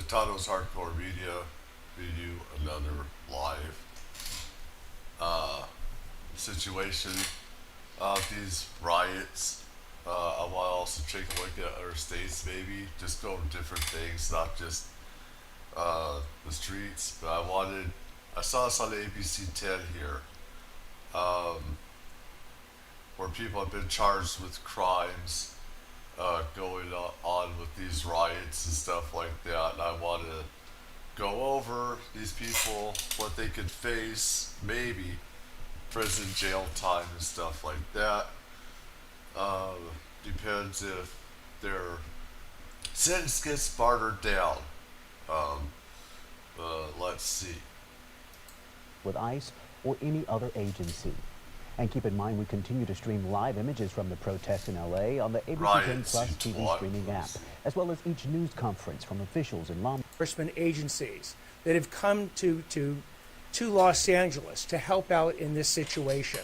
Tato's Hardcore Media bring you another live situation of these riots. I want to also take a look at other states, maybe just go over different things, not just the streets. But I saw this on ABC 10 here, um, where people have been charged with crimes going on with these riots and stuff like that. And I want to go over these people, what they could face, maybe prison, jail time, and stuff like that. Uh, Depends if their sentence gets bartered down. Um, let's see. With ICE or any other agency. And keep in mind, we continue to stream live images from the protests in LA on the ABC 10 Plus TV streaming app, as well as each news conference from officials and law enforcement agencies that have come to Los Angeles to help out in this situation.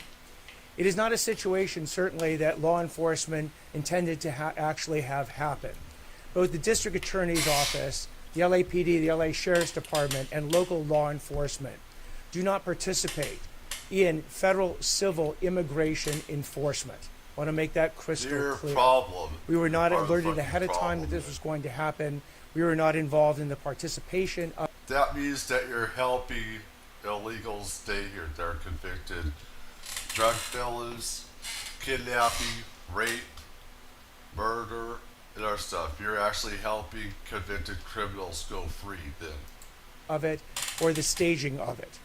It is not a situation, certainly, that law enforcement intended to actually have happen. Both the district attorney's office, the LAPD, the LA Sheriff's Department, and local law enforcement do not participate in federal civil immigration enforcement. I want to make that crystal clear. Problem. We were not alerted ahead of time that this was going to happen. We were not involved in the participation of. That means that you're helping illegals stay here. They're convicted drug felons, kidnapping, rape, murder, and other stuff. You're actually helping convicted criminals go free then. Of it, or the staging of it.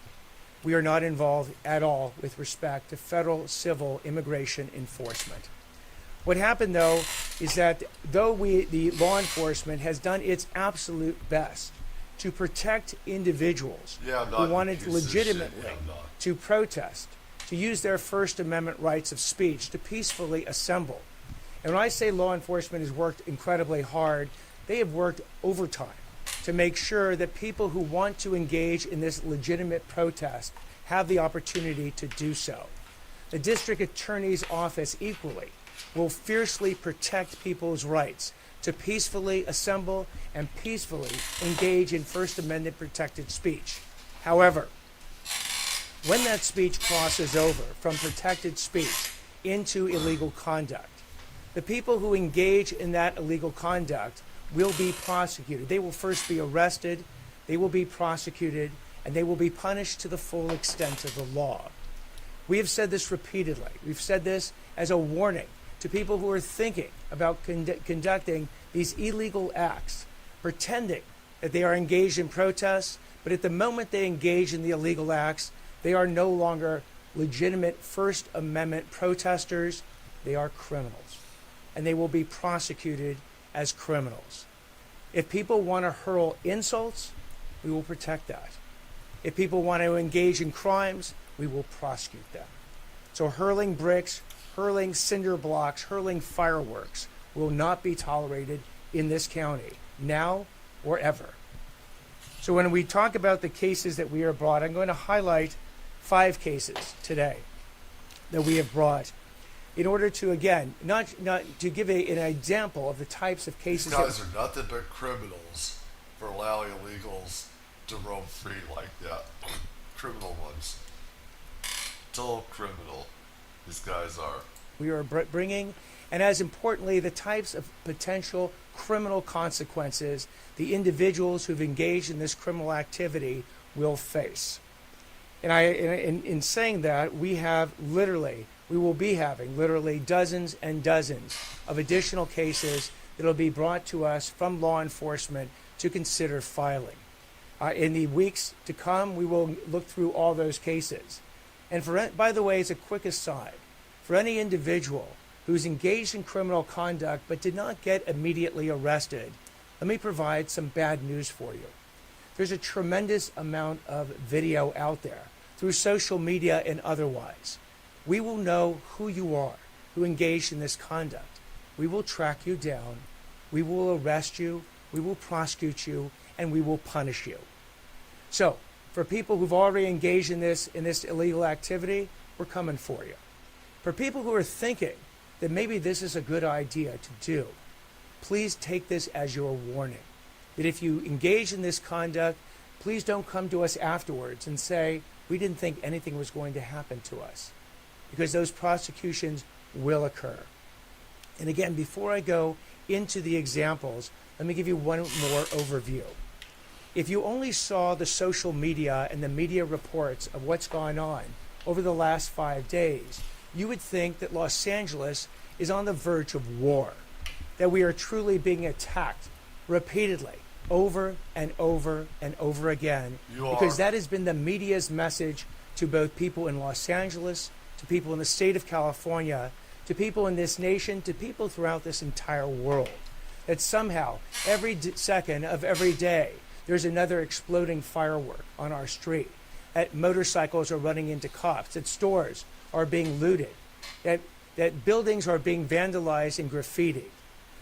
We are not involved at all with respect to federal civil immigration enforcement. What happened, though, is that though the law enforcement has done its absolute best to protect individuals who wanted legitimately to protest, to use their First Amendment rights of speech, to peacefully assemble. And when I say law enforcement has worked incredibly hard, they have worked overtime to make sure that people who want to engage in this legitimate protest have the opportunity to do so. The district attorney's office equally will fiercely protect people's rights to peacefully assemble and peacefully engage in First Amendment protected speech. However, when that speech crosses over from protected speech into illegal conduct, the people who engage in that illegal conduct will be prosecuted. They will first be arrested, they will be prosecuted, and they will be punished to the full extent of the law. We have said this repeatedly. We've said this as a warning to people who are thinking about conducting these illegal acts, pretending that they are engaged in protests, but at the moment they engage in the illegal acts, they are no longer legitimate First Amendment protesters. They are criminals, and they will be prosecuted as criminals. If people want to hurl insults, we will protect that. If people want to engage in crimes, we will prosecute them. So hurling bricks, hurling cinder blocks, hurling fireworks will not be tolerated in this county, now or ever. So when we talk about the cases that we are brought, I'm going to highlight 5 cases today that we have brought in order to, again, not to give an example of the types of cases. These guys are nothing but criminals for allowing illegals to roam free like that. Criminal ones. Total criminal. These guys are. We are bringing, and as importantly, the types of potential criminal consequences the individuals who've engaged in this criminal activity will face. And in saying that, we will be having literally dozens and dozens of additional cases that will be brought to us from law enforcement to consider filing. In the weeks to come, we will look through all those cases. And by the way, as a quick aside, for any individual who's engaged in criminal conduct but did not get immediately arrested, let me provide some bad news for you. There's a tremendous amount of video out there through social media and otherwise. We will know who you are, who engaged in this conduct. We will track you down, we will arrest you, we will prosecute you, and we will punish you. So, for people who've already engaged in this illegal activity, we're coming for you. For people who are thinking that maybe this is a good idea to do, please take this as your warning. that if you engage in this conduct, please don't come to us afterwards and say, we didn't think anything was going to happen to us, because those prosecutions will occur. And again, before I go into the examples, let me give you one more overview. If you only saw the social media and the media reports of what's gone on over the last 5 days, you would think that Los Angeles is on the verge of war, that we are truly being attacked repeatedly over and over and over again, because that has been the media's message to both people in Los Angeles, to people in the state of California, to people in this nation, to people throughout this entire world, that somehow every second of every day there's another exploding firework on our street, that motorcycles are running into cops, that stores are being looted, that buildings are being vandalized and graffitied.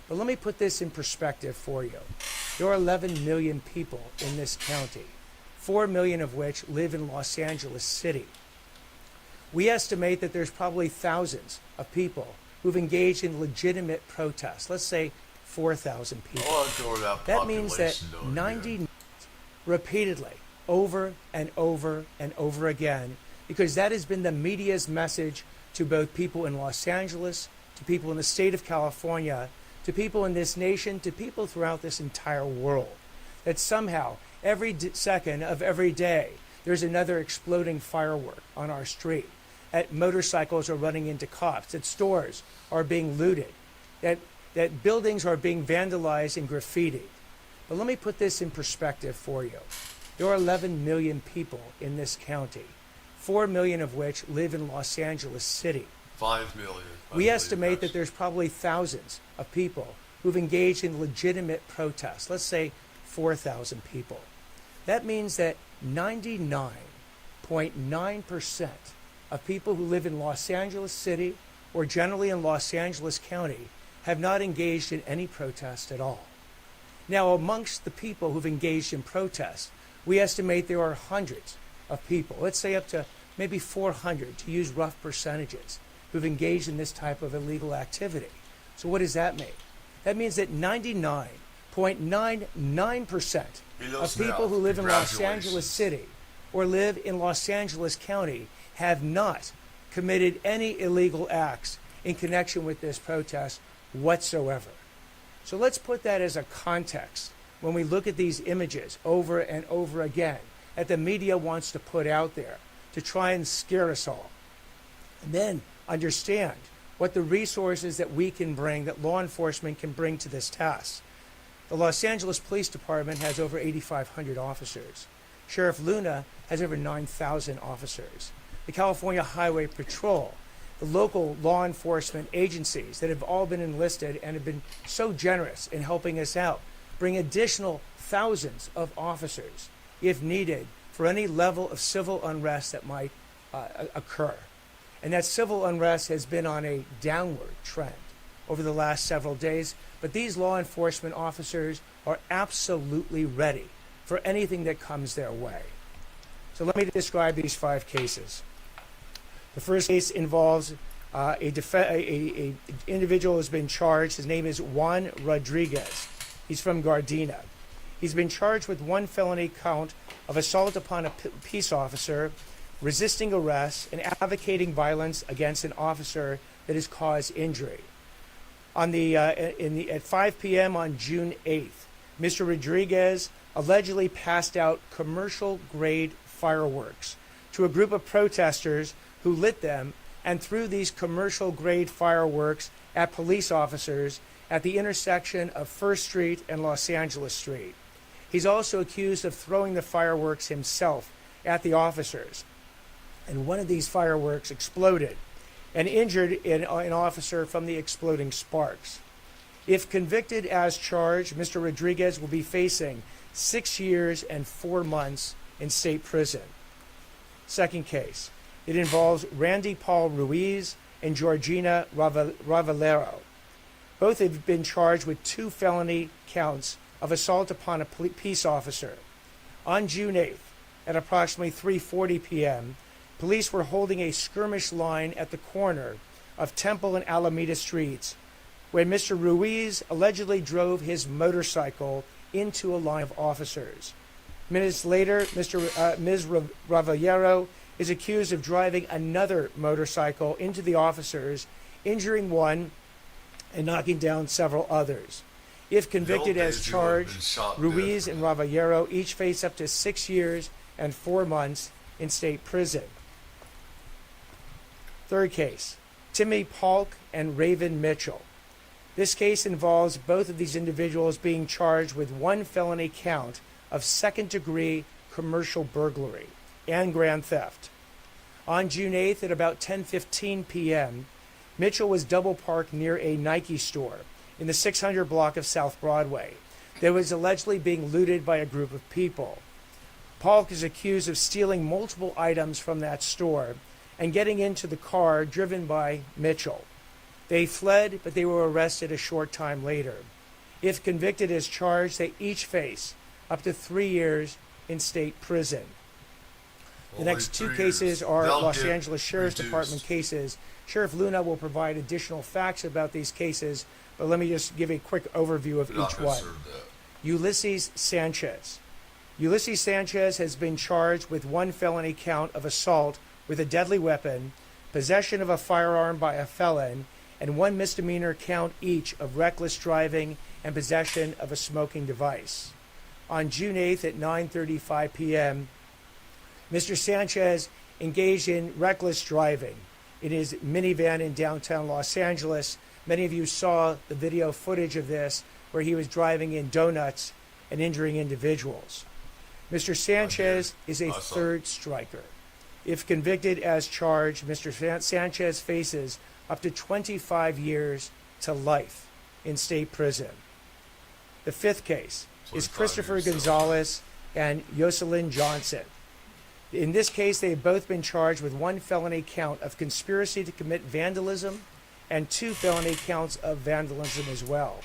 But let me put this in perspective for you. There are 11 million people in this county, 4 million of which live in Los Angeles City. We estimate that there's probably thousands of people who've engaged in legitimate protests. Let's say 4,000 people. That means that 90 repeatedly, over and over and over again, because that has been the media's message to both people in Los Angeles, to people in the state of California, to people in this nation, to people throughout this entire world, that somehow every second of every day there's another exploding firework on our street, that motorcycles are running into cops, that stores are being looted, that buildings are being vandalized and graffitied. But let me put this in perspective for you. There are 11 million people in this county, 4 million of which live in Los Angeles City. 5 million. We estimate that there's probably thousands of people who've engaged in legitimate protests. Let's say 4,000 people. That means that 99.9% of people who live in Los Angeles City or generally in Los Angeles County have not engaged in any protest at all. Now, amongst the people who've engaged in protest, we estimate there are hundreds of people, let's say up to maybe 400 to use rough percentages, who've engaged in this type of illegal activity. So what does that mean? That means that 99.99% of people who live in Los Angeles City or live in Los Angeles County have not committed any illegal acts in connection with this protest whatsoever. So let's put that as a context when we look at these images over and over again that the media wants to put out there to try and scare us all. And then understand what the resources that we can bring, that law enforcement can bring to this task. The Los Angeles Police Department has over 8,500 officers. Sheriff Luna has over 9,000 officers. The California Highway Patrol, the local law enforcement agencies that have all been enlisted and have been so generous in helping us out, bring additional thousands of officers, if needed, for any level of civil unrest that might occur. And that civil unrest has been on a downward trend over the last several days, but these law enforcement officers are absolutely ready for anything that comes their way. So let me describe these 5 cases. The first case involves an individual who has been charged. His name is Juan Rodriguez. He's from Gardena. He's been charged with 1 felony count of assault upon a peace officer, resisting arrest, and advocating violence against an officer that has caused injury. At 5 p.m. on June 8th, Mr. Rodriguez allegedly passed out commercial-grade fireworks to a group of protesters who lit them and threw these commercial-grade fireworks at police officers at the intersection of First Street and Los Angeles Street. He's also accused of throwing the fireworks himself at the officers. And one of these fireworks exploded and injured an officer from the exploding sparks. If convicted as charged, Mr. Rodriguez will be facing 6 years and 4 months in state prison. Second case. It involves Randy Paul Ruiz and Georgina Ravallero. Both have been charged with 2 felony counts of assault upon a peace officer. On June 8th, at approximately 3:40 p.m., police were holding a skirmish line at the corner of Temple and Alameda Streets when Mr. Ruiz allegedly drove his motorcycle into a line of officers. Minutes later, Ms. Ravallero is accused of driving another motorcycle into the officers, injuring one and knocking down several others. If convicted as charged, Ruiz and Ravallero each face up to 6 years and 4 months in state prison. Third case, Timmy Polk and Raven Mitchell. This case involves both of these individuals being charged with one felony count of second-degree commercial burglary and grand theft. On June 8th at about 10:15 p.m., Mitchell was double parked near a Nike store in the 600 block of South Broadway that was allegedly being looted by a group of people. Polk is accused of stealing multiple items from that store and getting into the car driven by Mitchell. They fled, but they were arrested a short time later. If convicted as charged, they each face up to 3 years in state prison. The next two cases are Los Angeles Sheriff's Department cases. Sheriff Luna will provide additional facts about these cases, but let me just give a quick overview of each one. Ulysses Sanchez. Ulysses Sanchez has been charged with one felony count of assault with a deadly weapon, possession of a firearm by a felon, and one misdemeanor count each of reckless driving and possession of a smoking device. On June 8th at 9:35 p.m., Mr. Sanchez engaged in reckless driving in his minivan in downtown Los Angeles. Many of you saw the video footage of this where he was driving in donuts and injuring individuals. Mr. Sanchez is a third striker. If convicted as charged, Mr. Sanchez faces up to 25 years to life in state prison. The fifth case is Christopher Gonzalez and Jocelyn Johnson. In this case, they have both been charged with one felony count of conspiracy to commit vandalism and 2 felony counts of vandalism as well.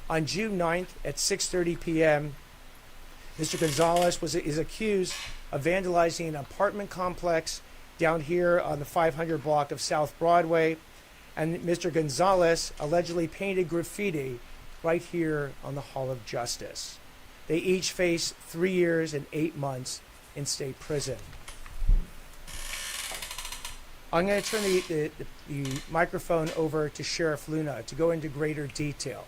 On June 9th at 6:30 p.m., Mr. Gonzalez is accused of vandalizing an apartment complex down here on the 500 block of South Broadway, and Mr. Gonzalez allegedly painted graffiti right here on the Hall of Justice. They each face 3 years and 8 months in state prison. I'm going to turn the microphone over to Sheriff Luna to go into greater detail.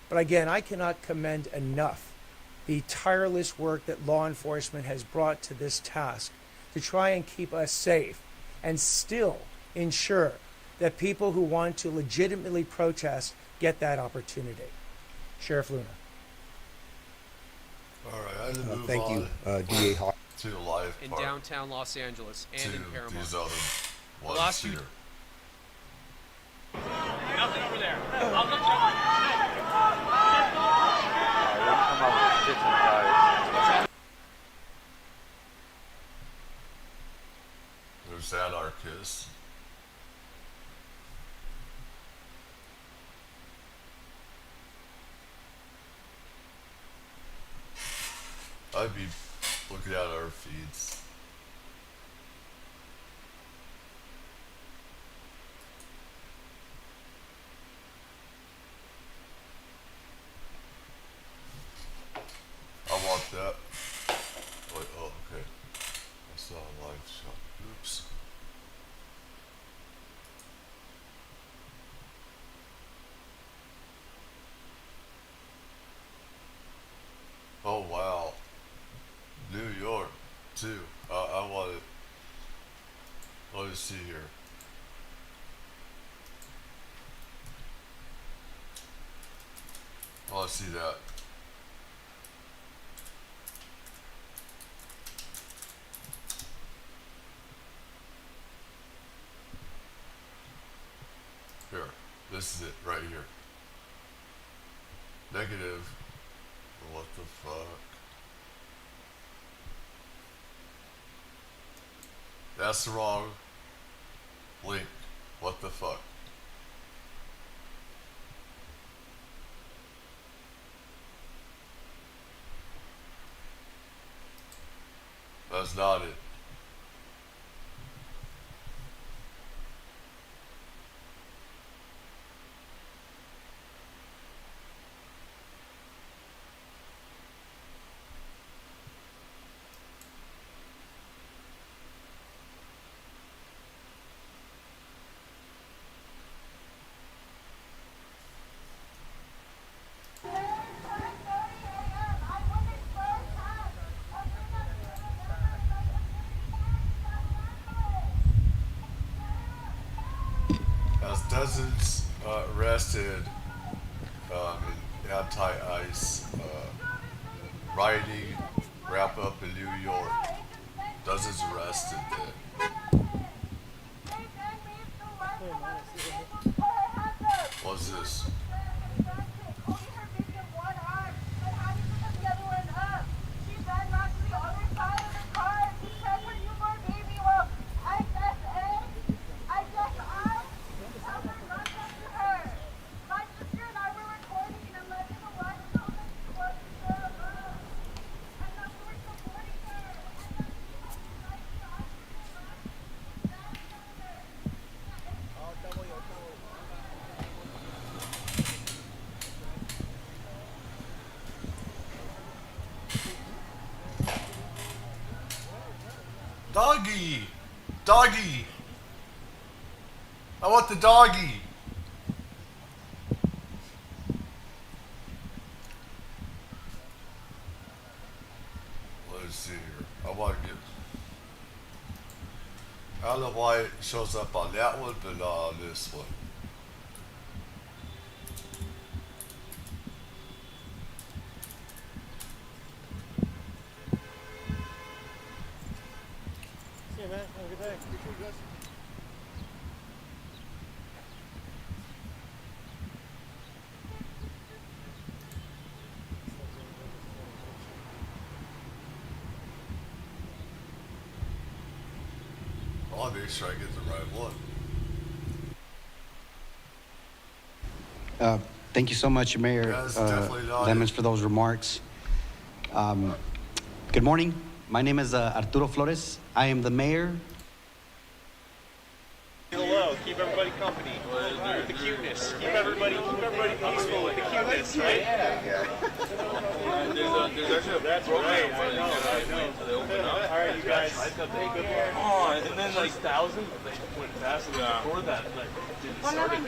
But again, I cannot commend enough the tireless work that law enforcement has brought to this task to try and keep us safe and still ensure that people who want to legitimately protest get that opportunity. Sheriff Luna. All right, I had to move thank on you, DA Hawk. to the live in part, downtown Los Angeles and to in Paramount. these other ones last few- here. Nothing over there. I'll look over. There's anarchists. I'd be looking at our feeds. I want that. Wait, oh, okay. That's not a live shot. Oops. Oh, wow. New York, too. I want it. Let us see here. I want to see that. Here. This is it right here. Negative. What the fuck? That's the wrong link. What the fuck? That's not it. dozens arrested in anti-ICE rioting wrap up in New York. Dozens arrested there. What's this? Doggy! Doggy! I want the doggy! Let's see here. I want to get... I don't know why it shows up on that one, but not on this one. See you, man. Have a good day. You too, guys. I'll make sure I get the right one. Thank you so much, Mayor That's definitely not Lemons, it. for those remarks. Good morning. My name is Arturo Flores. I am the mayor. Hello, keep everybody company with the cuteness. Keep everybody peaceful with the cuteness, right? There's actually a That's program okay. where you can wait till they open up. All right, you guys. Oh, and then like thousands, they went faster before that. Like, didn't start it.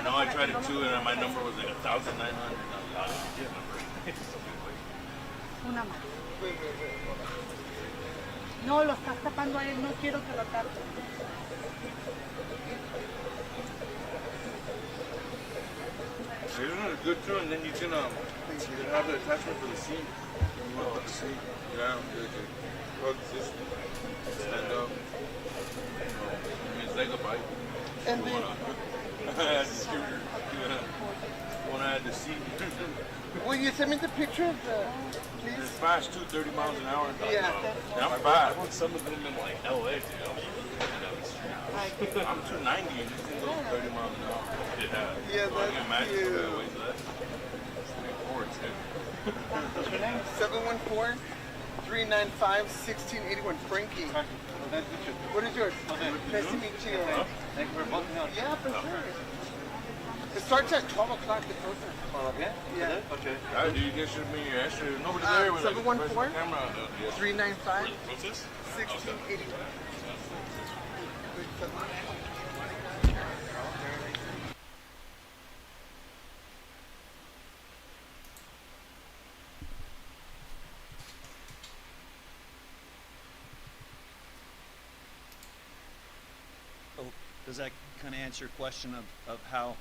No, I tried it too, and my number was like 1,900. Una más. No, lo estás tapando a él, no quiero que lo tape. You're doing it good too, and then you can have the attachment for the seat. You want to put the seat? Yeah, you can plug this, stand up. I mean, it's like a bike. And You then, want to add the seat? will you send me the picture of the, It's please? fast too, 30 miles an hour. Yeah. I'm fast. Some of them in like LA, dude. I'm 290 and this thing goes 30 miles an hour. Yeah, So I can that's imagine cute. that weighs less. It's 714 395 1681. Frankie. What is yours? Nice to meet you. Thank you for both of Yeah, for sure. It starts at 12 o'clock, the closer. Yeah. Okay. Yeah, dude, you guys should be extra. Nobody there with like a 714? professional camera. Yes. 395 What's this? 1681. Does that kind of answer your question of how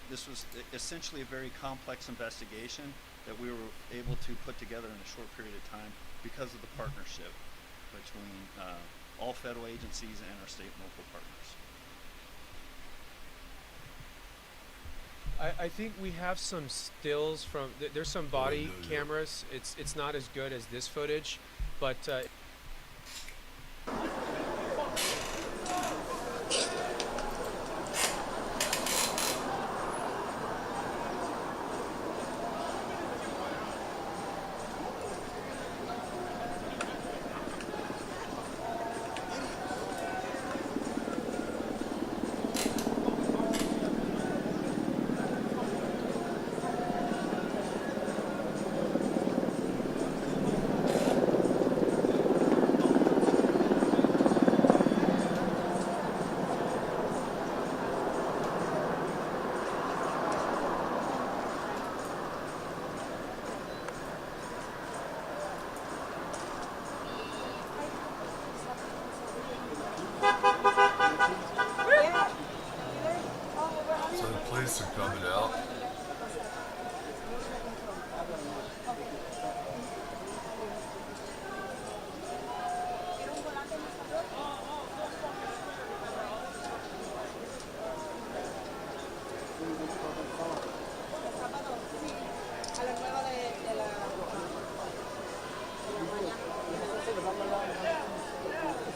this was essentially a very complex investigation that we were able to put together in a short period of time because of the partnership between all federal agencies and our state and local partners? I think we have some stills from there's some body cameras. It's not as good as this footage, but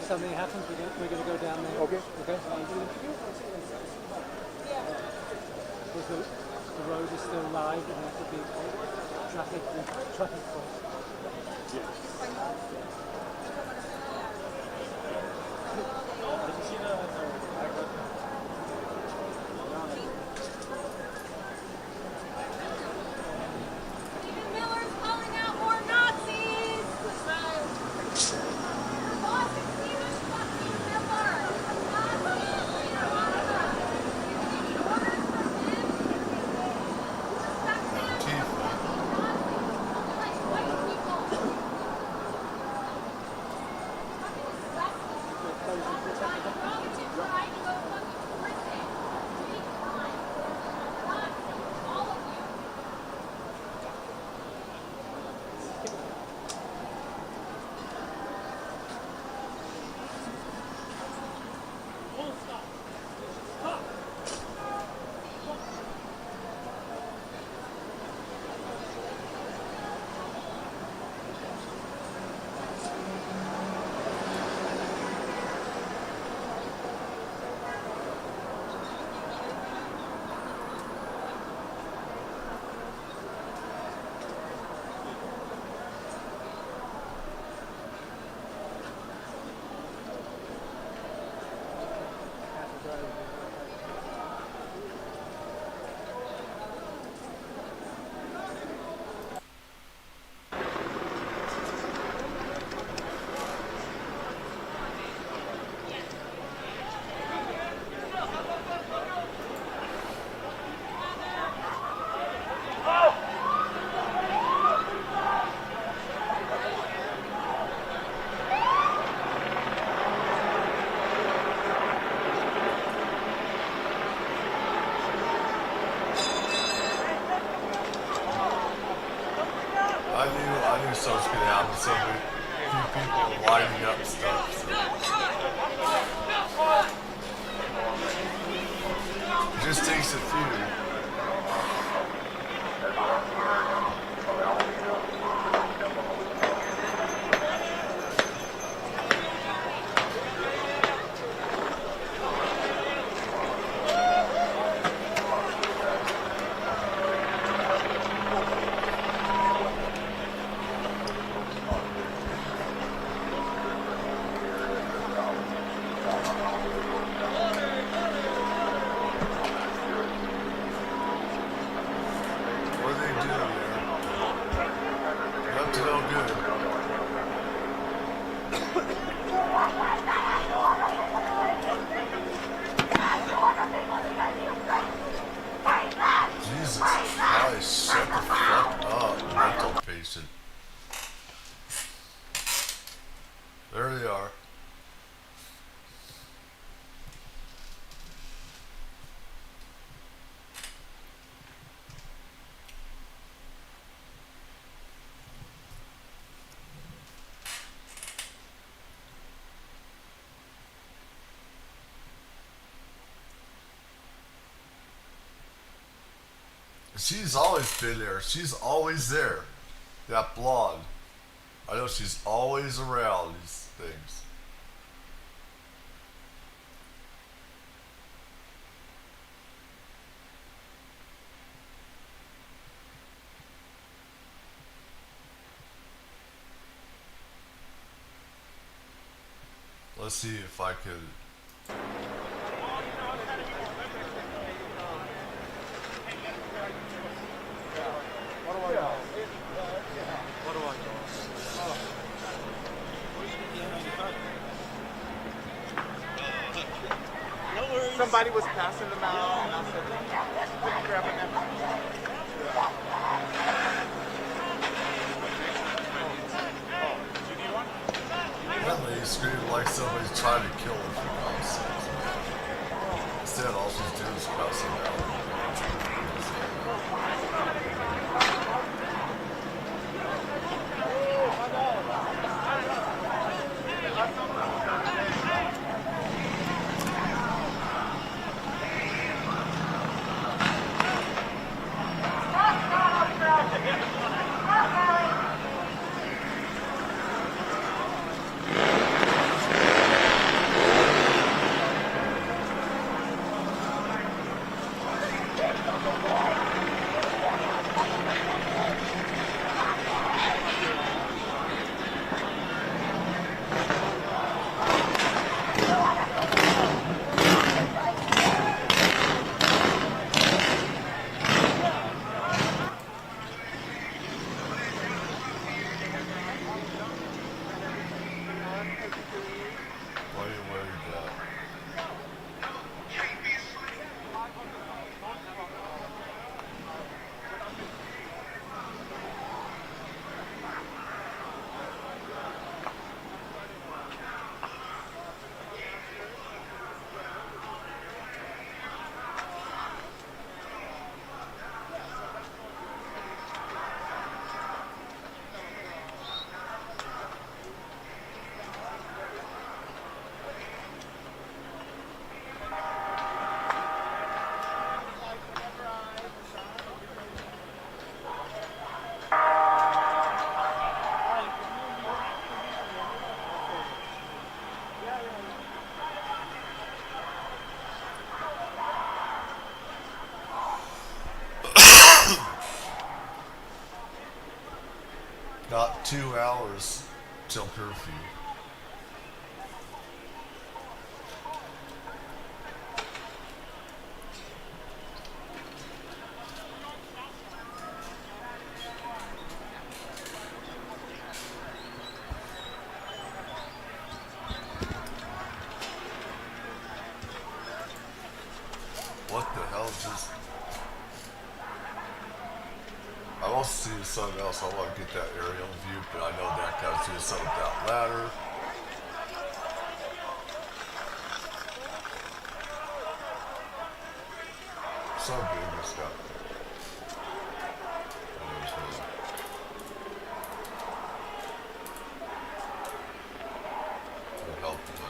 something happens, we're going to go down there. Okay. Okay. Because the road is still live and that could be traffic force. Miller's calling out more Nazis! Boss is Steven fucking Miller! I knew so was gonna happen. So many few people lining up stuff. So. It just takes a few. Jesus Christ, shut the fuck up, mental patient. There they are. She's always been there. She's always there. That blonde. I know she's always around these things. Let's see if I could. Somebody was passing them out, and I said, grabbing them. That lady screamed like somebody's trying to kill her for God's sake. Instead, all she's doing is cussing out. 2 hours till curfew. What the hell is this? I want to see something else. I want to get that aerial view, but I know that guy's doing something with that ladder. So big, this guy. It'll help with it.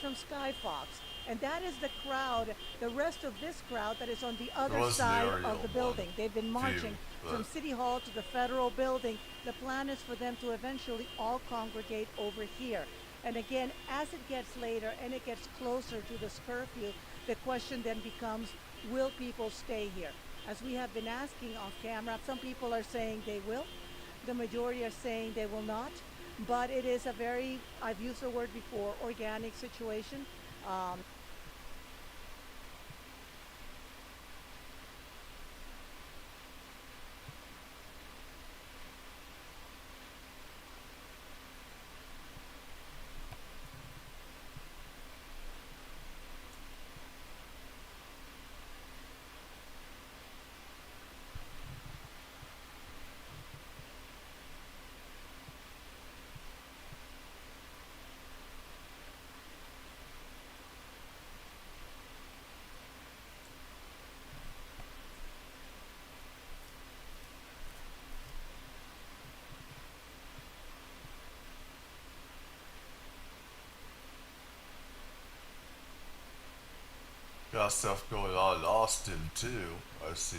From Skyfox, and that is the crowd, the rest of this crowd that is on the other was an side aerial of the building. They've been marching from but- City Hall to the Federal Building. The plan is for them to eventually all congregate over here. And again, as it gets later and it gets closer to this curfew, the question then becomes, will people stay here? As we have been asking off camera, some people are saying they will. The majority are saying they will not. But it is a very, I've used the word before, organic situation. Got stuff going on in Austin too, I see.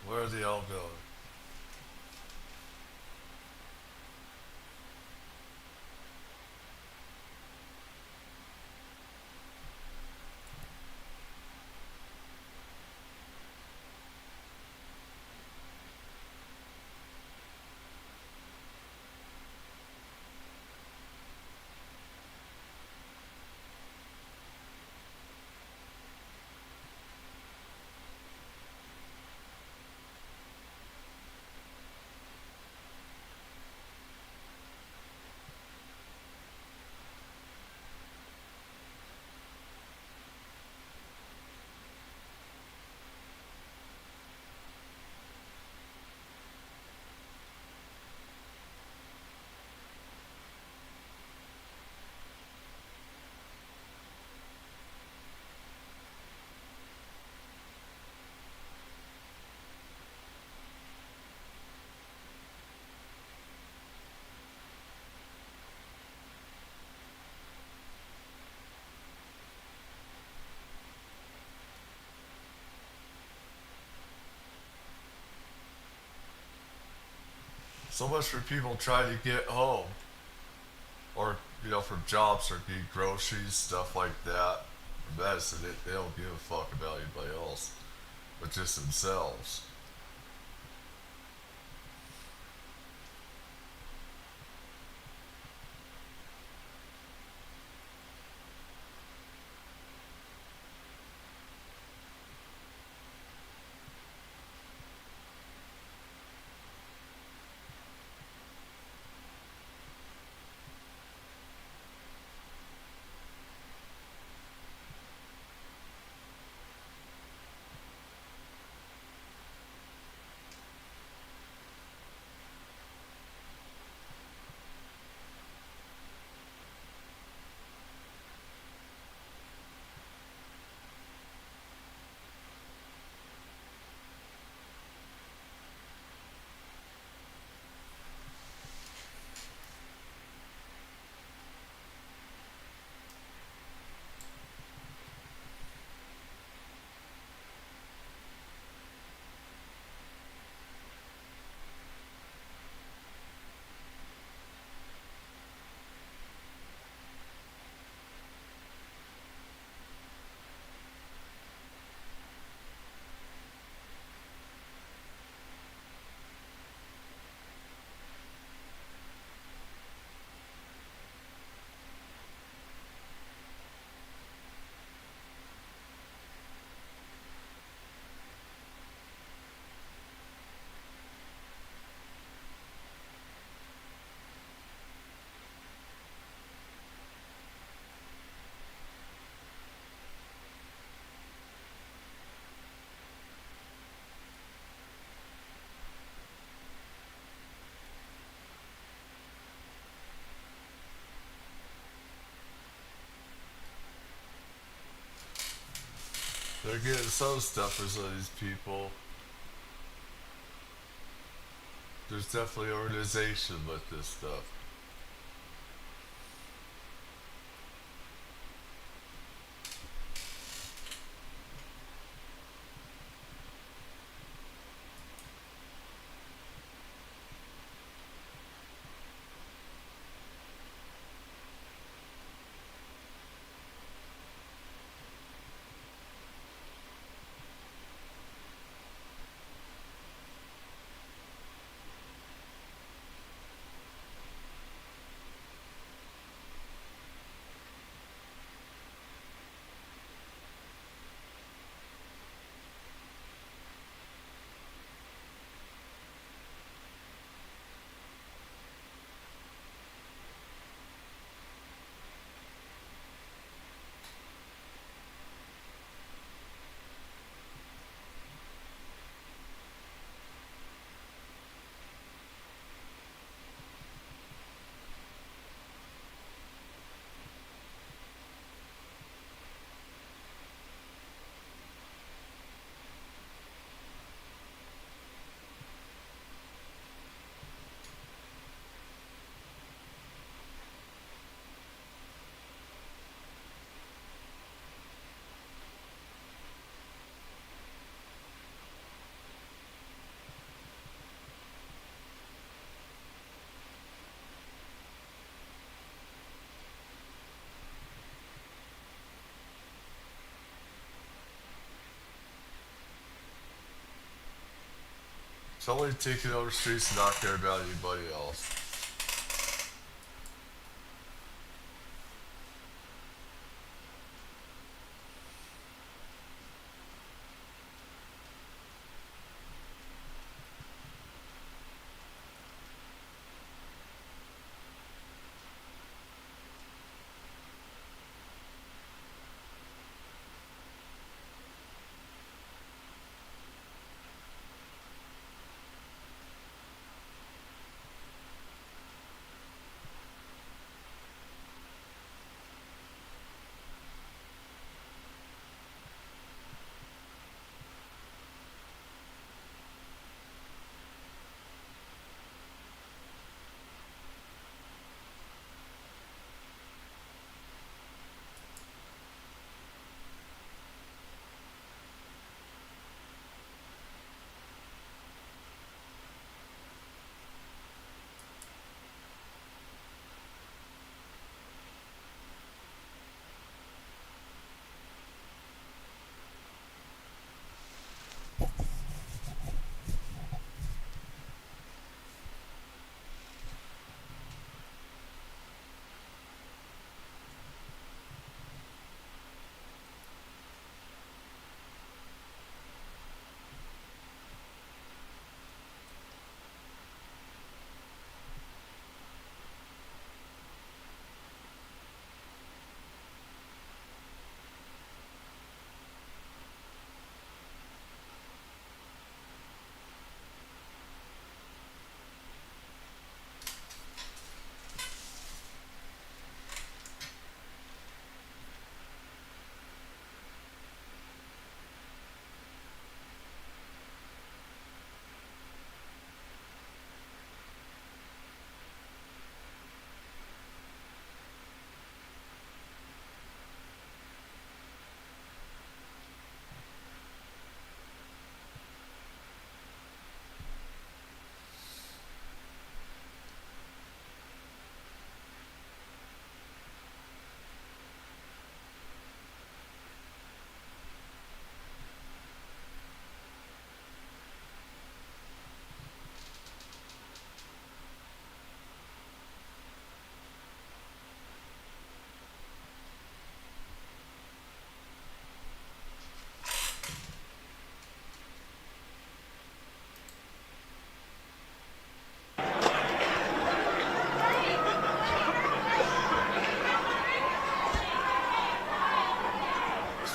Where are they all going? So much for people trying to get home. Or, you know, from jobs or getting groceries, stuff like that. Or medicine, they don't give a fuck about anybody else. But just themselves. They're getting some stuffers on these people. There's definitely organization with this stuff. Somebody taking over streets and not caring about anybody else.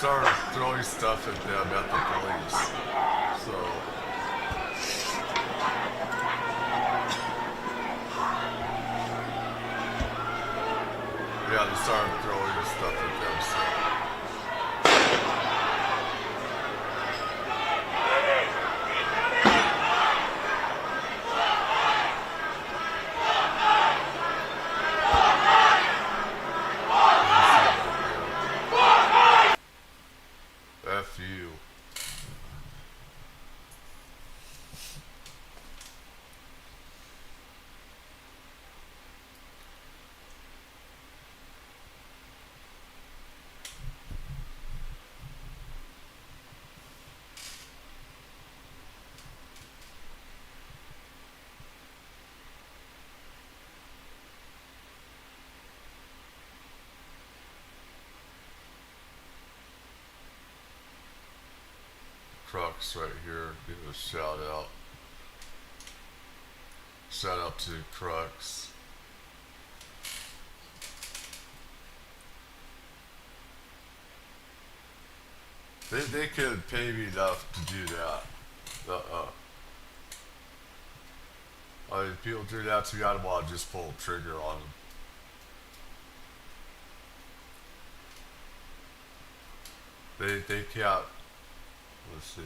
Started throwing stuff at them at the police. So yeah, they started throwing stuff at them. So Crux right here. Give a shout out. Shout out to Crux. They couldn't pay me enough to do that. I mean, people do that to me, I'd want to just pull the trigger on them. They can't. Let's see.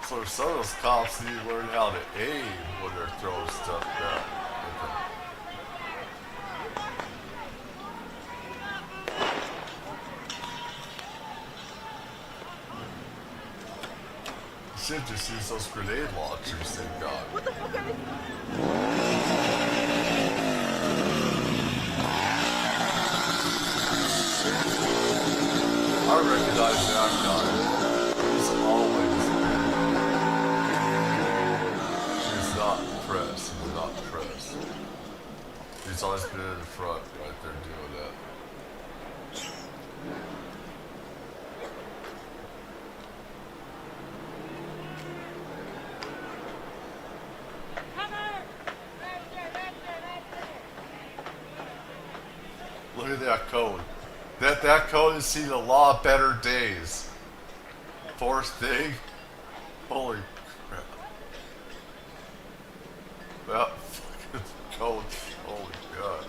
So some of those cops need to learn how to aim when they're throwing stuff down. Should just use those grenade launchers they've got. What the fuck are I recognize that guy. He's always He's not pressed. He's not pressed. He's always been in the front right there doing that. Look at that code. That code has seen a lot better days. Fourth thing. Holy crap. That fucking code. Holy god.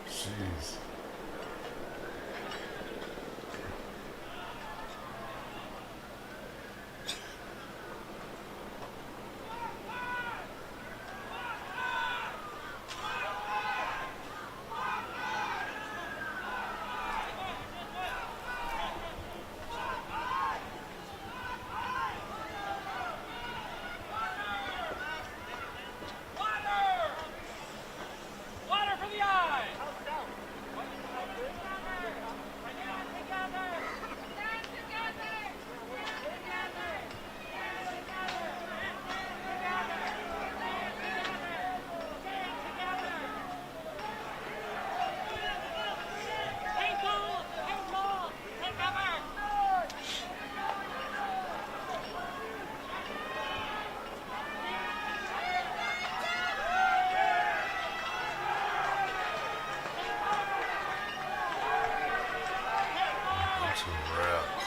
Jeez. Water for the eye! Bunch of rats.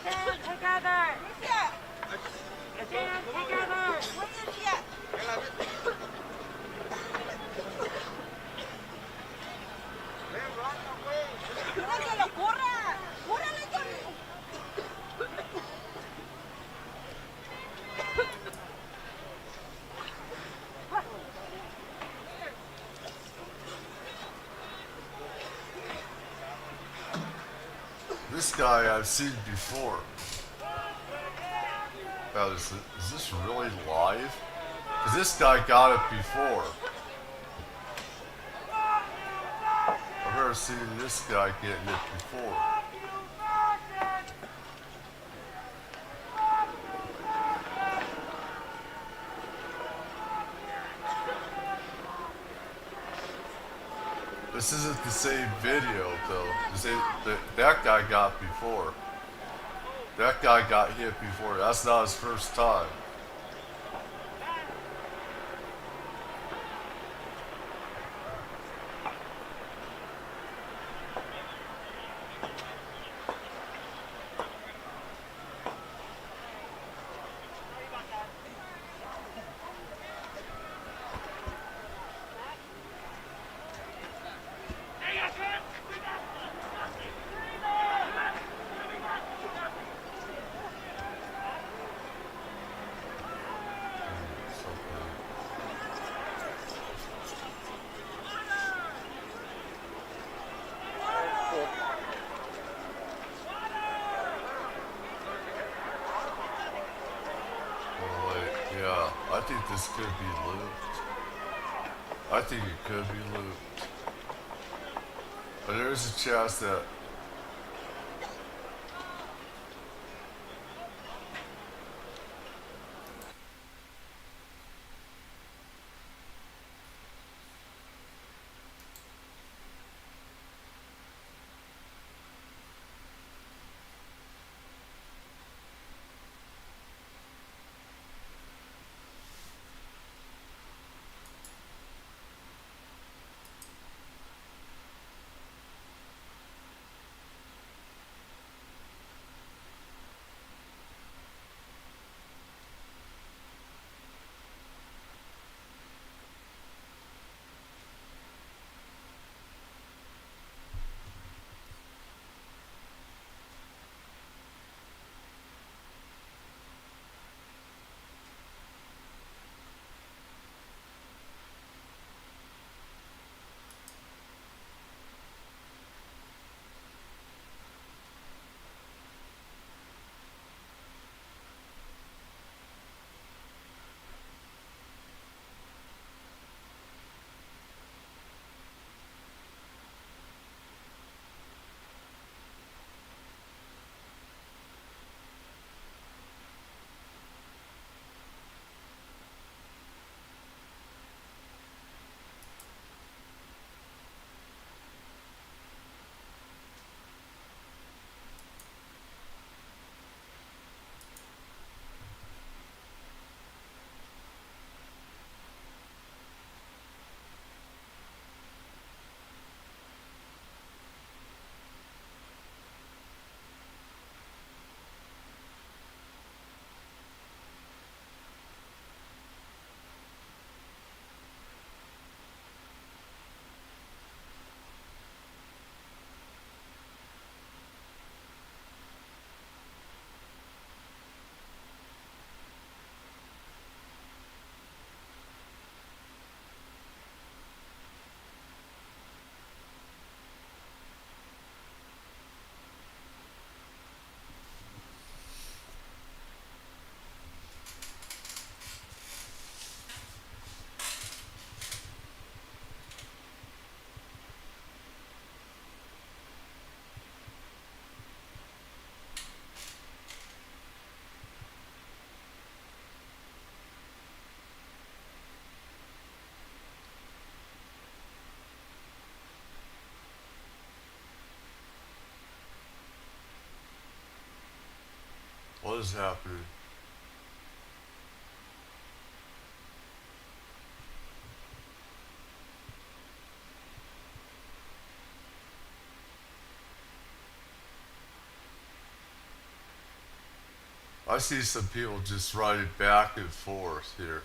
Stand together! Stand together! This guy I've seen before. Now, is this really live? Because this guy got it before. I've never seen this guy getting it before. This isn't the same video, though. That guy got before. That guy got hit before. That's not his first time. Yeah, I think this could be looped. I think it could be looped. But there's a chance that What is happening? I see some people just riding back and forth here.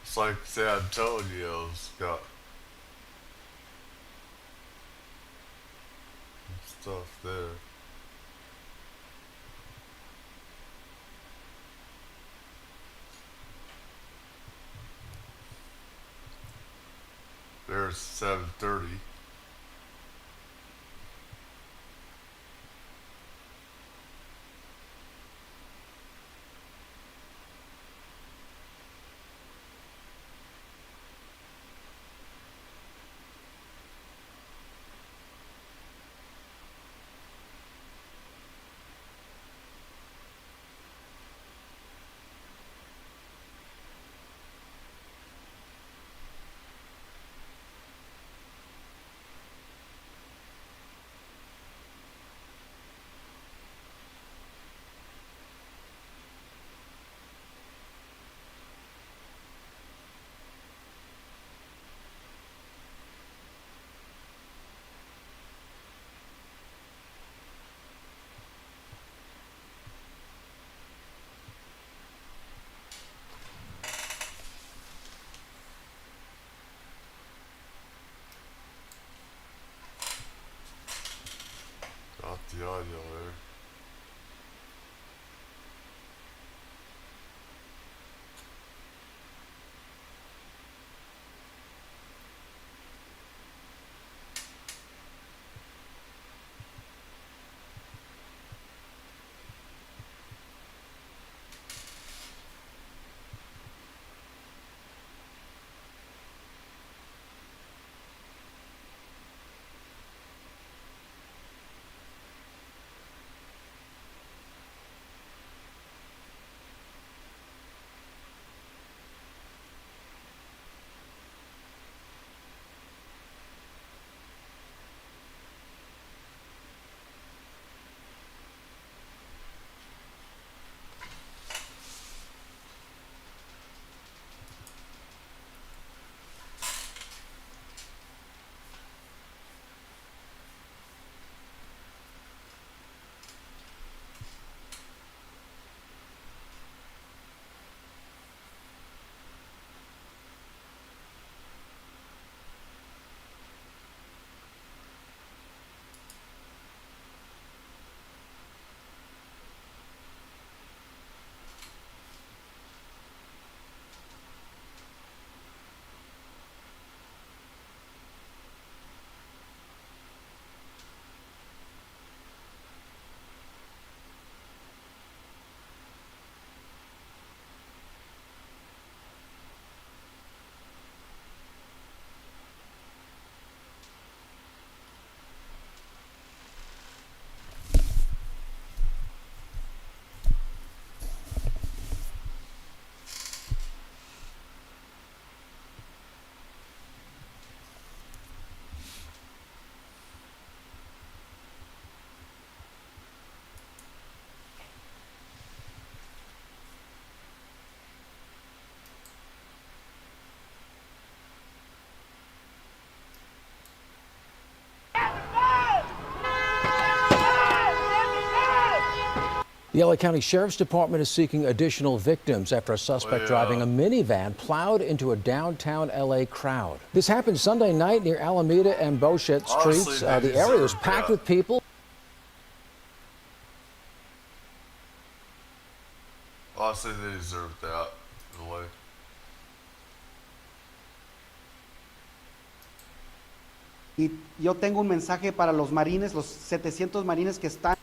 It's like San Antonio's got stuff there. There's 7:30. Got the audio there. The LA County Sheriff's Department is seeking additional victims after a suspect driving a minivan plowed into a downtown LA crowd. This happened Sunday night near Alameda and Beauchamp streets. The area was packed with people. Honestly, they deserve that, in a way. Y yo tengo un mensaje para los marines, los 700 marines que están.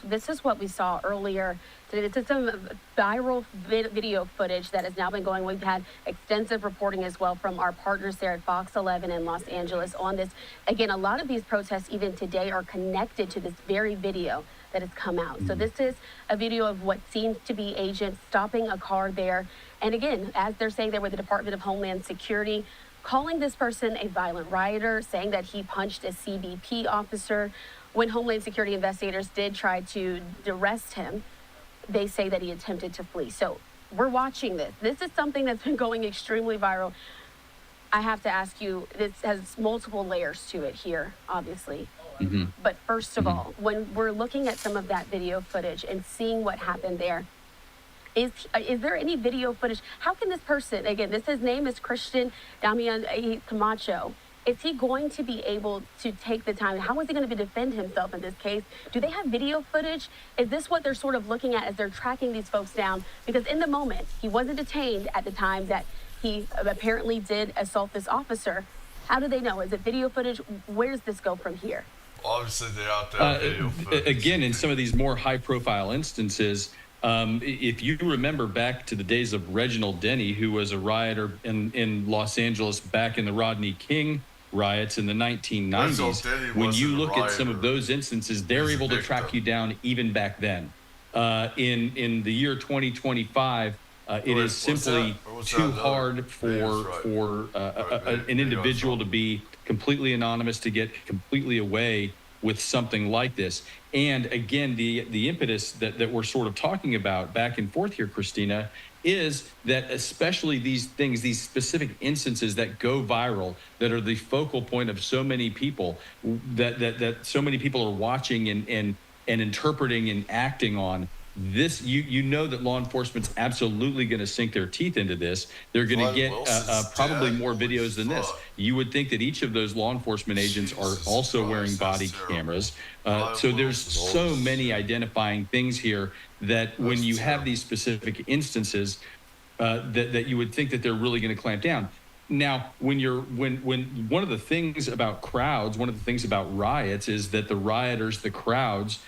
This is what we saw earlier. This is some viral video footage that has now been going. We've had extensive reporting as well from our partners there at Fox 11 in Los Angeles on this. Again, a lot of these protests even today are connected to this very video that has come out. So this is a video of what seems to be agents stopping a car there. And again, as they're saying there with the Department of Homeland Security, calling this person a violent rioter, saying that he punched a CBP officer. When Homeland Security investigators did try to arrest him, they say that he attempted to flee. So we're watching this. This is something that's been going extremely viral. I have to ask you, this has multiple layers to it here, obviously. But first of all, when we're looking at some of that video footage and seeing what happened there, is there any video footage? How can this person, again, his name is Christian Damian Camacho. Is he going to be able to take the time? How is he going to defend himself in this case? Do they have video footage? Is this what they're sort of looking at as they're tracking these folks down? Because in the moment, he wasn't detained at the time that he apparently did assault this officer. How do they know? Is it video footage? Where does this go from here? Obviously, they out there video footage. Again, in some of these more high-profile instances, if you remember back to the days of Reginald Denny, who was a rioter in Los Angeles back in the Rodney King riots in the 1990s, when you look at some of those instances, they're able to track you down even back then. In the year 2025, it is simply too hard for an individual to be completely anonymous, to get completely away with something like this. And again, the impetus that we're sort of talking about back and forth here, Christina, is that especially these things, these specific instances that go viral, that are the focal point of so many people, that so many people are watching and interpreting and acting on. This, you know that law enforcement's absolutely going to sink their teeth into this. They're going to get probably more videos than this. You would think that each of those law enforcement agents are also wearing body cameras. So there's so many identifying things here that when you have these specific instances, that you would think that they're really going to clamp down. Now, when one of the things about crowds, one of the things about riots is that the rioters, the crowds,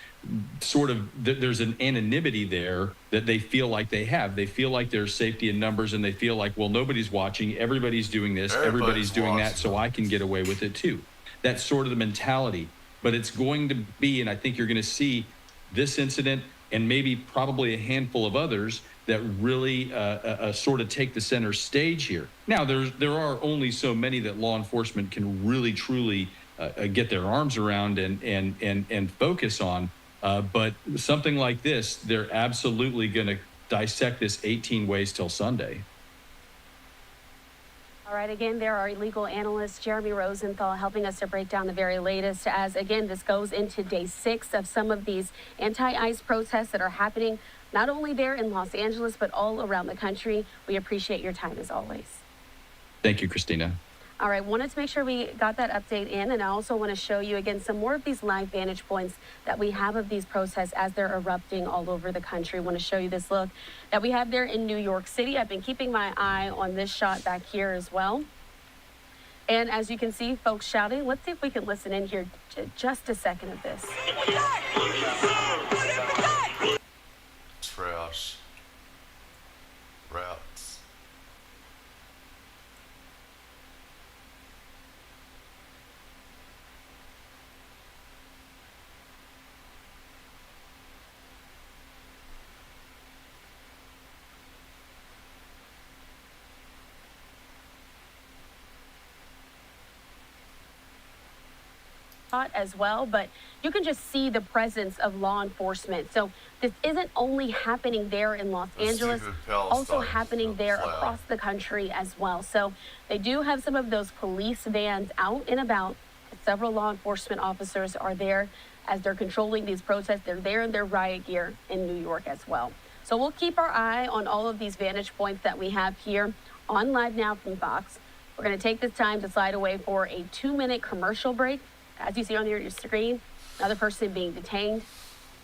sort of there's an anonymity there that they feel like they have. They feel like there's safety in numbers, and they feel like, well, nobody's watching, everybody's doing this, everybody's doing that, so I can get away with it too. That's sort of the mentality. But it's going to be, and I think you're going to see this incident and maybe probably a handful of others that really sort of take the center stage here. Now, there are only so many that law enforcement can really truly get their arms around and focus on. But something like this, they're absolutely going to dissect this 18 ways till Sunday. All right, again, there are legal analyst Jeremy Rosenthal helping us to break down the very latest as, again, this goes into day 6 of some of these anti-ICE protests that are happening not only there in Los Angeles, but all around the country. We appreciate your time as always. Thank you, Christina. All right, wanted to make sure we got that update in, and I also want to show you again some more of these live vantage points that we have of these protests as they're erupting all over the country. I want to show you this look that we have there in New York City. I've been keeping my eye on this shot back here as well. And as you can see, folks shouting. Let's see if we can listen in here to just a second of this. Trash. Rats. as well, but you can just see the presence of law enforcement. So this isn't only happening there in Los Angeles, also happening there across the country as well. So they do have some of those police vans out and about. Several law enforcement officers are there as they're controlling these protests. They're there in their riot gear in New York as well. So we'll keep our eye on all of these vantage points that we have here on Live Now from Fox. We're going to take this time to slide away for a 2-minute commercial break. As you see on your screen, another person being detained.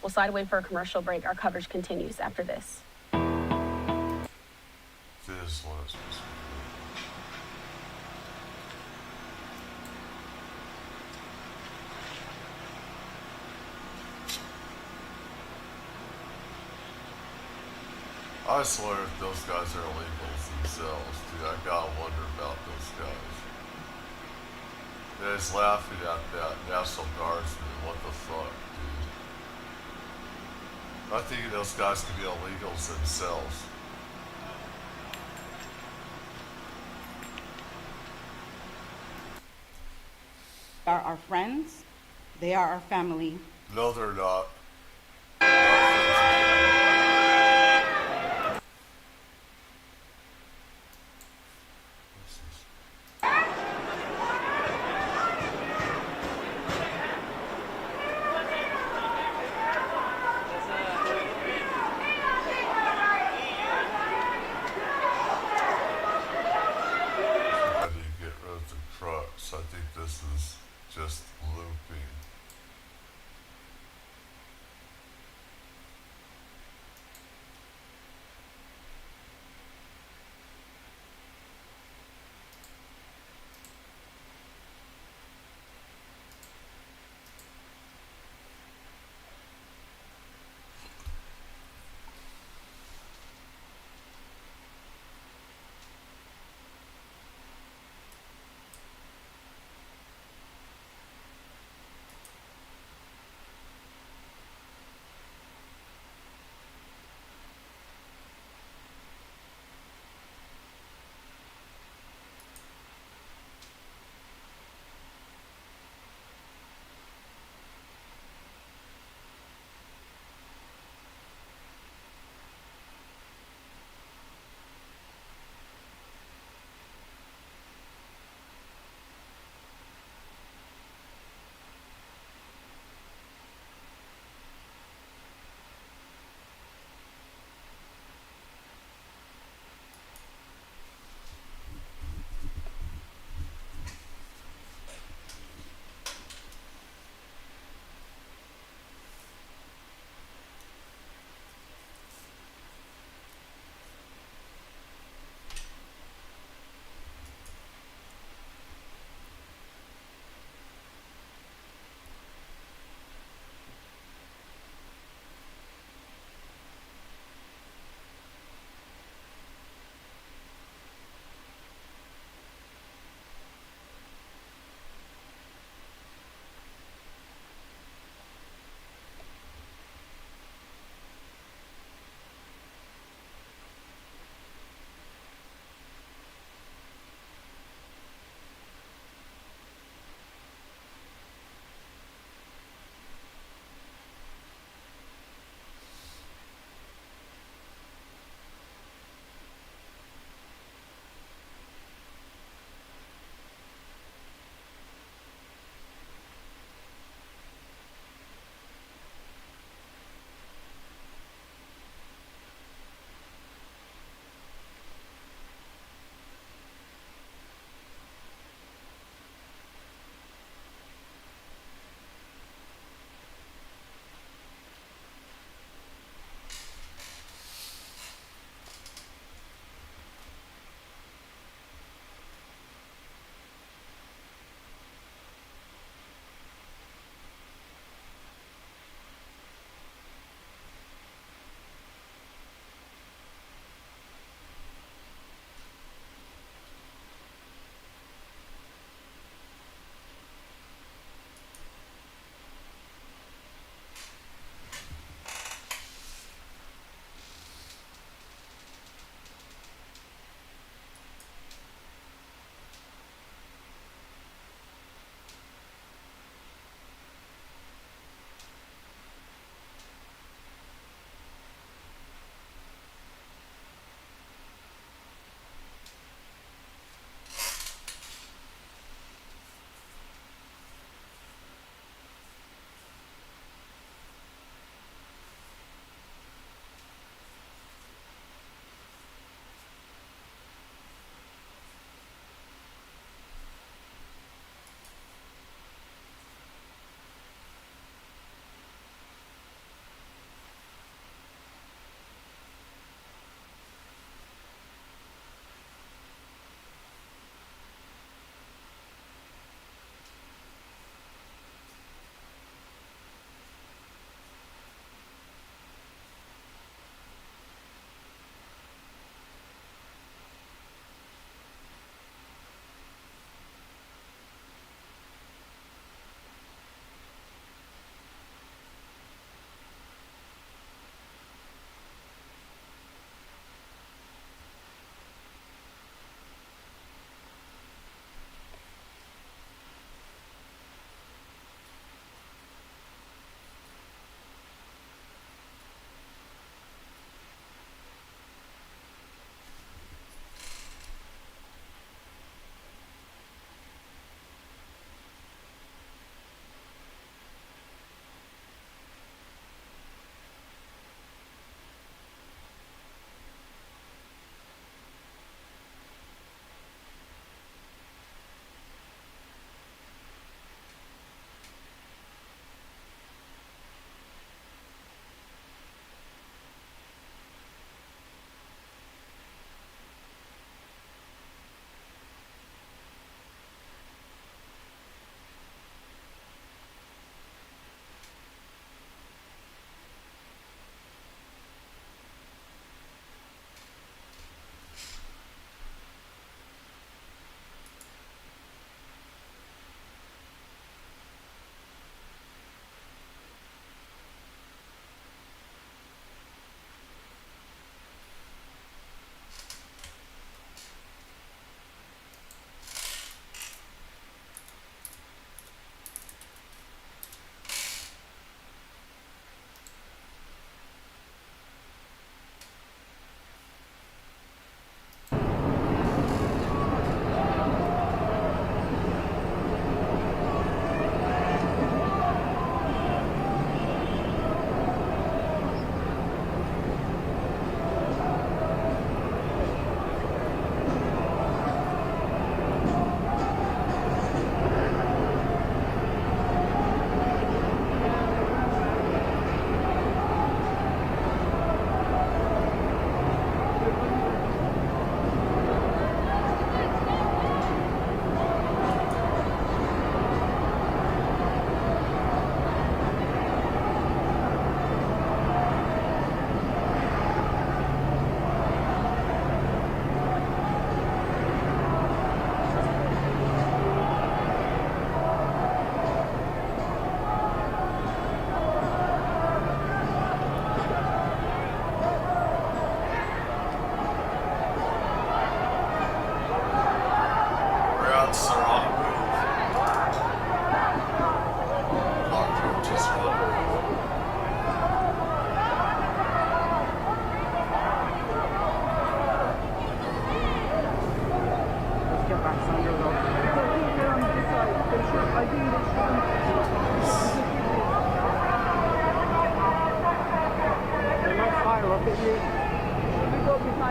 We'll slide away for a commercial break. Our coverage continues after this. This was. I swear if those guys are illegals themselves, dude, I gotta wonder about those guys. They're just laughing at that National Guardsman. What the fuck, dude? I think those guys could be illegals themselves. Are our friends. They are our family. No, they're not. I think this is just looping.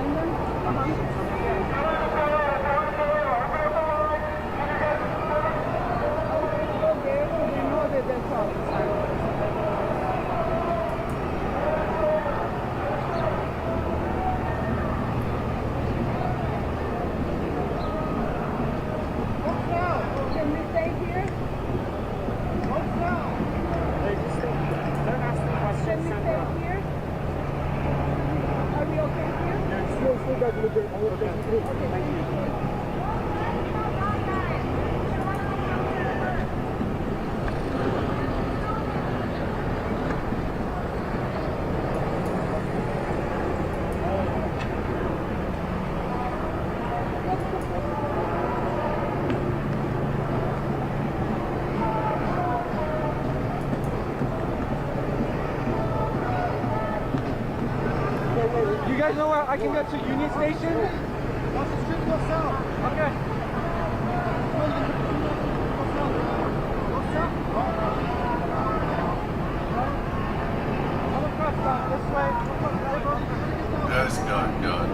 behind them? Okay, so they know that that's all. Can we stay here? Can we stay here? Are we okay here? Yes. Okay, thank you. You guys know where I can get to Union Station? Across the street, go south. Okay. Come across this way. Yes, good.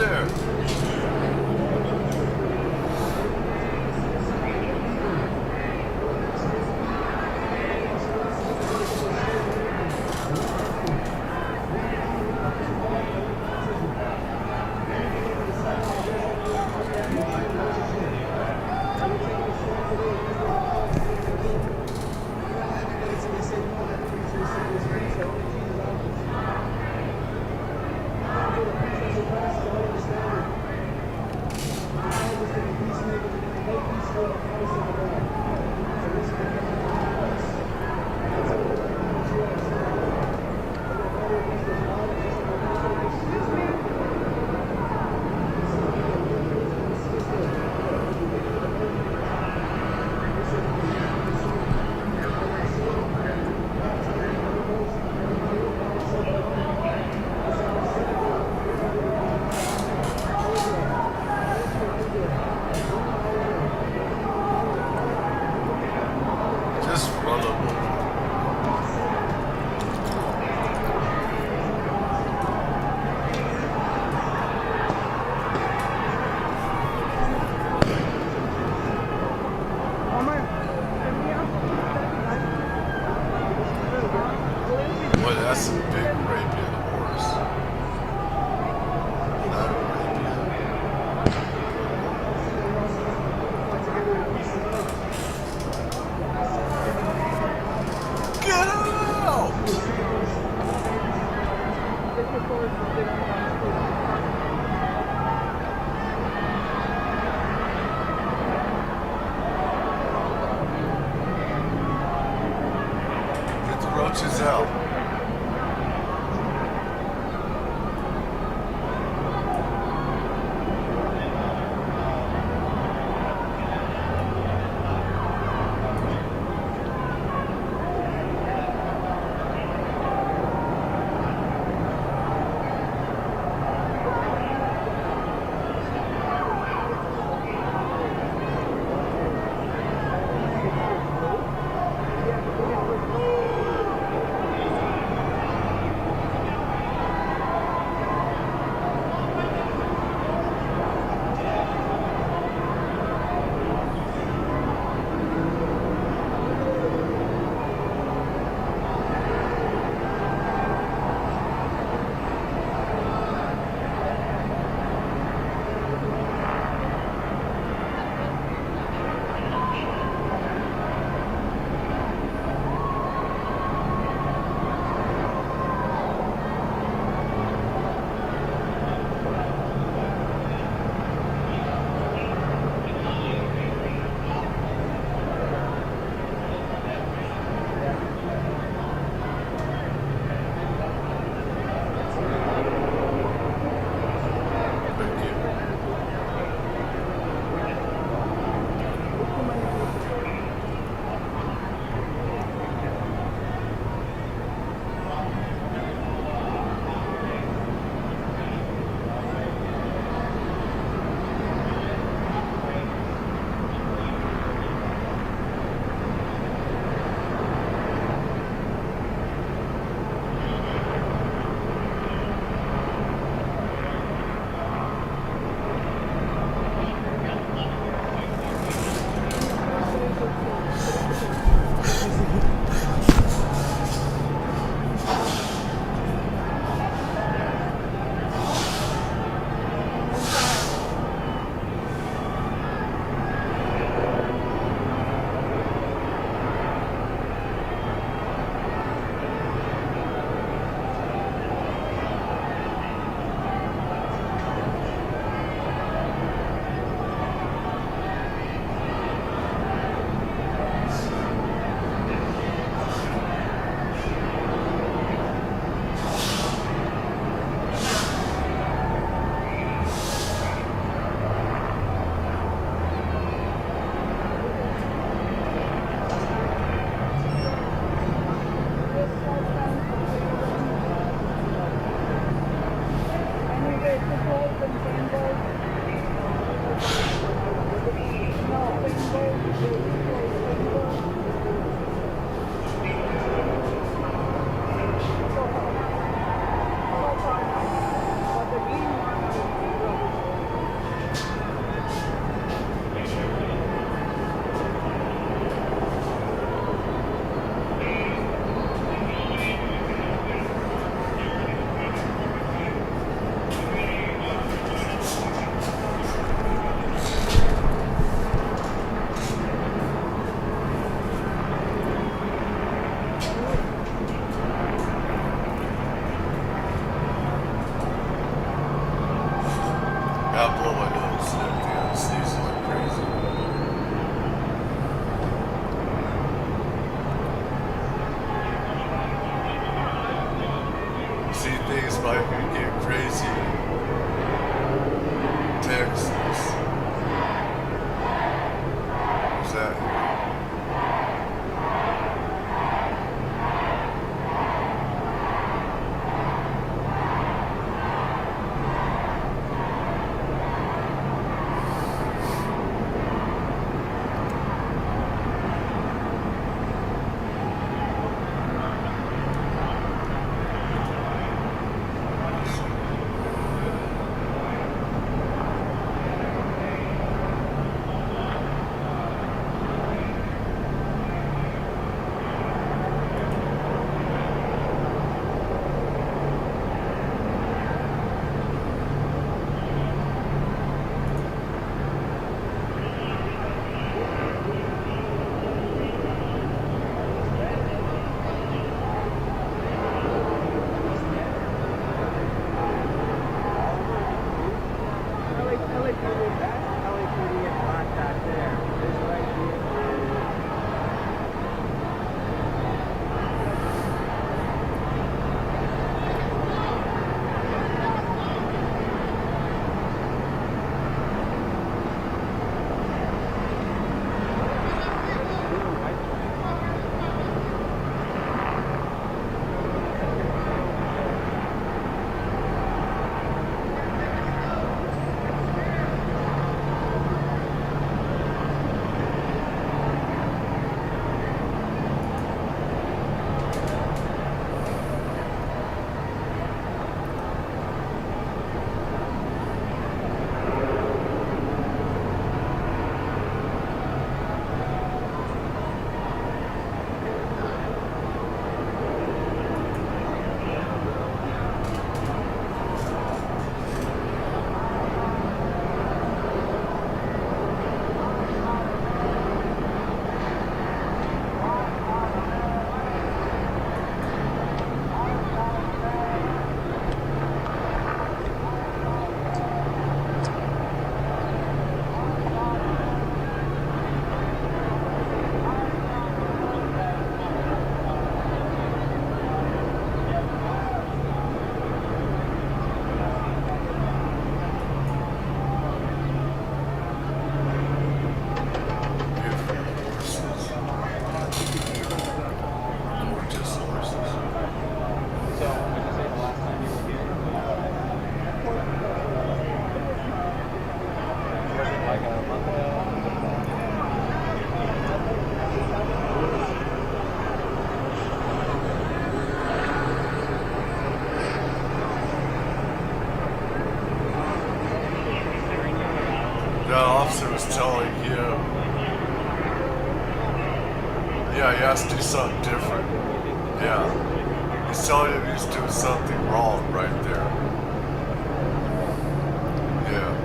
there. Just run them over. Boy, that's a big Arabian horse. Not Arabian. Get out! Get the roaches out. but I could get crazy. Texas. What's that? The officer was telling him, yeah, he has to do something different. Yeah. He's telling him he's doing something wrong right there. Yeah.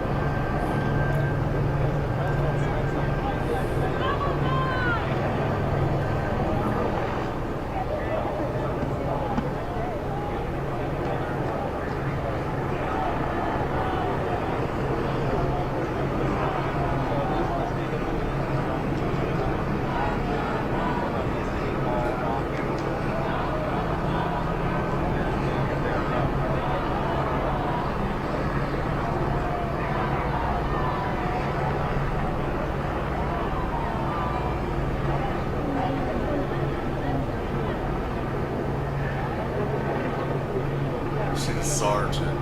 She's a sergeant.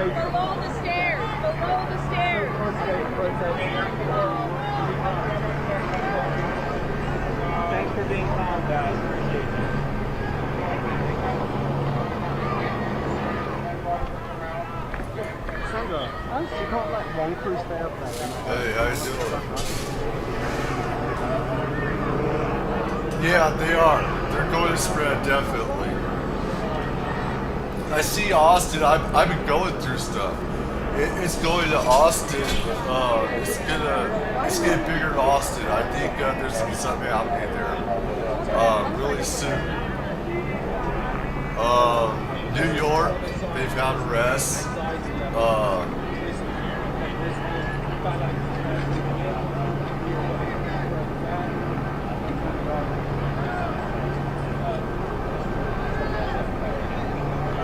Below the stairs. Below the stairs. Hey, how you doing? Yeah, they are. They're going to spread, definitely. I see Austin. I've been going through stuff. It's going to Austin. It's getting bigger in Austin. I think there's gonna be something happening there really soon. New York, they've had arrests.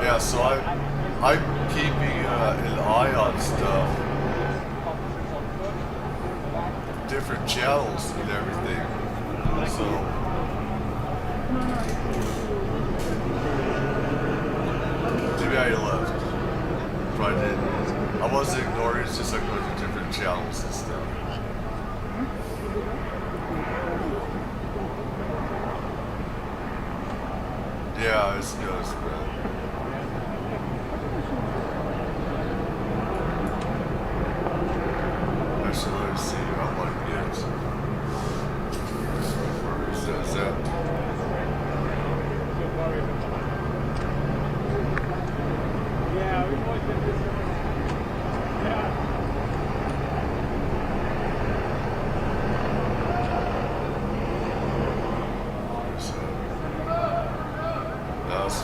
Yeah, so I'm keeping an eye on stuff, different channels and everything. So maybe I left. Probably did. I wasn't ignoring. It's just like going to different channels and stuff. Yeah, it's good, bro. Actually, let me see. I might get. Where is that? Is that? Yeah, we've always been this. Yeah. That's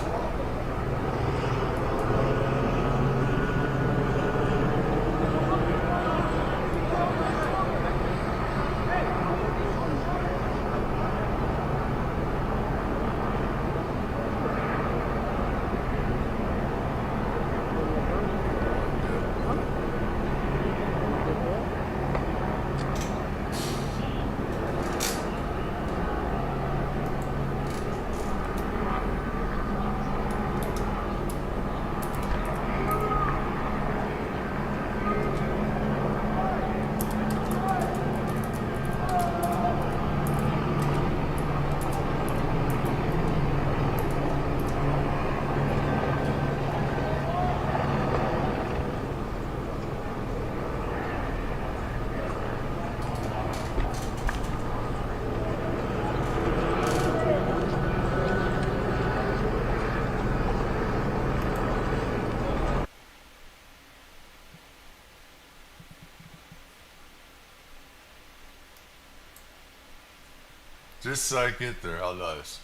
just so I get there. How nice.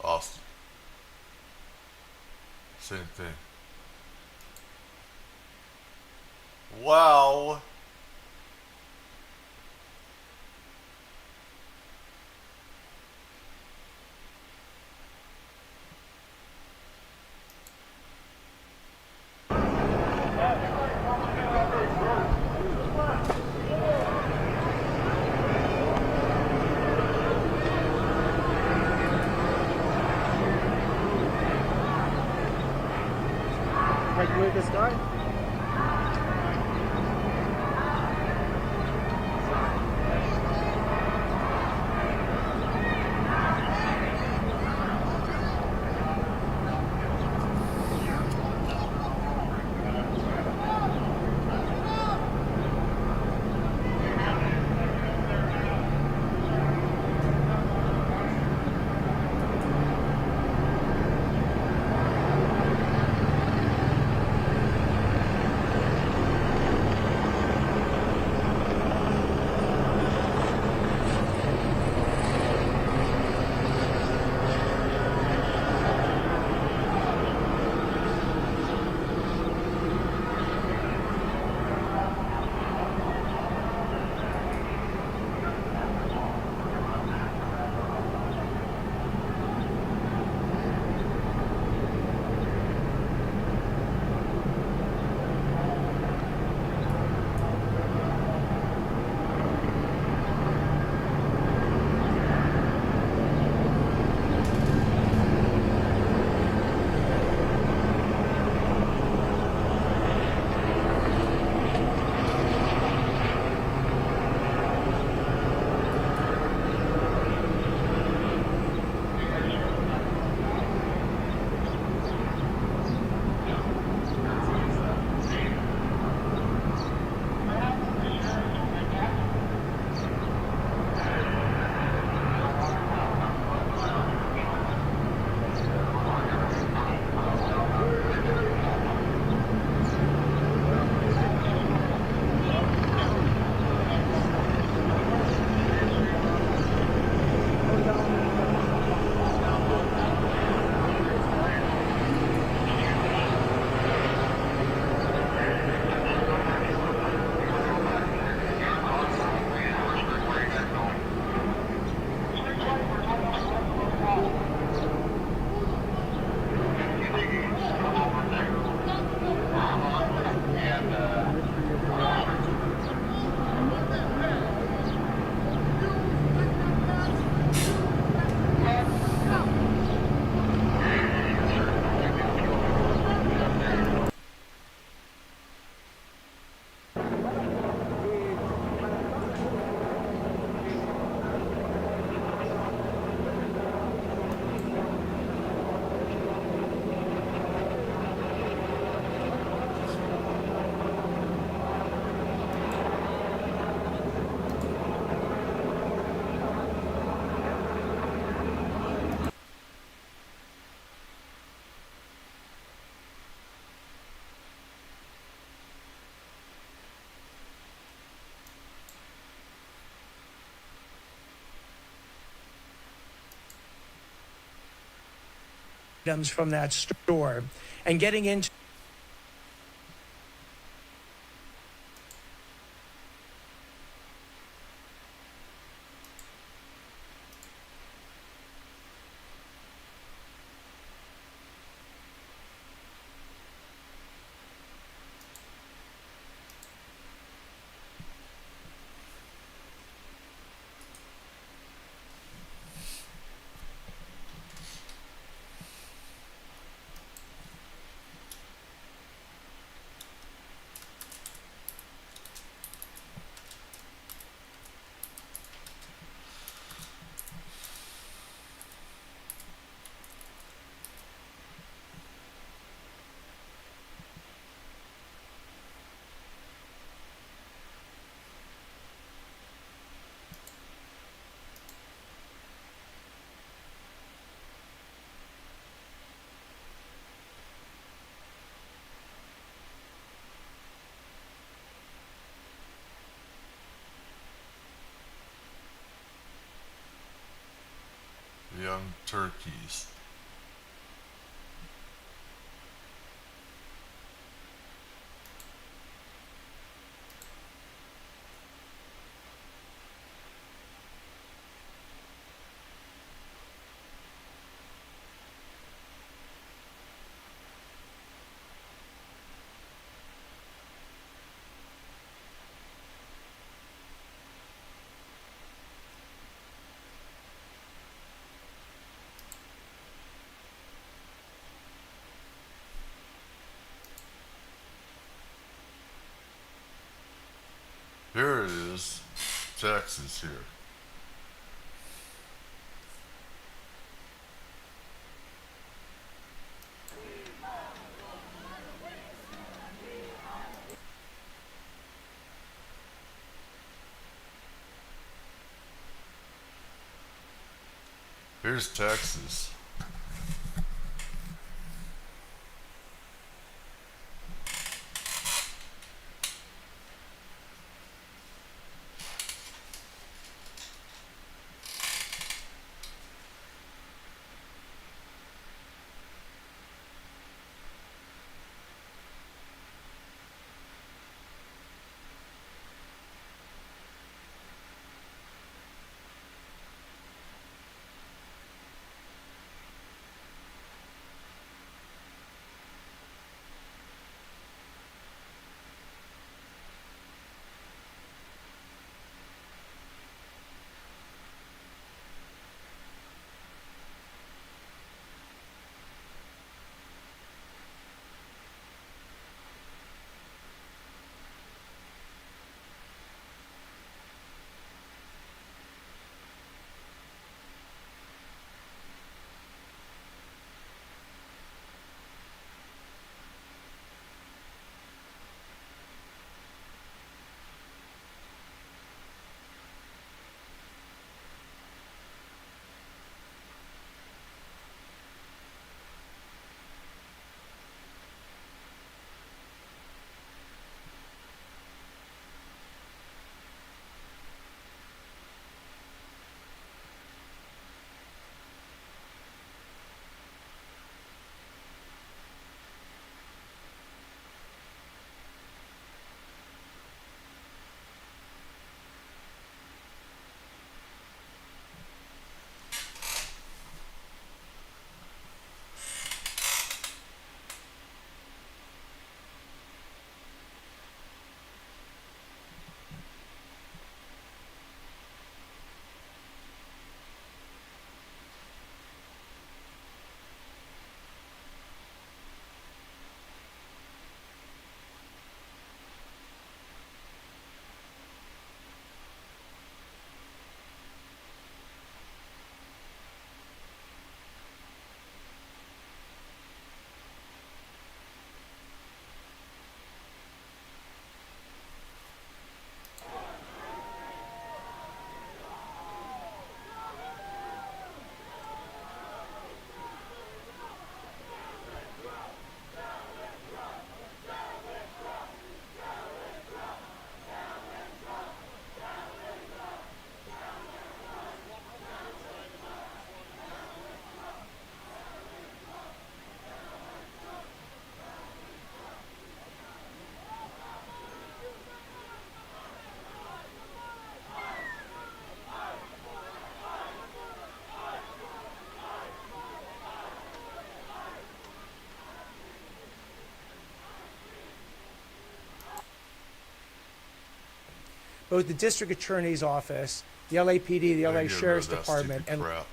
Austin. Same thing. Wow. Like with this guy? items from that store and getting into Young turkeys. Here it is, Texas here. Here's Texas. both the district attorney's office, the LAPD, the LA Sheriff's Department, and crap.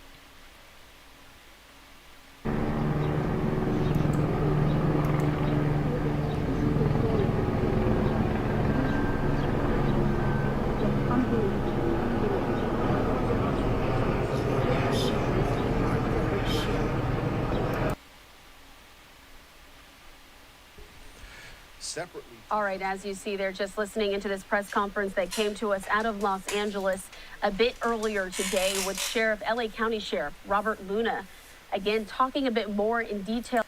Separately. All right, as you see, they're just listening into this press conference that came to us out of Los Angeles a bit earlier today with LA County Sheriff Robert Luna, again talking a bit more in detail.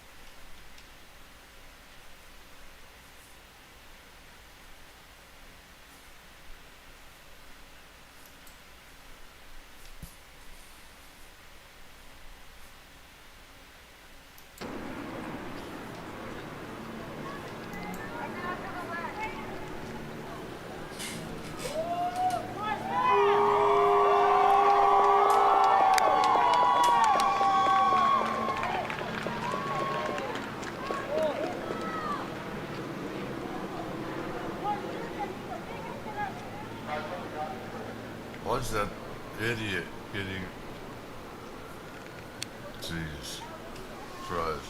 What's that idiot getting? Jesus Christ.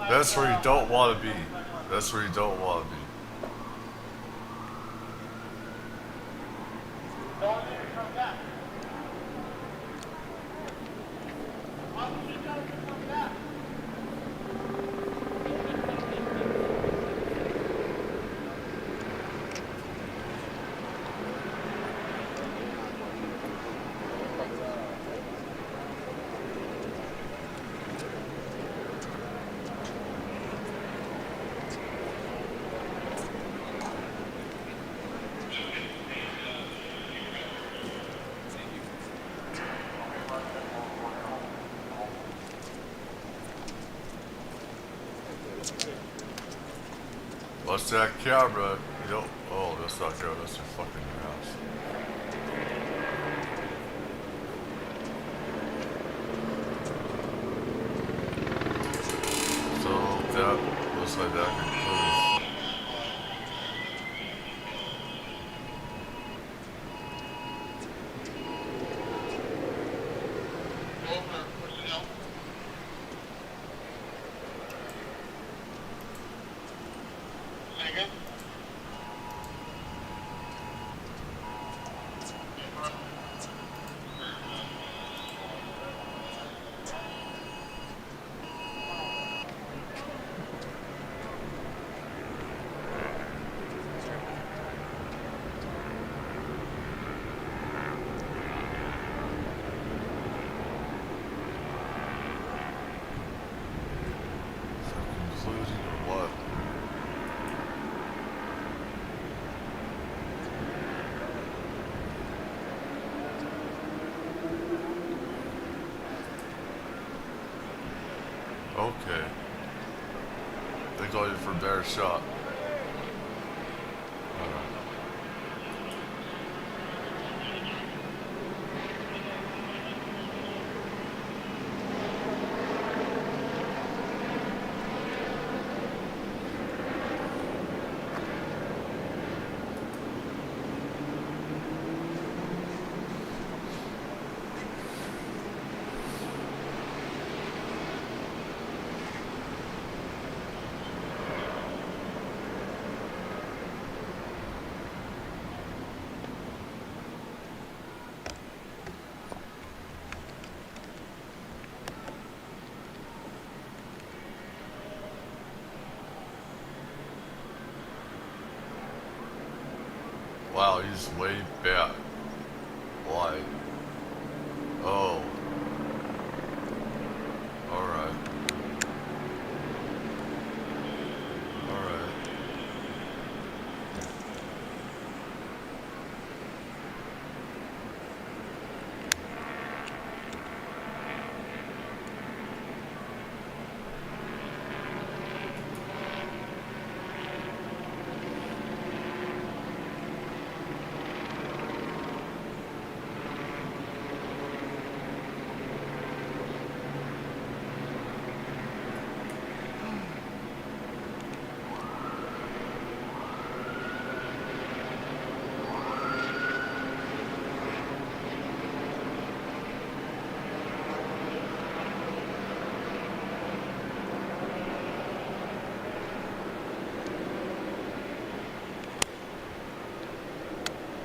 That's where you don't want to be. That's where you don't want to be. What's that camera? You don't. Oh, that's not camera. That's your fucking house. So that looks like that concludes. Okay. They go in for a better shot. Wow, he's way back. Why? Oh. Alright. Alright.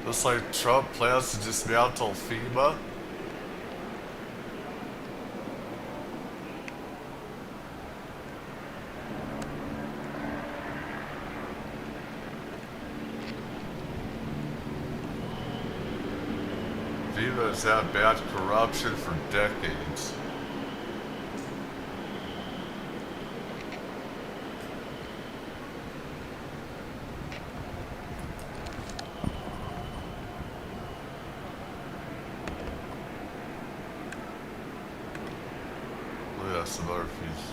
Looks like Trump plans to dismantle FEMA. FEMA has had bad corruption for decades. Look at some other piece.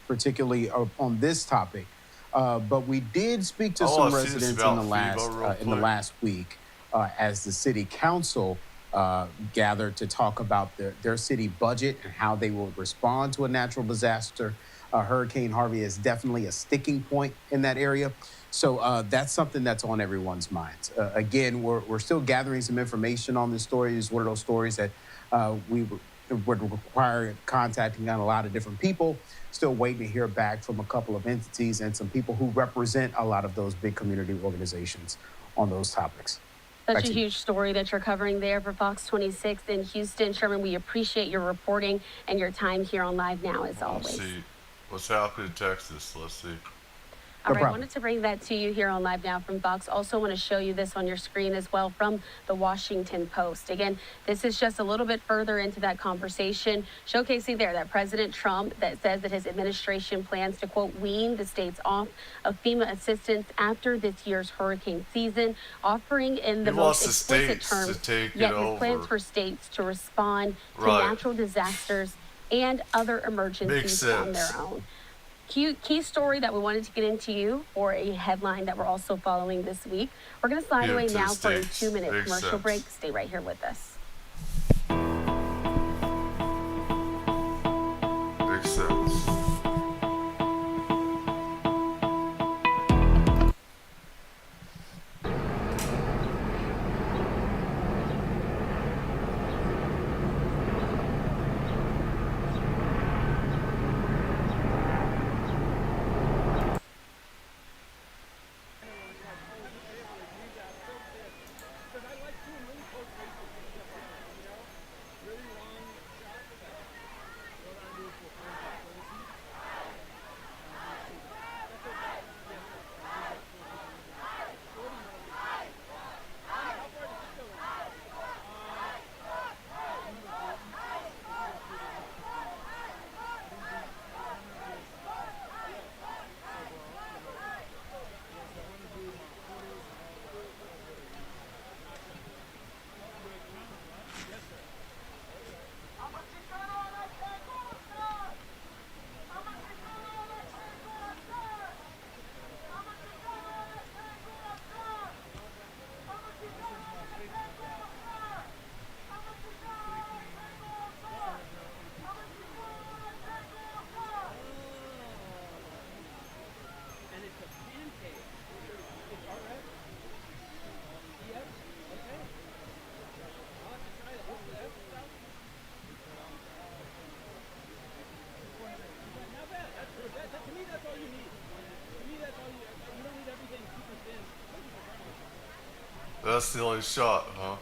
Particularly on this topic, but we did speak to some residents in the last week as the city council gathered to talk about their city budget and how they will respond to a natural disaster. Hurricane Harvey is definitely a sticking point in that area. So that's something that's on everyone's minds. Again, we're still gathering some information on this story. It's one of those stories that we would require contacting on a lot of different people. Still waiting to hear back from a couple of entities and some people who represent a lot of those big community organizations on those topics. Such a huge story that you're covering there for Fox 26 in Houston. Sherman, we appreciate your reporting and your time here on Live Now, as always. Let's see what's happening in Texas. Let's see. All right, I wanted to bring that to you here on Live Now from Fox. Also want to show you this on your screen as well from the Washington Post. Again, this is just a little bit further into that conversation, showcasing there that President Trump that says that his administration plans to, quote, wean the states off of FEMA assistance after this year's hurricane season, offering in the most explicit terms, yet his plans for states to respond to natural disasters and other emergencies on their own. Key story that we wanted to get into you for a headline that we're also following this week. We're going to slide away now for a 2-minute commercial break. Stay right here with us. Makes sense. That's the only shot, huh?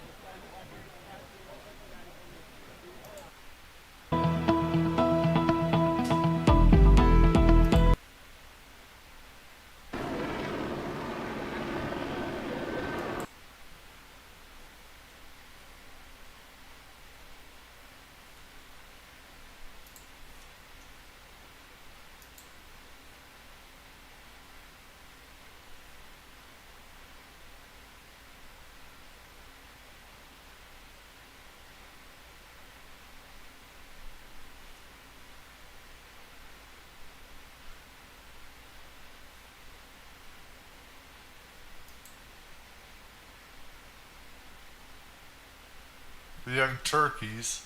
The young turkeys.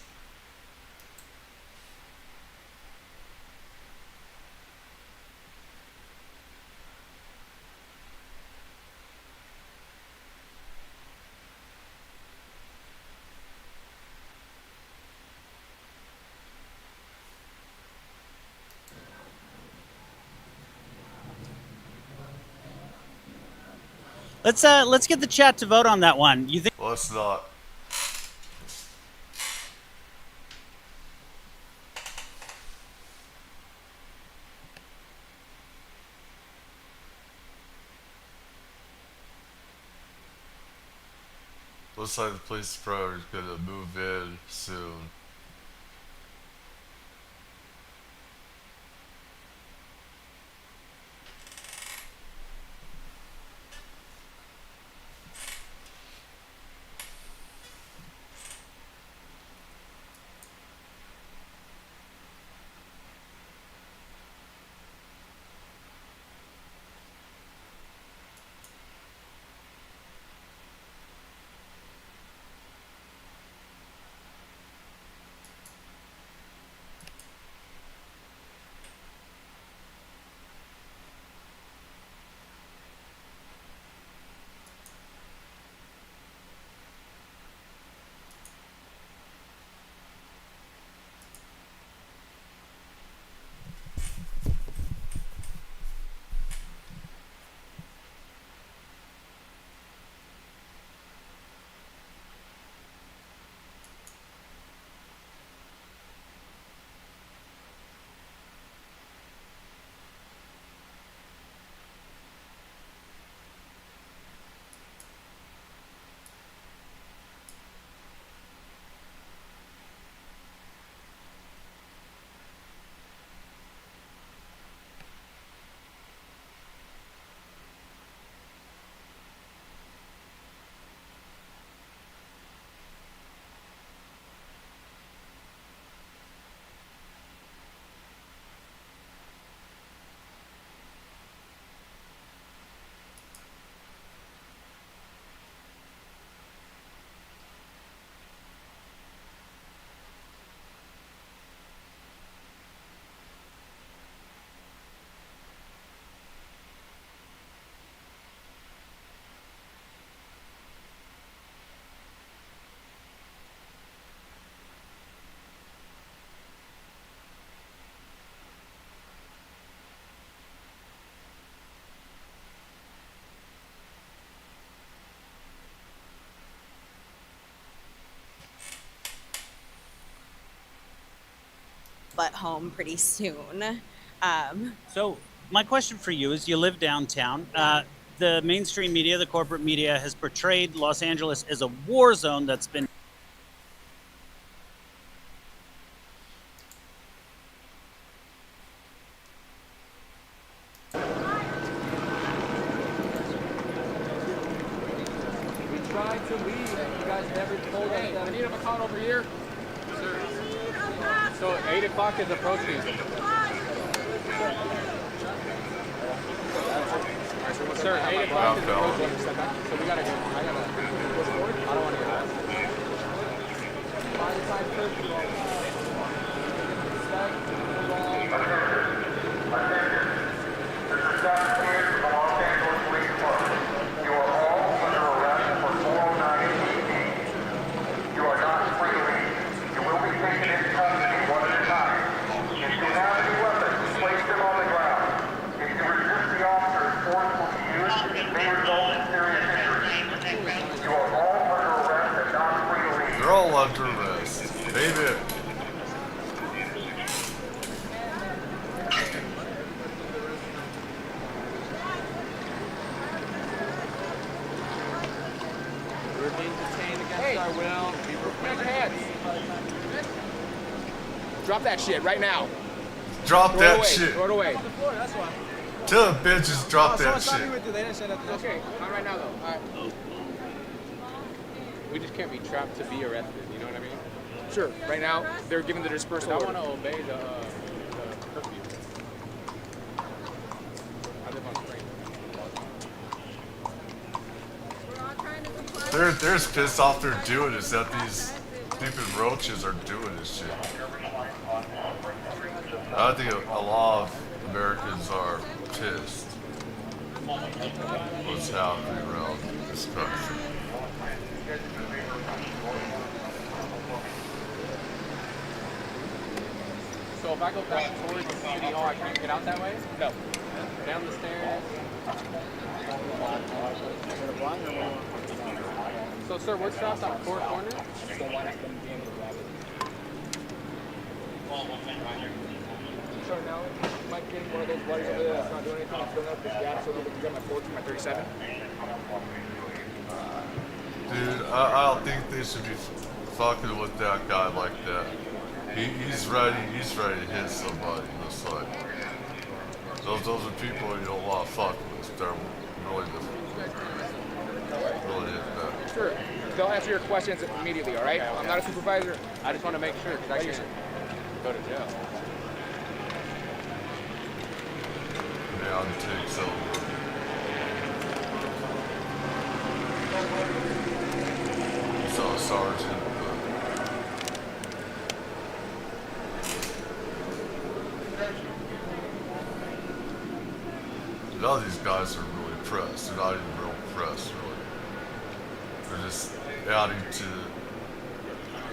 Let's get the chat to vote on that one. You think? Let's not. Looks like the police probably is gonna move in soon. But home pretty soon. So my question for you is: you live downtown. The mainstream media, the corporate media, has portrayed Los Angeles as a war zone that's been. We tried to leave. You guys never told us that. I need a Macan over here. Sir. So 8 o'clock is approaching. Sir, 8 o'clock is approaching. So we gotta go. I don't want to get out. You are under arrest. Amen. We're being detained against our will. Raise your hands. Drop that shit right now. Drop Throw that it away. shit. Throw it away. Tell the bitches drop that shit. Okay, not right now though. All right. We just can't be trapped to be arrested. You know what I mean? Sure. Right now, they're giving the dispersal order. I want to obey the curfew. I live on Spring. They're as pissed off they're doing is that these stupid roaches are doing this shit. I think a lot of Americans are pissed what's happening around this country. So if I go back towards City Hall, I can't get out that way? No. Down the stairs. So, sir, what stops on Four Corners? So now, you might get one of those buddies over there that's not doing anything. It's filling up this gas so nobody can get my 14, my 37. Dude, I don't think they should be fucking with that guy like that. He's ready to hit somebody. Looks like those are people you don't want to fuck with. They're really hitting that. Sure. They'll answer your questions immediately, all right? I'm not a supervisor. I just want to make sure because I can go to jail. Now it takes over. Saw a sergeant. None of these guys are really pressed. They're not even real pressed, really. They're just adding to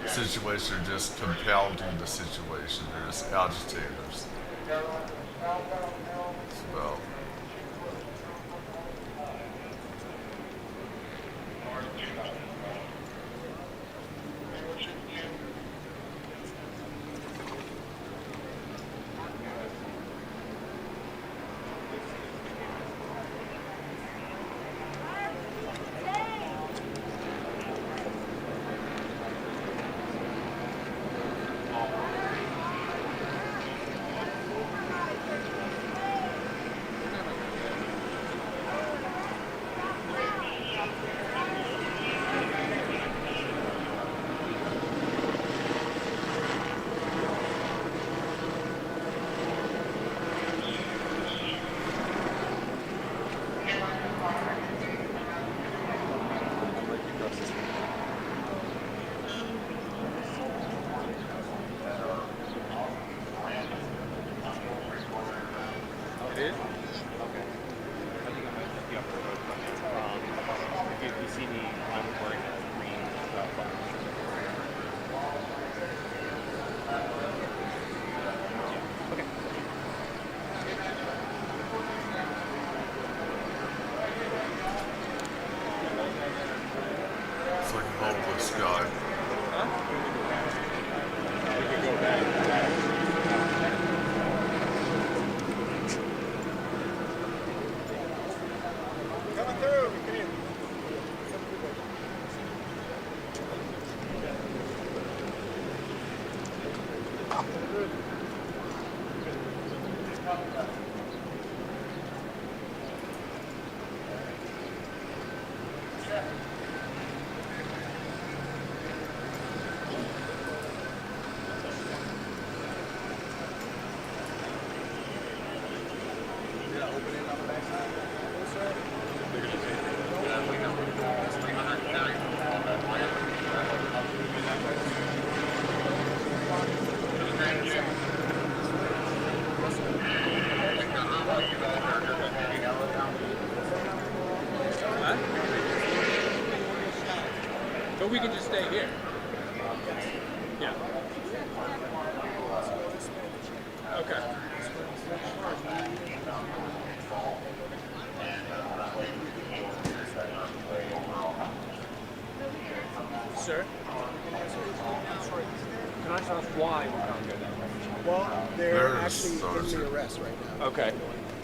the situation, just compounding the situation. They're just agitators. So. So we can just stay here. Yeah. Okay. Sir? Can I just ask why we can't go down there? Well, they're There's actually in Sergeant. the arrest right now. Okay.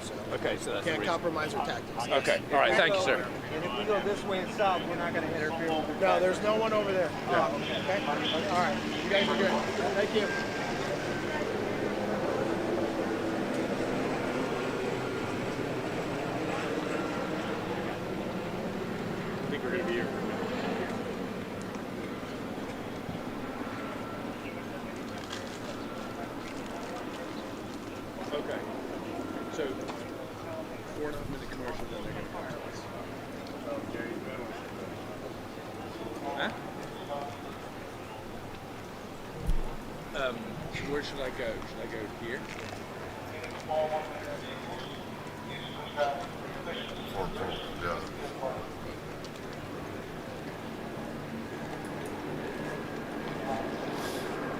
So Okay, so that's the can't reason. compromise our tactics. Okay, all right, thank you, sir. And if we go this way and south, we're not going to interfere with the No, there's no one over there. Oh, okay. All right. You guys are good. Thank you. I think we're going to be here. Okay. So, 4.5-minute commercial, then they're going to fire us. Huh? Where should I go? Should I go here? Yeah.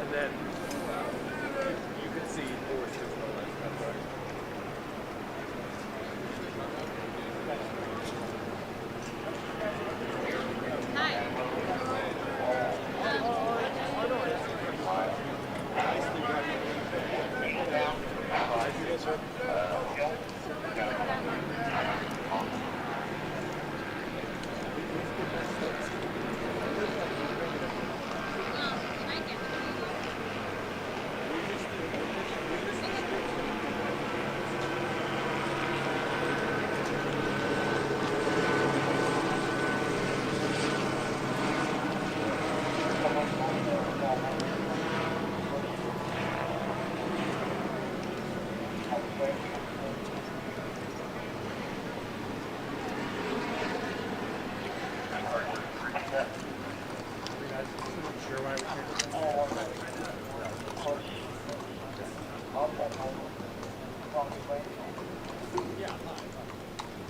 And then you can see horses and all that stuff, right?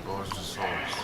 Roaches horse.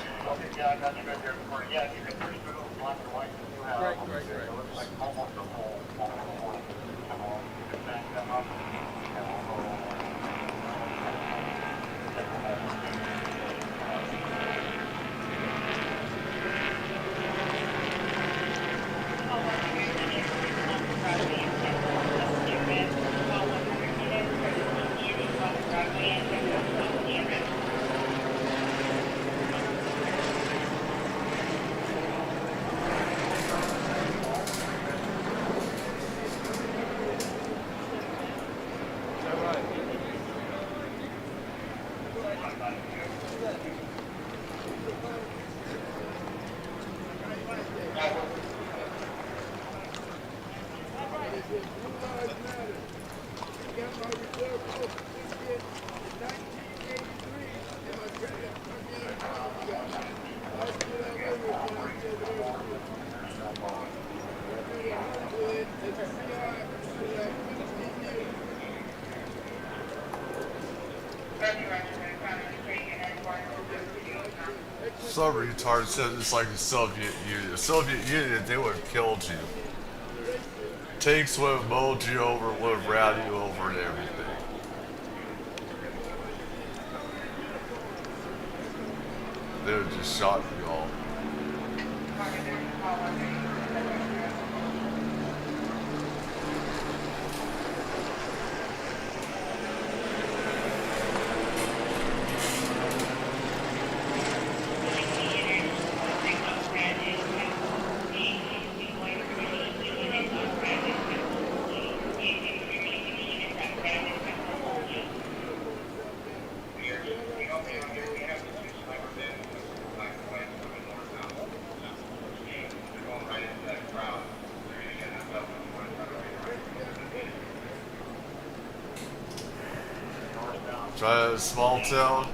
Some retard said it's like the Soviet Union. The Soviet Union, they would have killed you. Tanks would have mowed you over, would have ran you over and everything. They would have just shot you all. Try a small town.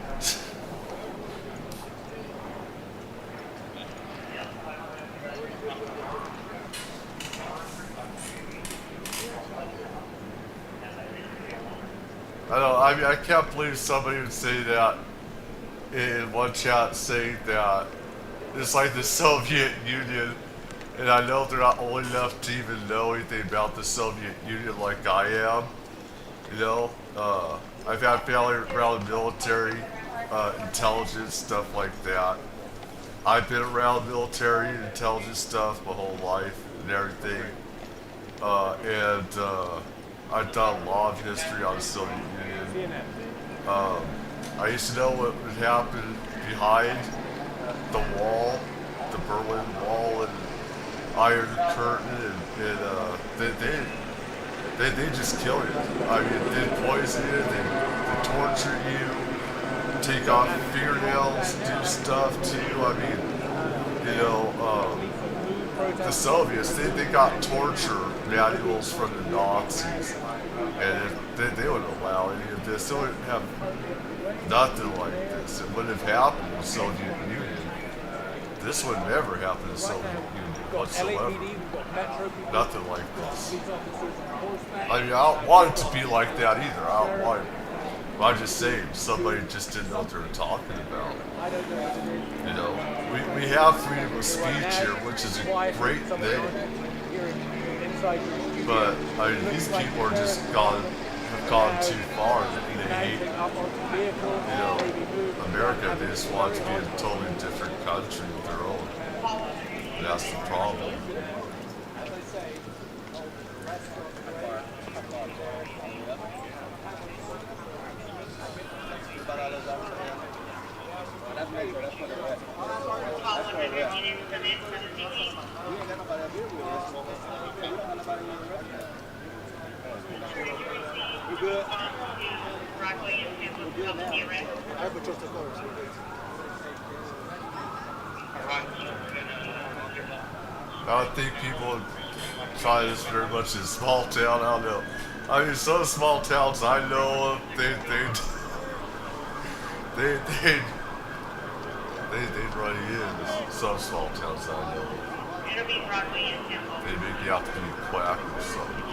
I mean, I can't believe somebody would say that in one chat, saying that it's like the Soviet Union, and I know they're not old enough to even know anything about the Soviet Union like I am. You know, I've had family around the military, intelligence, stuff like that. I've been around military and intelligence stuff my whole life and everything. I've done a lot of history on the Soviet Union. I used to know what would happen behind the wall, the Berlin Wall and Iron Curtain, and they just kill you. I mean, they poison you, they torture you, take off fingernails, do stuff to you. I mean, you know, the Soviets, they got torture manuals from the Nazis, and if they wouldn't allow any of this. They wouldn't have nothing like this. It wouldn't have happened in the Soviet Union. This would never happen in the Soviet Union whatsoever. Nothing like this. I mean, I don't want it to be like that either. I don't want it. I'm just saying, somebody just didn't know what they were talking about. You know, we have freedom of speech here, which is a great thing. But I mean, these people are just have gone too far. They hate, you know, America. They just want it to be a totally different country of their own. That's the problem. I don't think people try this very much in small town. I don't know. I mean, some small towns I know of, they'd run you in. Some small towns I know of. They make you have to be quack or something.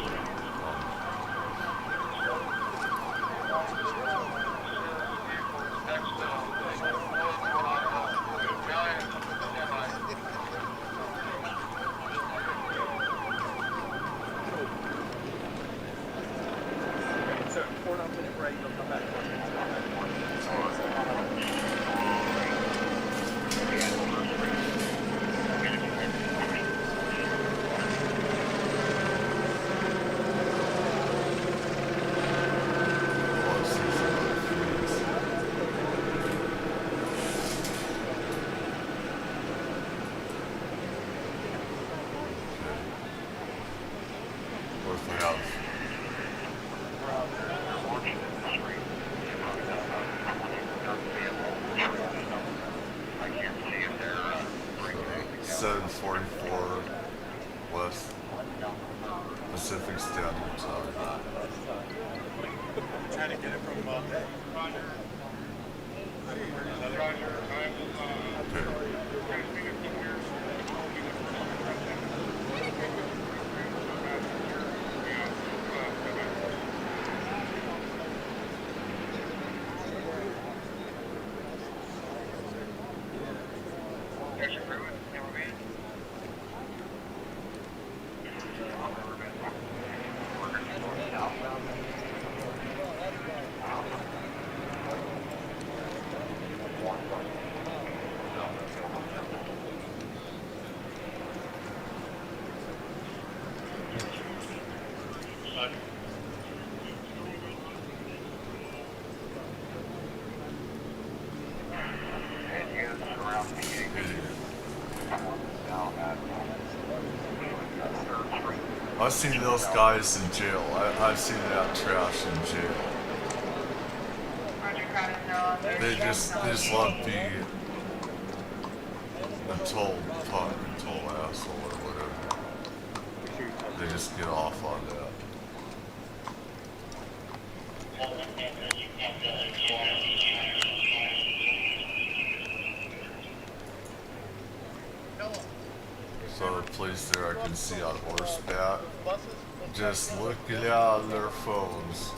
I've seen those guys in jail. I've seen that trash in jail. They just love being a total punk, a total asshole or whatever. They just get off on that. So the police there I can see on horseback, just looking out on their phones.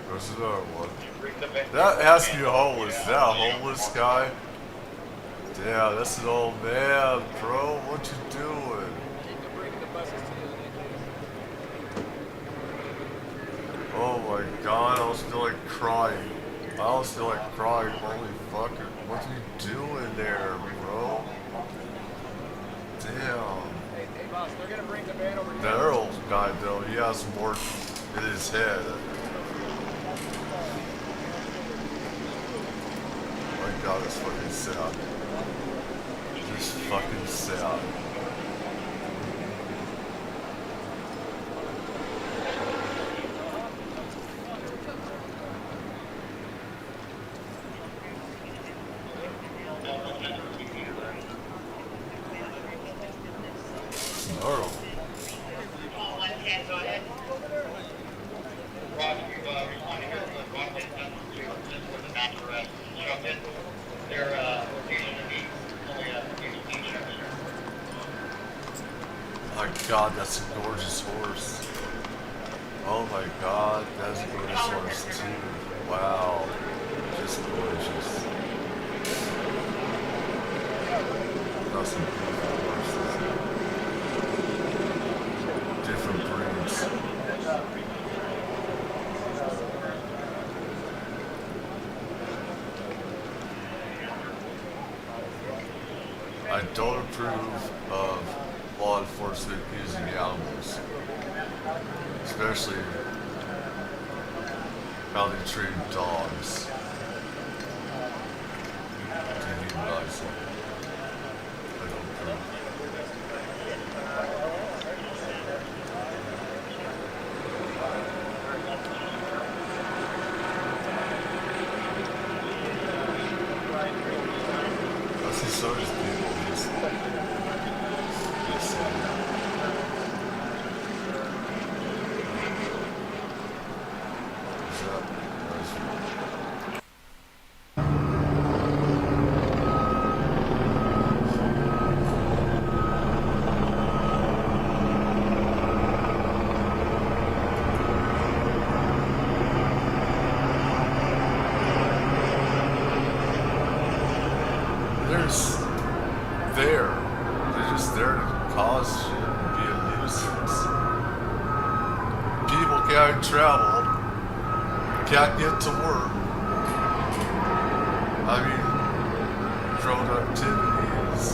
There's another one. That has to be homeless. Is that a homeless guy? Yeah, that's an old man, bro. What you doing? my god, I almost feel like crying. I almost feel like crying. Holy fucker. What are you doing there, bro? Damn. Hey, boss, they're gonna bring the van over here. The Earl guy, though, he has more in his head. Oh my god, that's fucking sad. Just fucking sad. Earl. My god, that's a gorgeous horse. Oh my god, that's a gorgeous horse too. Wow. Just gorgeous. That's some beautiful horses. Different breeds. I don't approve of law enforcement using animals, especially how they treat dogs. Dehumanize them. I don't approve. I see so many people just They're just there to cause shit and be a nuisance. People can't travel, can't get to work. I mean, productivity is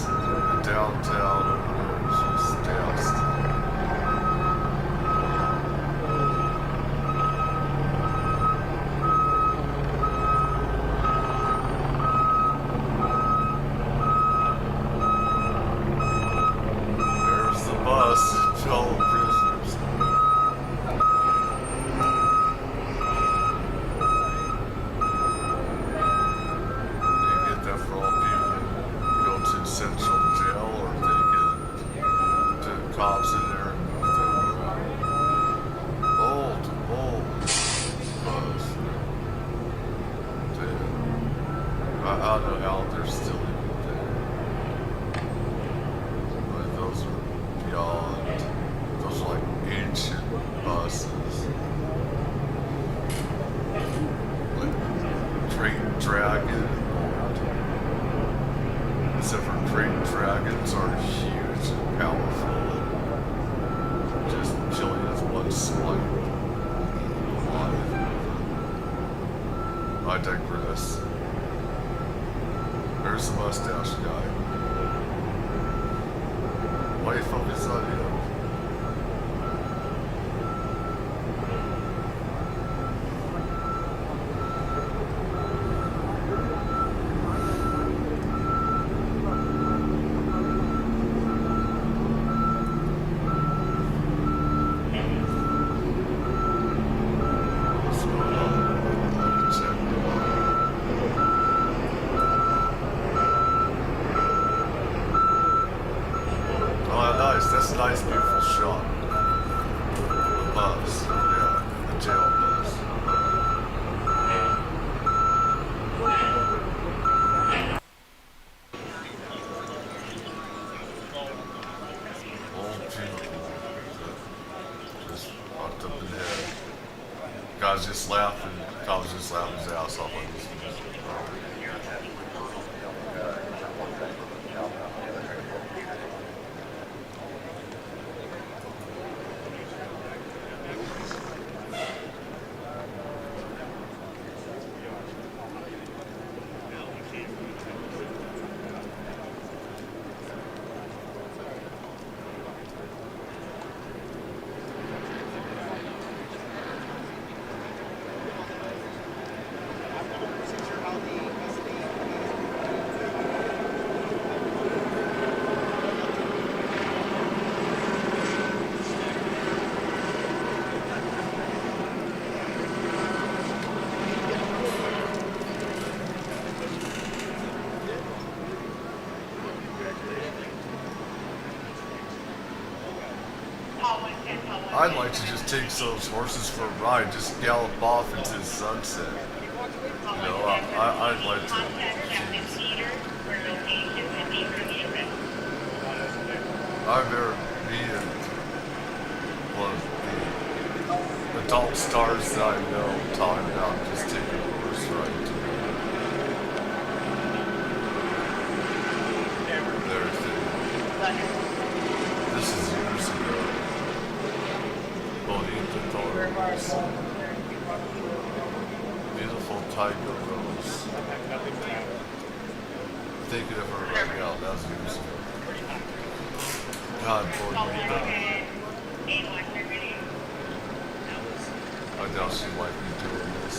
downtown over there is just doused. I don't know how they're still even there. But those are beyond. Those are like ancient buses. Like Great Dragon. Except for Great Dragons are huge and powerful. Just killing with one swipe. I digress. There's the mustache guy. Why you focus on him? That's a nice, beautiful shot. The bus, yeah, the jail bus. Old people that just fucked up in the head. Guys just laughing, cops just laughing his ass off on this. I'd like to just take those horses for a ride, just gallop off into the sunset. You know, I'd like to. I remember me and one of the adult stars that I know talking about just taking a horse ride to everything. This is years ago. Bonita Torres. Beautiful tiger rose. Thinking of her right now, that was years ago. God, Bonita. I doubt she'd like me doing this.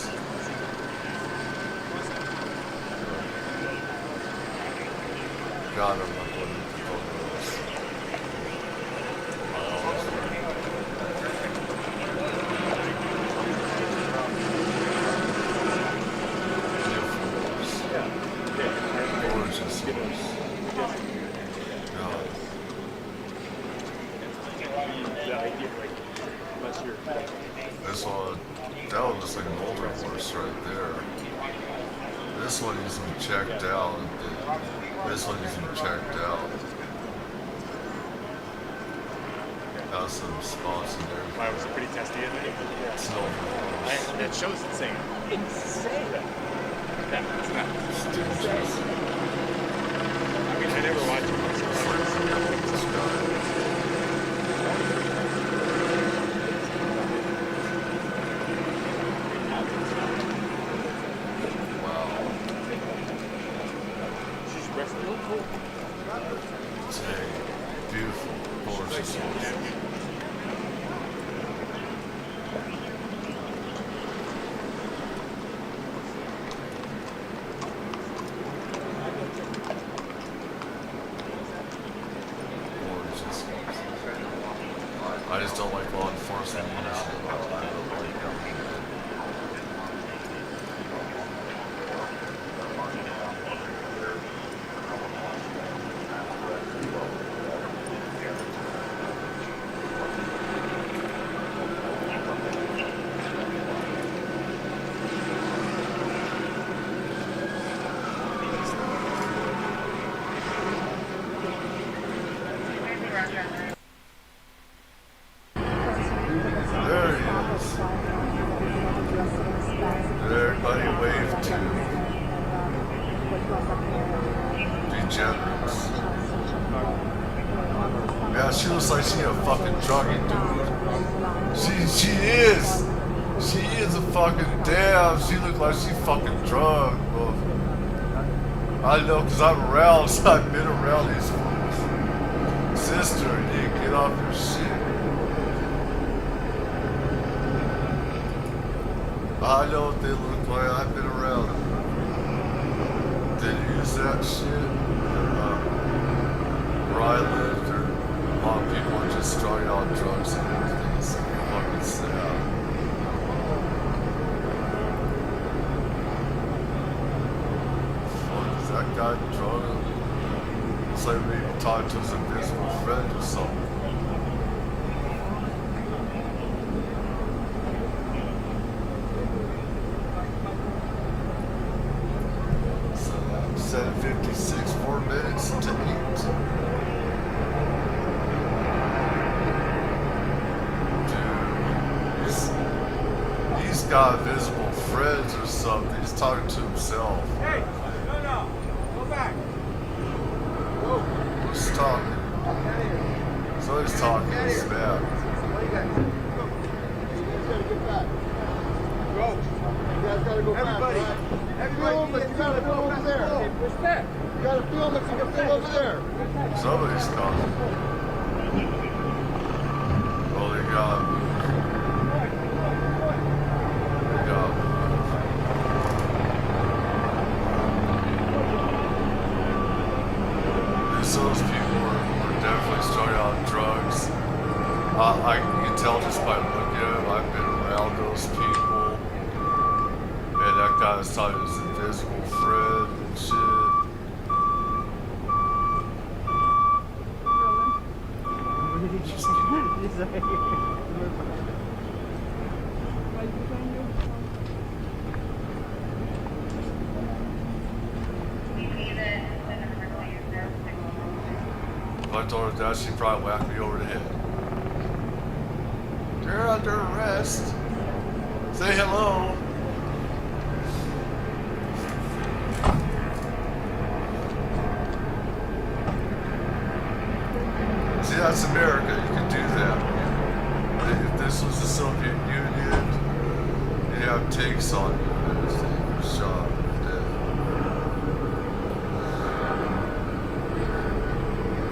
God, I'm not going to go this. Gorgeous horse. God. This one, that one looks like an older horse right there. This one needs to be checked out. This one needs to be checked out. Got some spots in there. Mine was pretty testy, isn't it? It's an old horse. That show's insane. Insane. Yeah, it's not. Stooges. I mean, I never watched it. This guy. Dang, beautiful, gorgeous horse. Gorgeous horse. I just don't like law enforcement. I don't like them. There he is. Everybody wave to degenerates. Yeah, she looks like she a fucking druggie, dude. She is. She is a fucking damn. She look like she fucking drug. Well, I know, cause I'm around. So I've been around these fools. Sister, you get off your shit. I know what they look like. I've been around them. They use that shit. Where I lived, a lot of people are just strung out drugs and everything. It's fucking sad. Fuck, is that guy drunk? It's like maybe talking to his invisible friend or something. 7:56, 4 minutes to 8. Dude, he's got invisible friends or something. He's talking to himself. Hey, no, go back. Who's talking? Somebody's talking to this man. You guys gotta go everybody, back, right? Everybody, you gotta go over there. Push back. You gotta film it so you can film over there. Somebody's talking. Oh, they got. Those people are definitely starting on drugs. You can tell just by looking at them. I've been around those people. And that guy was talking to his invisible friend and shit. I told her that, she probably whacked me over the head. You're under arrest. Say hello. See, that's America. You can do that. If this was the Soviet Union, you'd have takes on you. They're shot dead.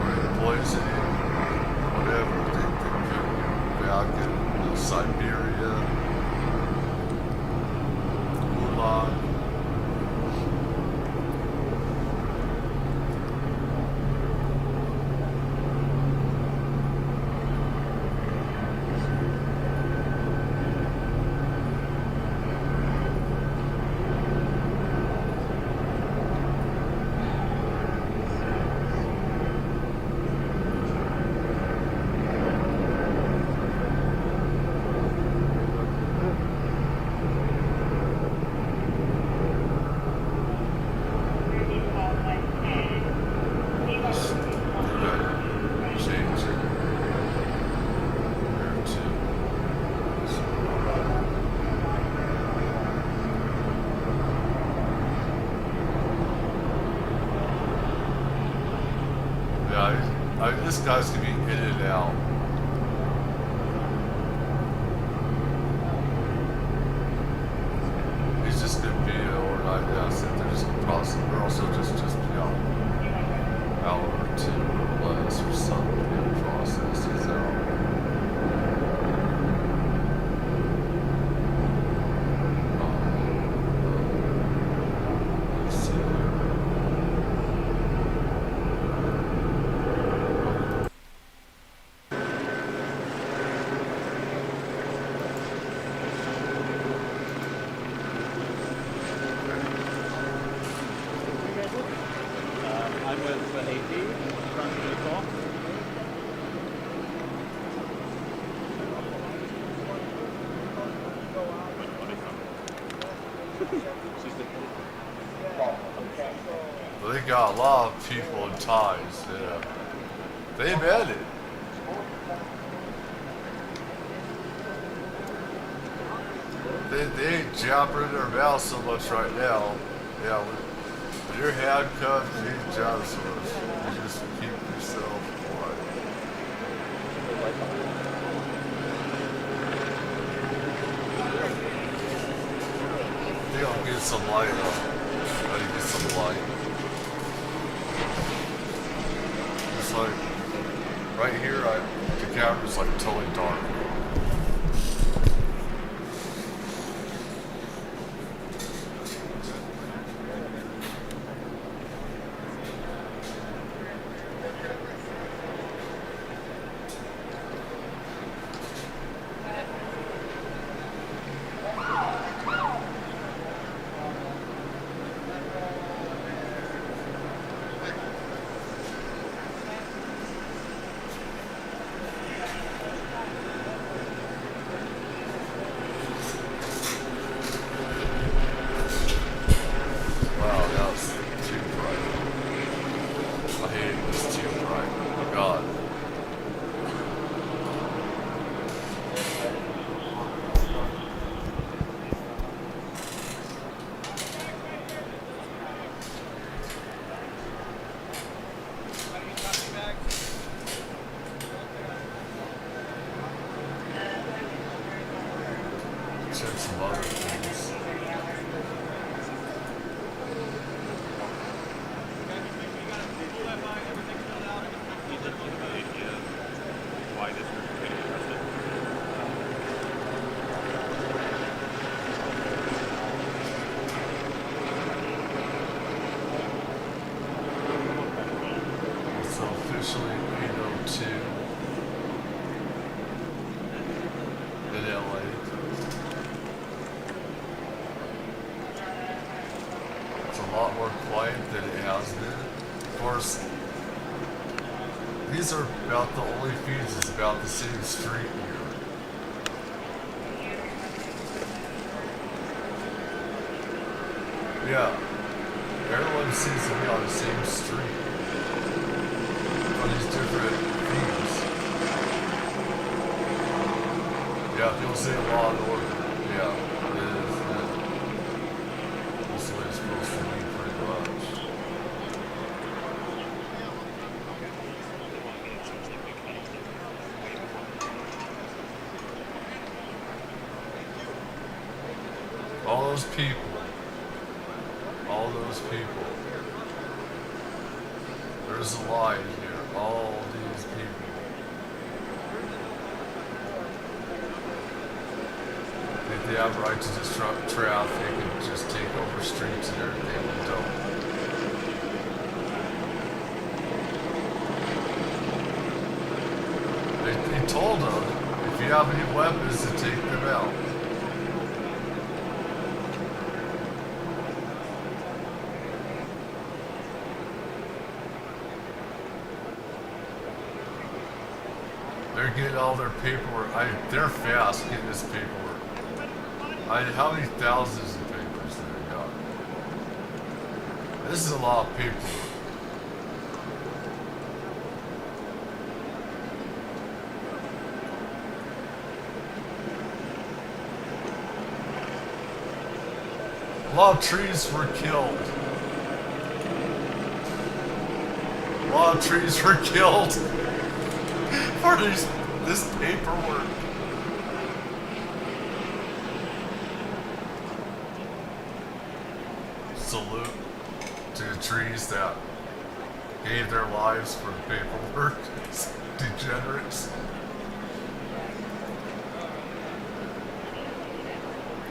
Or poisoning, whatever. They put you back in Siberia, Gulag. This guy's gonna be in and out. He's just gonna be an overnight asset. They're just gonna process. They're also just be out an hour or two or less or something to get processed. He's out. I'm with AP, front vehicle. Well, they got a lot of people in ties. Yeah, they met it. They ain't jabbering their mouth so much right now. Yeah, when you're handcuffed, you ain't jabbing so much. You just keep yourself quiet. I think I'll get some light on. I need to get some light. It's like, right here, the camera's like totally dark. Check some other things. It's officially 8:02 in LA. A lot more quiet than it has been. Of course, these are about the only feeds is about the same street here. Yeah, everyone seems to be on the same street. on these different themes. Yeah, people say law and order. Yeah, it is. That's the way it's supposed to be, pretty much. All those people. All those people. There's a lie in here. All these people. If they have right to disrupt traffic and just take over streets and everything, they don't. They told them, if you have any weapons, to take them out. They're getting all their paperwork. They're fast getting this paperwork. How many thousands of papers do they got? This is a lot of paperwork. A lot of trees were killed. A lot of trees were killed for this paperwork. Salute to the trees that gave their lives for the paperwork. Degenerates.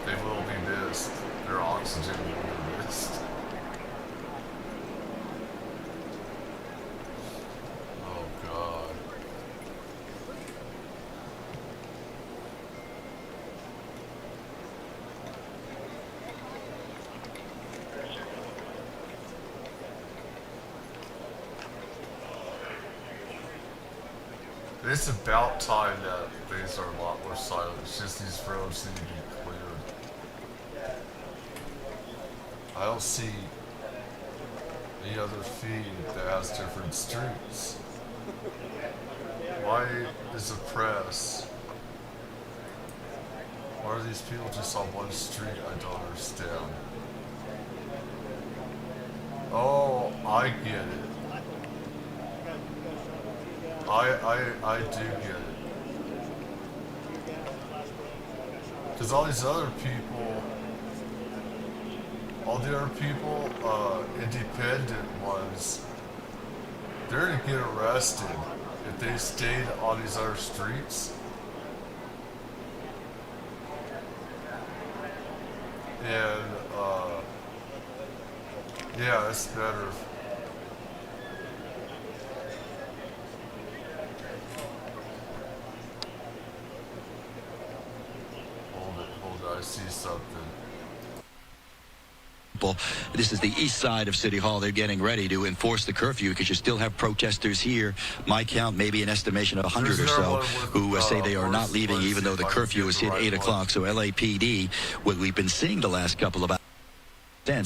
They will be missed. Their oxygen will be missed. Oh God. It's about time that things are a lot more silent. It's just these roads need to be cleared. I don't see any other feed that has different streets. Why is the press? Why are these people just on one street? I don't understand. Oh, I get it. I do get it. Because all these other people, independent ones, they're gonna get arrested if they stayed on these other streets. And, yeah, it's better. I see something. This is the east side of City Hall. They're getting ready to enforce the curfew because you still have protesters here. My count, maybe an estimation of 100 or so, who say they are not leaving even though the curfew is hit 8 o'clock. So LAPD, what we've been seeing the last couple of hours,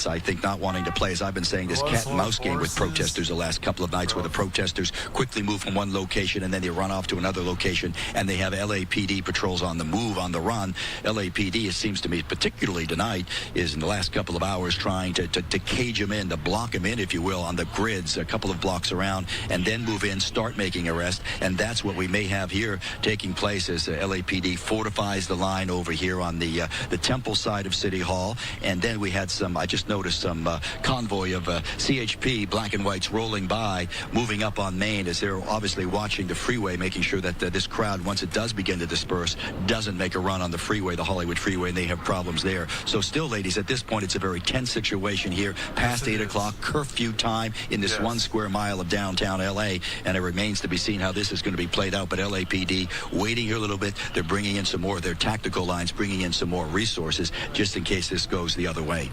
I think, not wanting to play, as I've been saying, this cat and mouse game with protesters the last couple of nights, where the protesters quickly move from one location and then they run off to another location, and they have LAPD patrols on the move, on the run. LAPD, it seems to me, particularly tonight, is in the last couple of hours trying to cage them in, to block them in, if you will, on the grids a couple of blocks around, and then move in, start making arrests. And that's what we may have here taking place as LAPD fortifies the line over here on the Temple side of City Hall. And then we had some, I just noticed some convoy of CHP black and whites rolling by, moving up on Main, as they're obviously watching the freeway, making sure that this crowd, once it does begin to disperse, doesn't make a run on the freeway, the Hollywood freeway, and they have problems there. So still, ladies, at this point, it's a very tense situation here, past 8 o'clock, curfew time in this 1 square mile of downtown LA, and it remains to be seen how this is going to be played out. But LAPD waiting here a little bit. They're bringing in some more of their tactical lines, bringing in some more resources, just in case this goes the other way.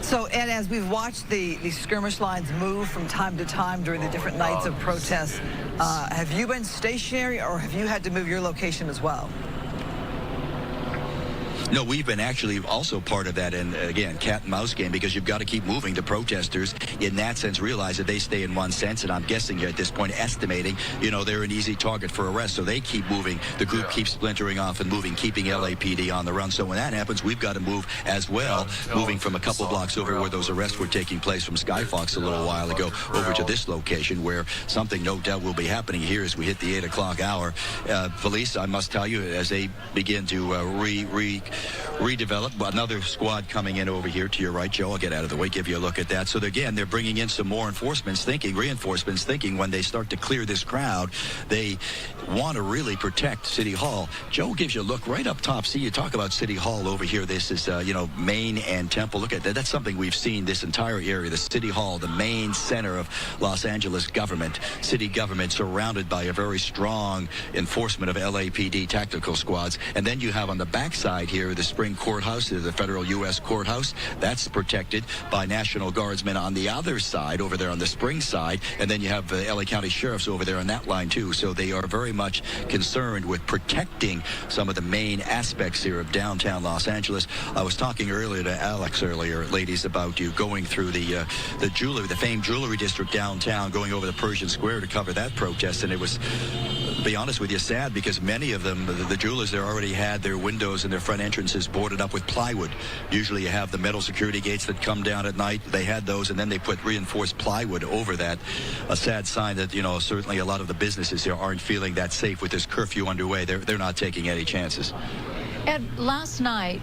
So, Ed, as we've watched the skirmish lines move from time to time during the different nights of protests, have you been stationary, or have you had to move your location as well? No, we've been actually also part of that, and again, cat and mouse game, because you've got to keep moving. The protesters, in that sense, realize that they stay in one sense, and I'm guessing here at this point, estimating, they're an easy target for arrest, so they keep moving. The group keeps splintering off and moving, keeping LAPD on the run. So when that happens, we've got to move as well, moving from a couple blocks over where those arrests were taking place from Skyfox a little while ago over to this location where something no doubt will be happening here as we hit the 8 o'clock hour. Police, I must tell you, as they begin to redevelop, another squad coming in over here to your right, Joe. I'll get out of the way, give you a look at that. So again, they're bringing in some more reinforcements thinking when they start to clear this crowd, they want to really protect City Hall. Joe gives you a look right up top. See, you talk about City Hall over here. This is, Main and Temple. Look at that. That's something we've seen this entire area. The City Hall, the main center of Los Angeles government, city government, surrounded by a very strong enforcement of LAPD tactical squads. And then you have on the backside here the Spring Courthouse, the federal U.S. courthouse. That's protected by National Guardsmen on the other side, over there on the Spring side. And then you have the LA County Sheriffs over there on that line, too. So they are very much concerned with protecting some of the main aspects here of downtown Los Angeles. I was talking earlier to Alex ladies, about you going through the famed jewelry district downtown, going over the Persian Square to cover that protest. And it was, to be honest with you, sad, because many of them, the jewelers there, already had their windows and their front entrances boarded up with plywood. Usually you have the metal security gates that come down at night. They had those, and then they put reinforced plywood over that. A sad sign that, certainly a lot of the businesses here aren't feeling that safe with this curfew underway. They're not taking any chances. Ed, last night,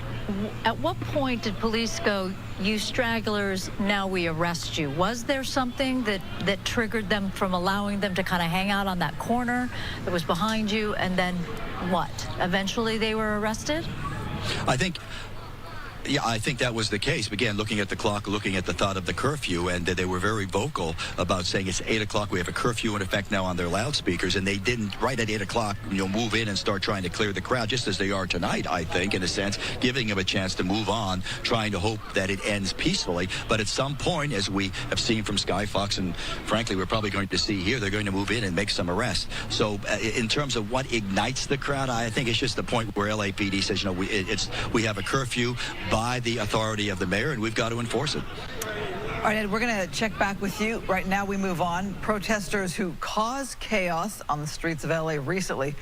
at what point did police go, you stragglers, now we arrest you? Was there something that triggered them from allowing them to kind of hang out on that corner that was behind you, and then what? Eventually they were arrested? I think that was the case. Again, looking at the clock, looking at the thought of the curfew, and they were very vocal about saying it's 8 o'clock. We have a curfew in effect now on their loudspeakers, and they didn't, right at 8 o'clock, move in and start trying to clear the crowd, just as they are tonight, I think, in a sense, giving them a chance to move on, trying to hope that it ends peacefully. But at some point, as we have seen from Skyfox, and frankly, we're probably going to see here, they're going to move in and make some arrests. So in terms of what ignites the crowd, I think it's just the point where LAPD says, we have a curfew by the authority of the mayor, and we've got to enforce it. All right, Ed, we're going to check back with you. Right now, we move on. Protesters who caused chaos on the streets of L.A. recently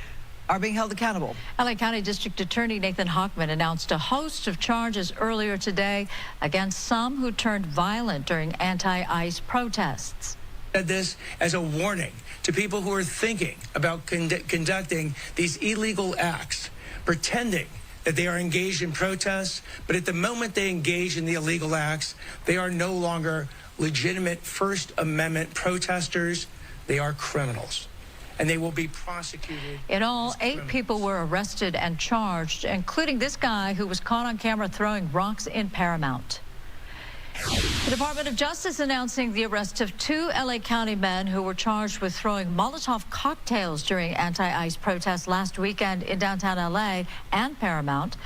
are being held accountable. LA County District Attorney Nathan Hochman announced a host of charges earlier today against some who turned violent during anti-ICE protests. This as a warning to people who are thinking about conducting these illegal acts, pretending that they are engaged in protests, but at the moment they engage in the illegal acts, they are no longer legitimate First Amendment protesters. They are criminals, and they will be prosecuted. In all, 8 people were arrested and charged, including this guy who was caught on camera throwing rocks in Paramount. The Department of Justice announcing the arrest of 2 LA County men who were charged with throwing Molotov cocktails during anti-ICE protests last weekend in downtown LA and Paramount.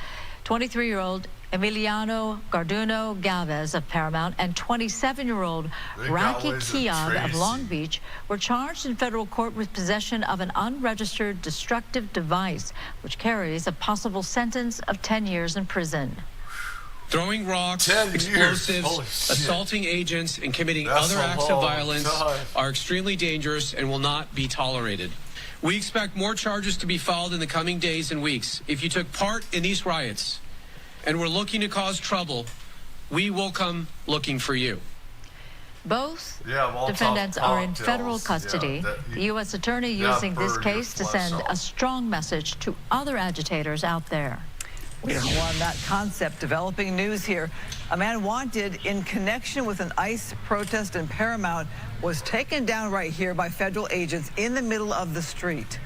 23-year-old Emiliano Garduno Galvez of Paramount and 27-year-old Rocky Kiag of Long Beach were charged in federal court with possession of an unregistered destructive device, which carries a possible sentence of 10 years in prison. Throwing rocks, explosives, assaulting agents, and committing other acts of violence are extremely dangerous and will not be tolerated. We expect more charges to be filed in the coming days and weeks. If you took part in these riots and were looking to cause trouble, we will come looking for you. Both defendants are in federal custody. The U.S. attorney using this case to send a strong message to other agitators out there. We have more on that concept. Developing news here. A man wanted in connection with an ICE protest in Paramount was taken down right here by federal agents in the middle of the street.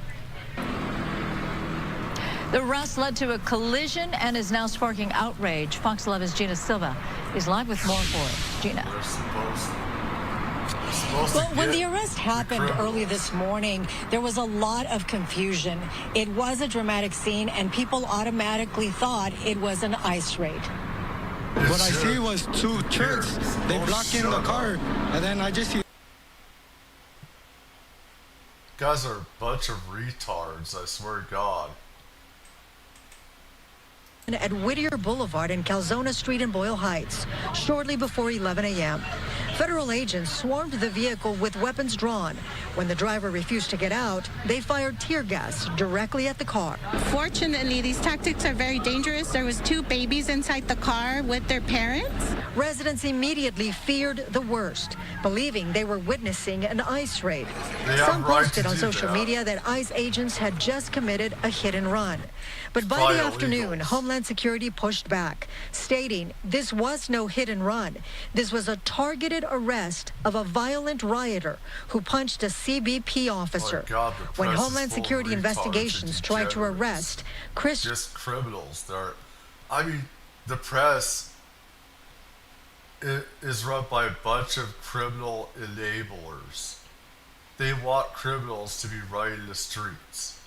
The arrest led to a collision and is now sparking outrage. Fox 11's Gina Silva is live with more for it. Gina. Well, when the arrest happened early this morning, there was a lot of confusion. It was a dramatic scene, and people automatically thought it was an ICE raid. What I see was 2 trucks. They blocked in the car, and then I just see. Guys are a bunch of retards, I swear to God. at Whittier Boulevard and Calzona Street in Boyle Heights, shortly before 11 a.m. Federal agents swarmed the vehicle with weapons drawn. When the driver refused to get out, they fired tear gas directly at the car. Fortunately, these tactics are very dangerous. There was 2 babies inside the car with their parents. Residents immediately feared the worst, believing they were witnessing an ICE raid. They have Some right posted to on do social that. media that ICE agents had just committed a hit and run. But by Probably the afternoon, illegals. Homeland Security pushed back, stating this was no hit and run. This was a targeted arrest of a violent rioter who punched a CBP officer. God, the When press is Homeland full of Security retards and investigations tried to degenerates. arrest Chris. Just criminals. The press is run by a bunch of criminal enablers. They want criminals to be running the streets.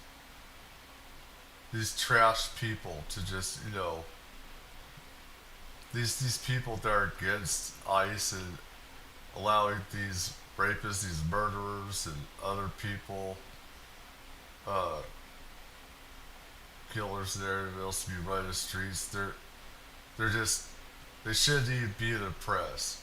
These trash people to just, these people that are against ICE and allowing these rapists, these murderers, and other people, killers and everything else to be running the streets. They shouldn't even be in the press.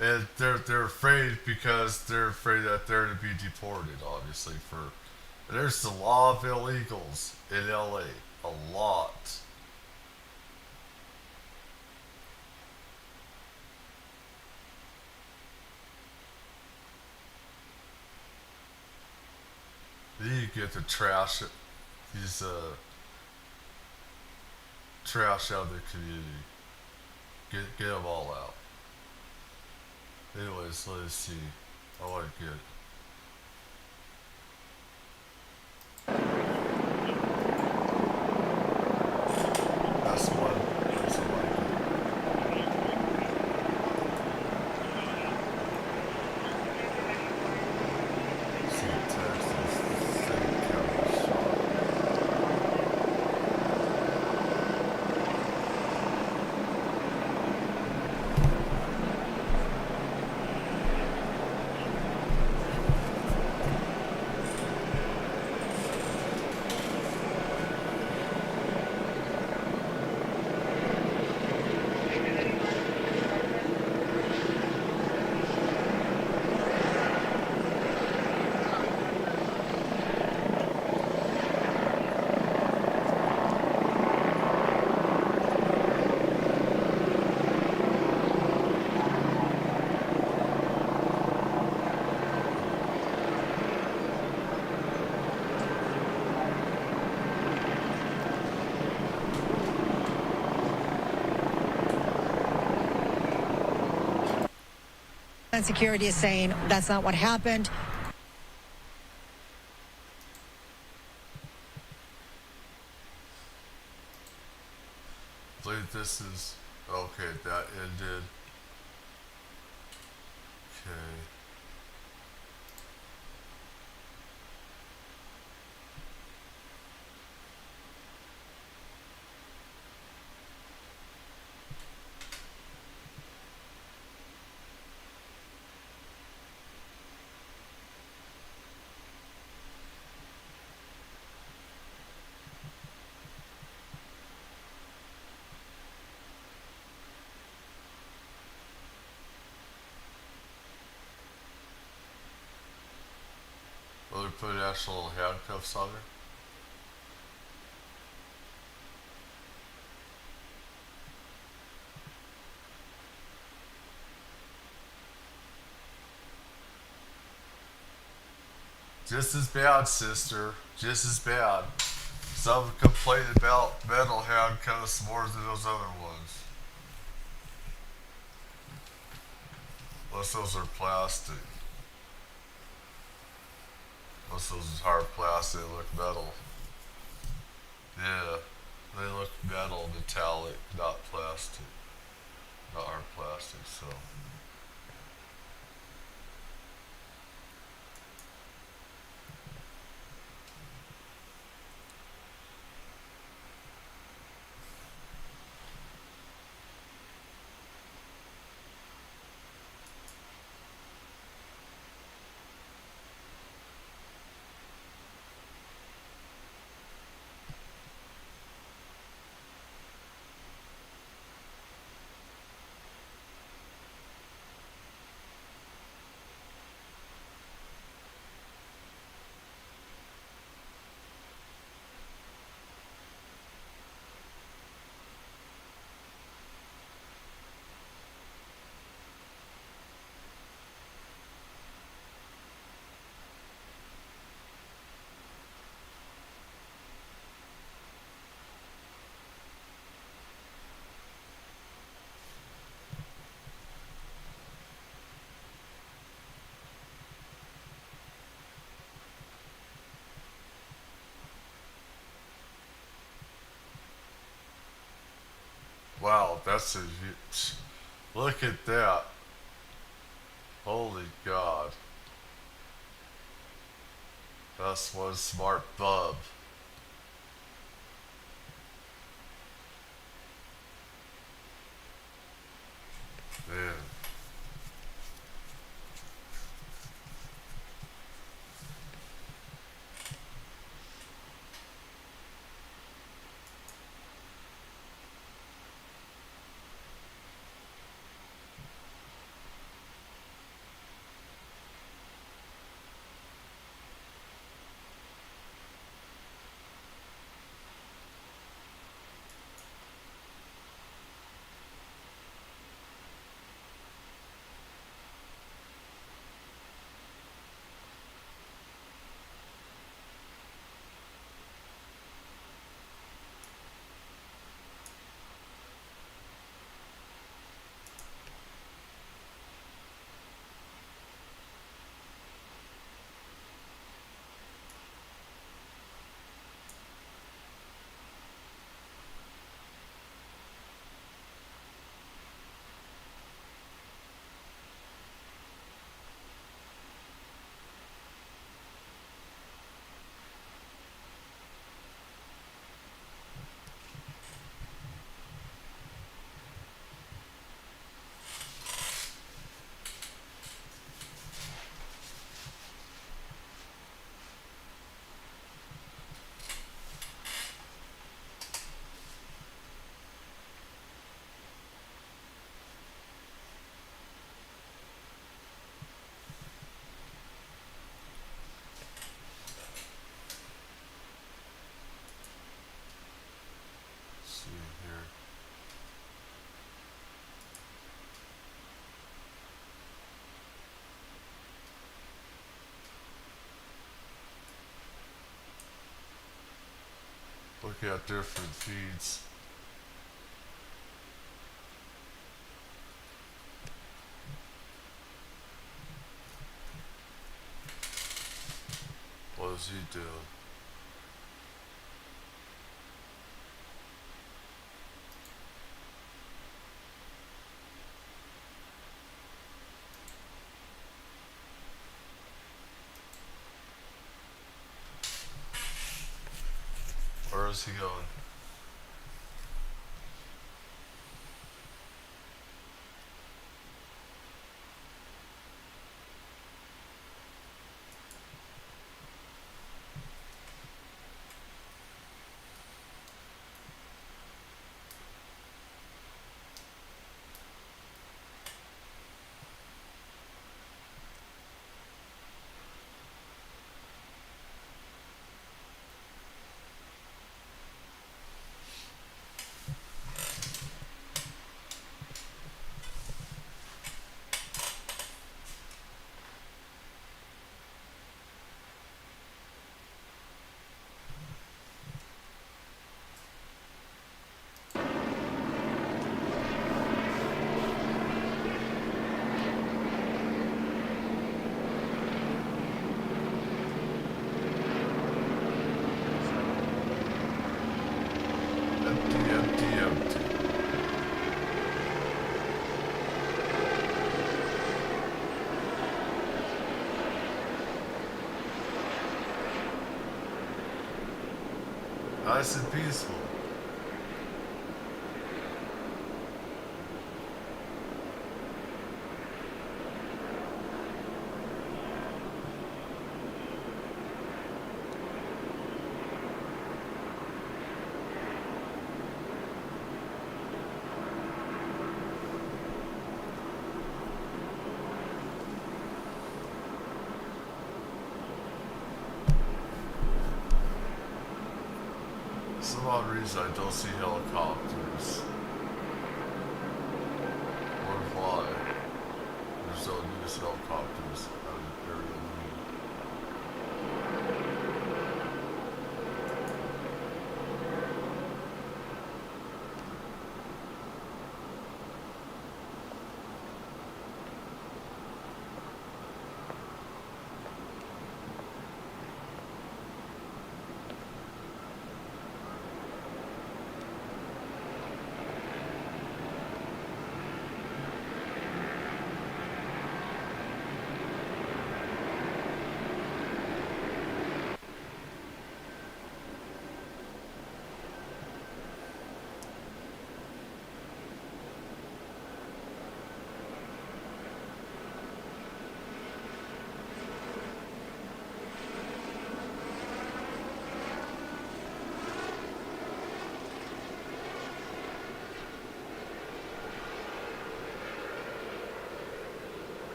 And they're afraid because they're afraid that they're to be deported, obviously. And there's the law of illegals in LA. A lot. Then you get the trash, these trash out of the community. Get them all out. Anyways, let's see. I want to get. That's one. That's a like. See Texas, city county shot. Homeland Security is saying that's not what happened. I believe this is okay. That ended. Okay. Will they put actual handcuffs on her? Just as bad, sister. Just as bad. Some complain about metal handcuffs more than those other ones. Unless those are plastic. Unless those are hard plastic, they look metal. Yeah, they look metal, metallic, not plastic. Not hard plastic, so. Wow, that's a look at that. Holy God. That's one smart bub. Man. See here. Look at different feeds. What is he doing? Where is he going? Empty. Nice and peaceful. For some odd reason, I don't see helicopters. Or why? There's no news helicopters out of the area.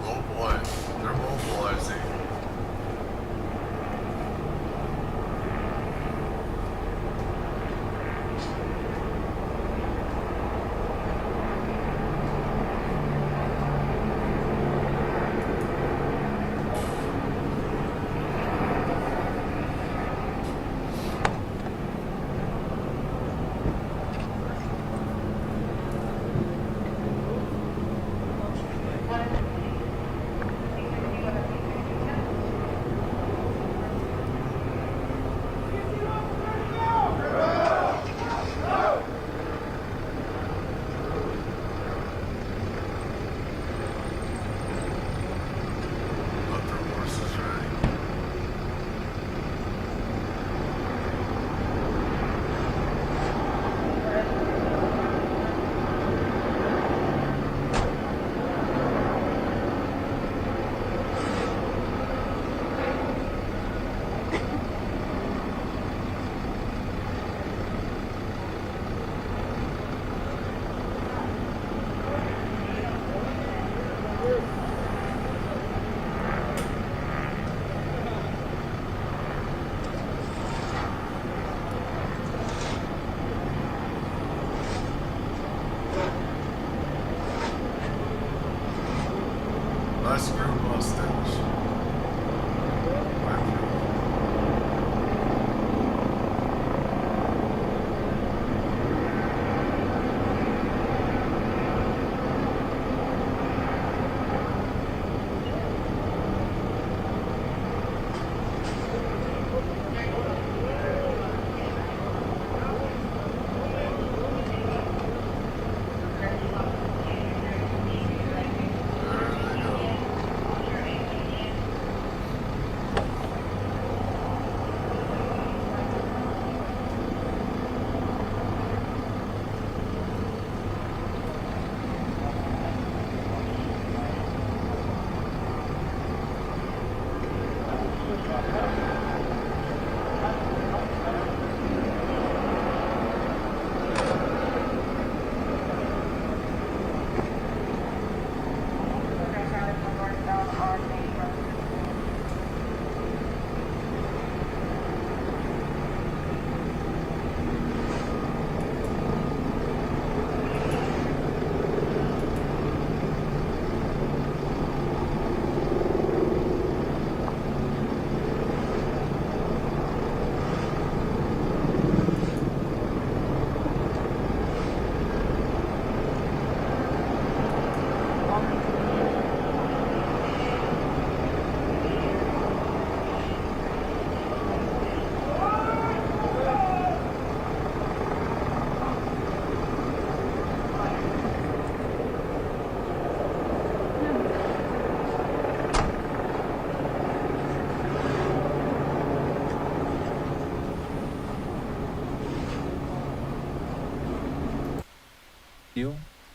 Oh boy, they're mobilizing. Got their horses ready. Nice group mustache.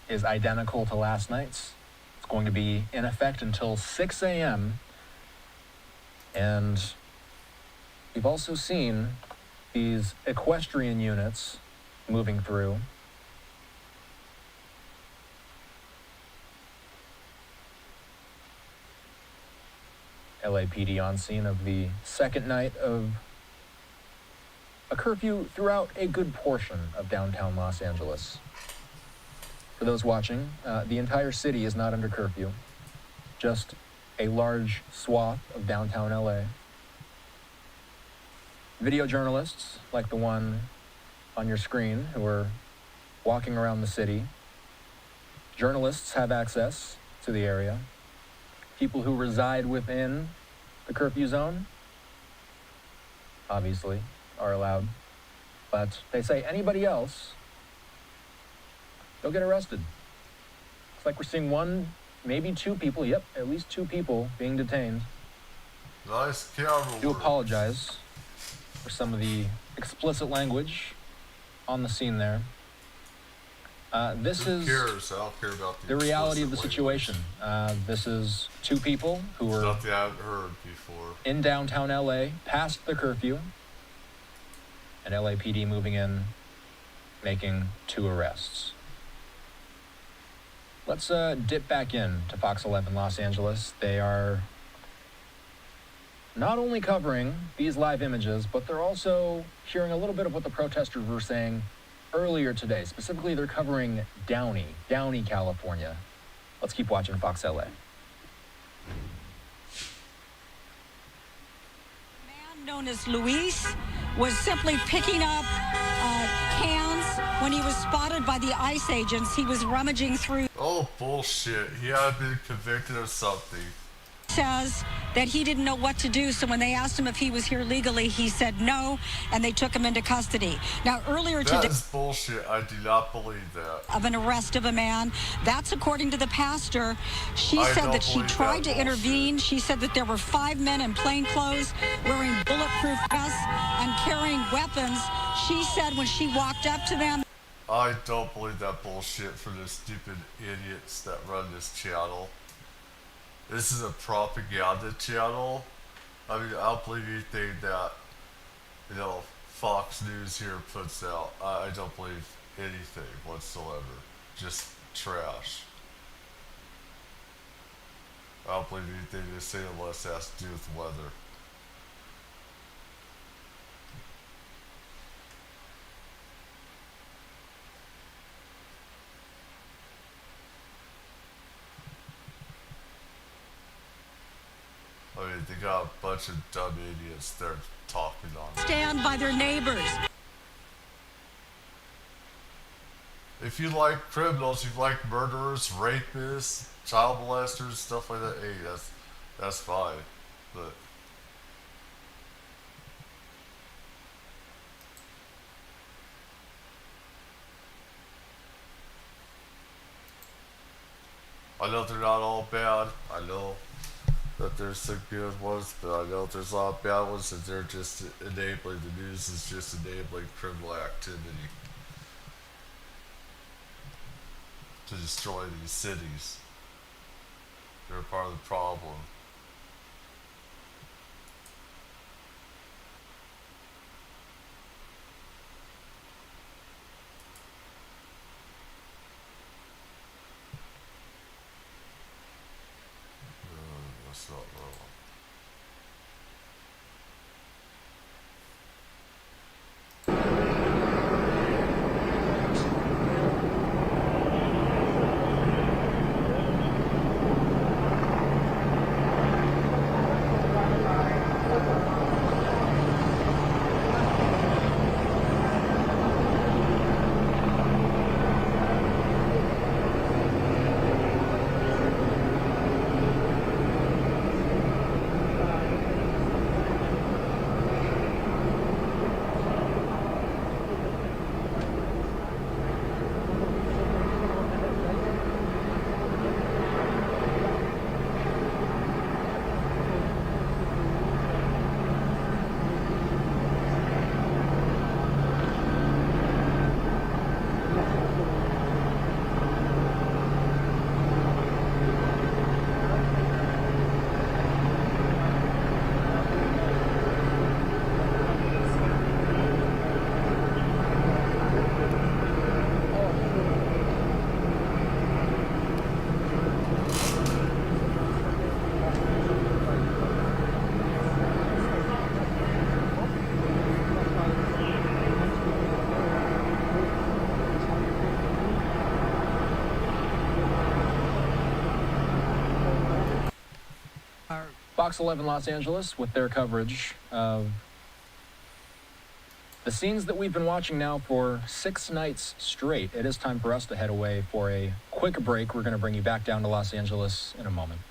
Is identical to last night's. It's going to be in effect until 6 a.m. And we've also seen these equestrian units moving through. LAPD on scene of the second night of a curfew throughout a good portion of downtown Los Angeles. For those watching, the entire city is not under curfew, just a large swath of downtown LA. Video journalists, like the one on your screen, who are walking around the city. Journalists have access to the area. People who reside within the curfew zone, obviously, are allowed. But they say anybody else, they'll get arrested. Looks like we're seeing one, maybe two people, yep, at least two people being detained. Nice camera I do apologize for some of the explicit language on the scene there. This Who is cares? I don't care about the reality of the explicit situation. This is two people who were stuff that I haven't heard before. in downtown LA, past the curfew, and LAPD moving in, making 2 arrests. Let's dip back in to Fox 11 Los Angeles. They are not only covering these live images, but they're also hearing a little bit of what the protesters were saying earlier today. Specifically, they're covering Downey, California. Let's keep watching Fox LA. Man known as Luis was simply picking up cans when he was spotted by the ICE agents. He was rummaging through. Oh, bullshit. He had been convicted of something. Says that he didn't know what to do, so when they asked him if he was here legally, he said no, and they took him into custody. Now, earlier today... That is bullshit. I do not believe that. ...of an arrest of a man. That's according to the pastor. She said that she tried to intervene. She said that there were 5 men in plain clothes wearing bulletproof vests and carrying weapons. She said when she walked up to them... I don't believe that bullshit from the stupid idiots that run this channel. This is a propaganda channel. I mean, I don't believe anything that, Fox News here puts out. I don't believe anything whatsoever. Just trash. I don't believe anything they say unless it has to do with weather. I mean, they got a bunch of dumb idiots they're talking on. ...stand by their neighbors. If you like criminals, you like murderers, rapists, child molesters, stuff like that, hey, that's fine. But I know they're not all bad. I know that there's some good ones, but I know there's a lot of bad ones, and they're just enabling, the news is just enabling criminal activity to destroy these cities. They're part of the problem. That's not wrong. Fox 11 Los Angeles with their coverage of the scenes that we've been watching now for 6 nights straight. It is time for us to head away for a quick break. We're going to bring you back down to Los Angeles in a moment.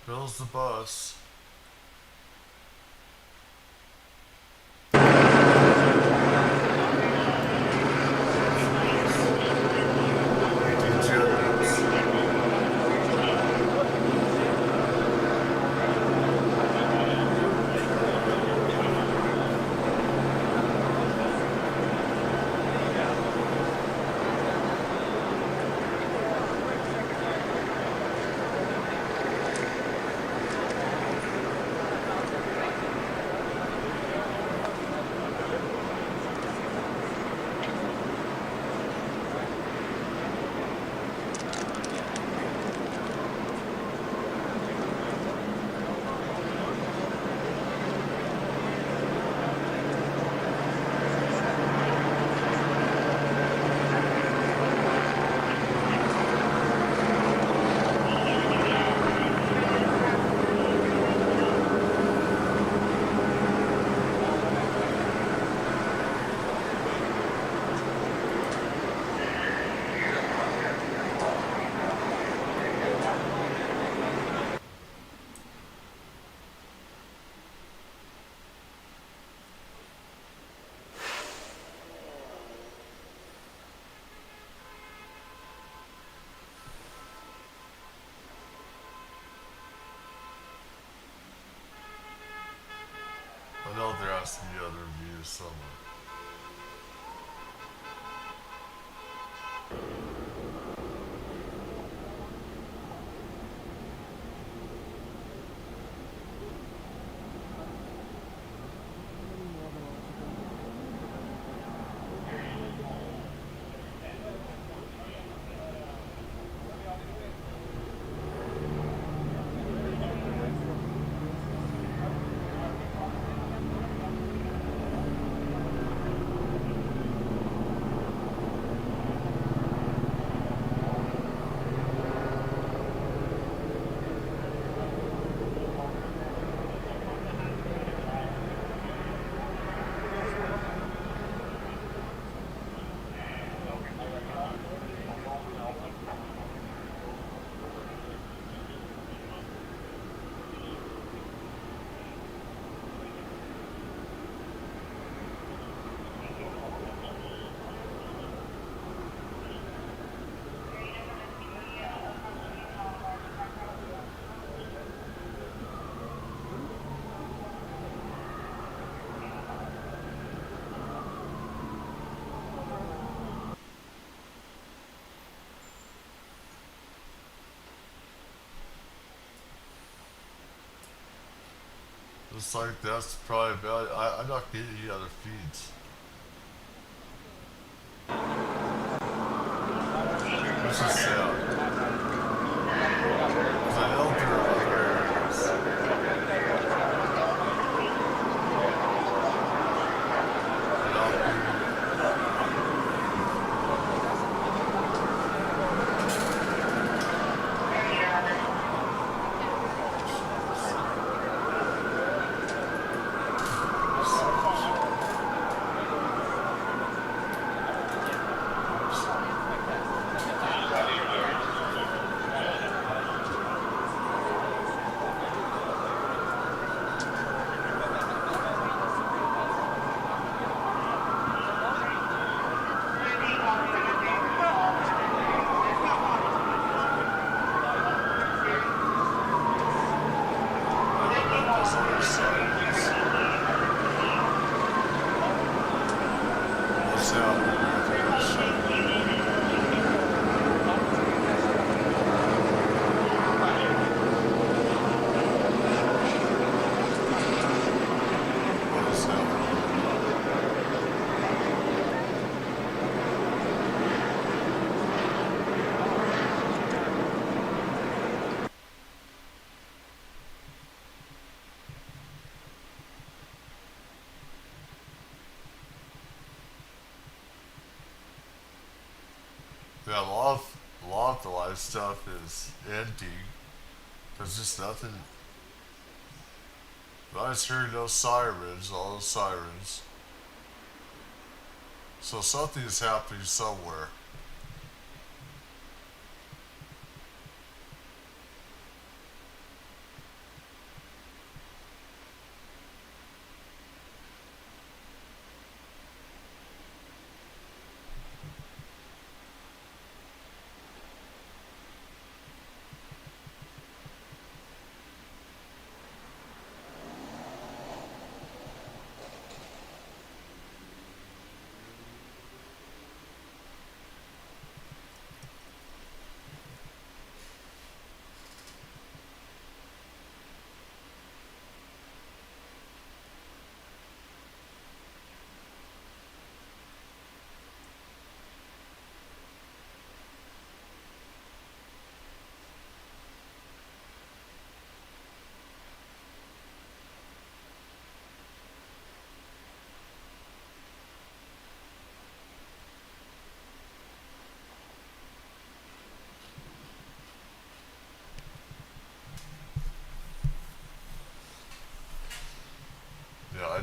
Goes the bus. I know there has to be other reviews somewhere. Looks like that's probably about it. I'm not getting any other feeds. What's this sound? There's an elder other areas. Yeah, a lot of the live stuff is ending. There's just nothing. I just heard those sirens, all those sirens. So something is happening somewhere.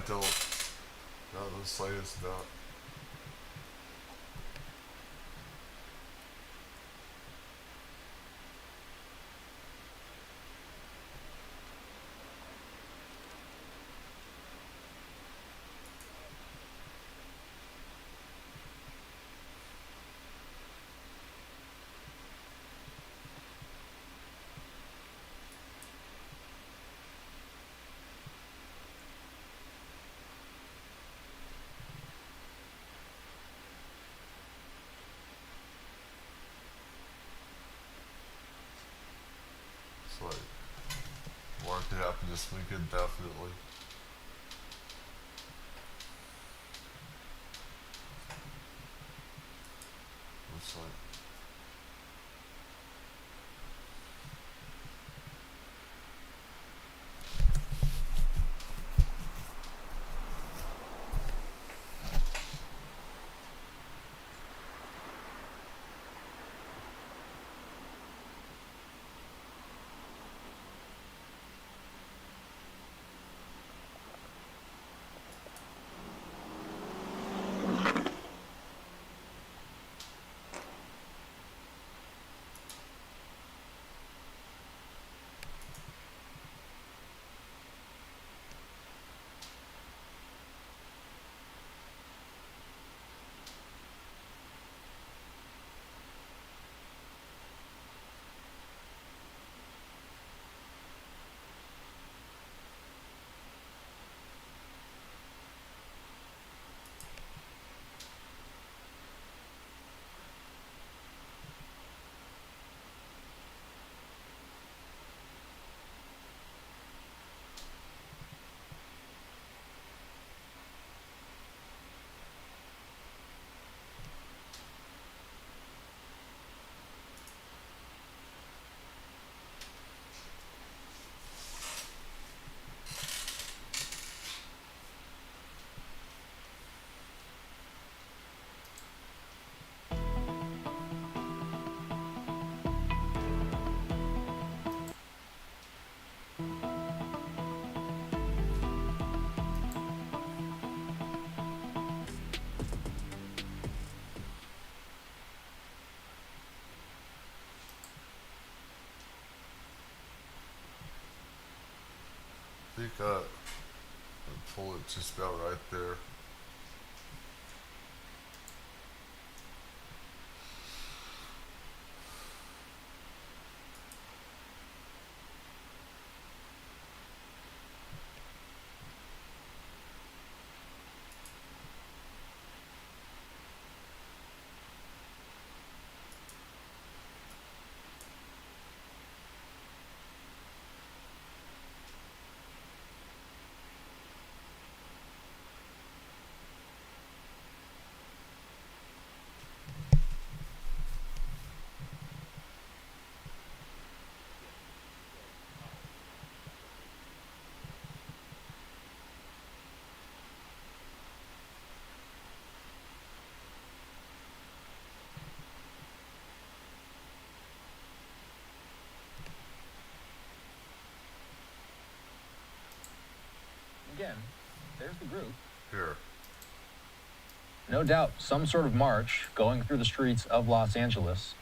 don't. Not the slightest doubt. It's like, more could happen this weekend, definitely. Looks like. I think I pull it just about right there. Again, there's the group. Here. No doubt some sort of march going through the streets of Los Angeles.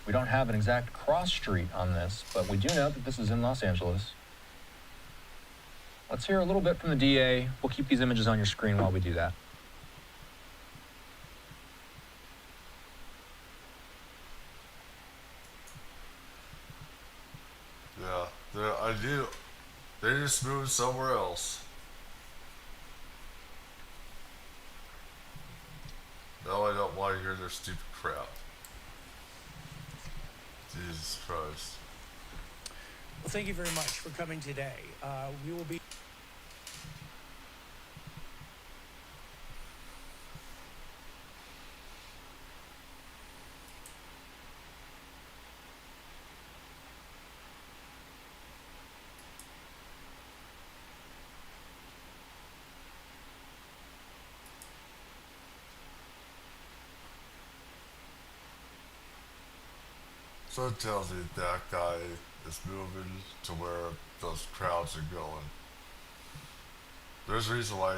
We don't have an exact cross street on this, but we do know that this is in Los Angeles. Let's hear a little bit from the DA. We'll keep these images on your screen while we do that. Yeah, they just moved somewhere else. Now I don't want to hear their stupid crap. Jesus Christ. Well, thank you very much for coming today. We will be... So it tells you that guy is moving to where those crowds are going. There's a reason why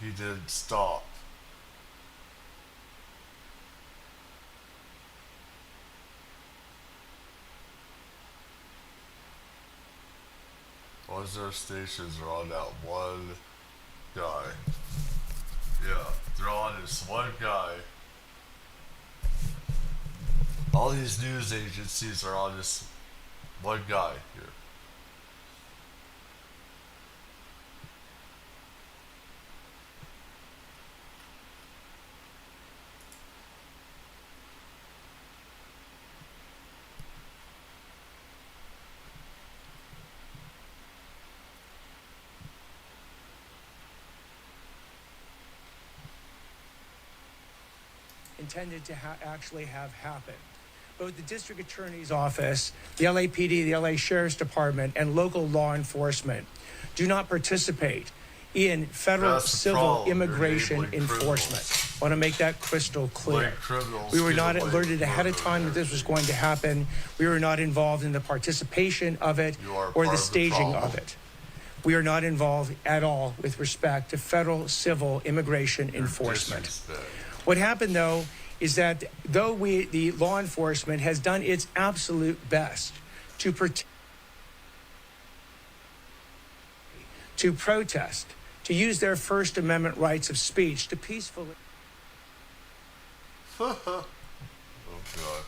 he didn't stop. All their stations are on that one guy. Yeah, they're on this one guy. All these news agencies are on this one guy here. Intended to actually have happen. Both the district attorney's office, the LAPD, the LA Sheriff's Department, and local law enforcement do not participate in federal civil immigration enforcement. I want to make that crystal clear. We were not alerted ahead of time that this was going to happen. We were not involved in the participation of it or the staging of it. We are not involved at all with respect to federal civil immigration enforcement. What happened, though, is that though the law enforcement has done its absolute best to protest, to use their First Amendment rights of speech, to peacefully... Oh, God.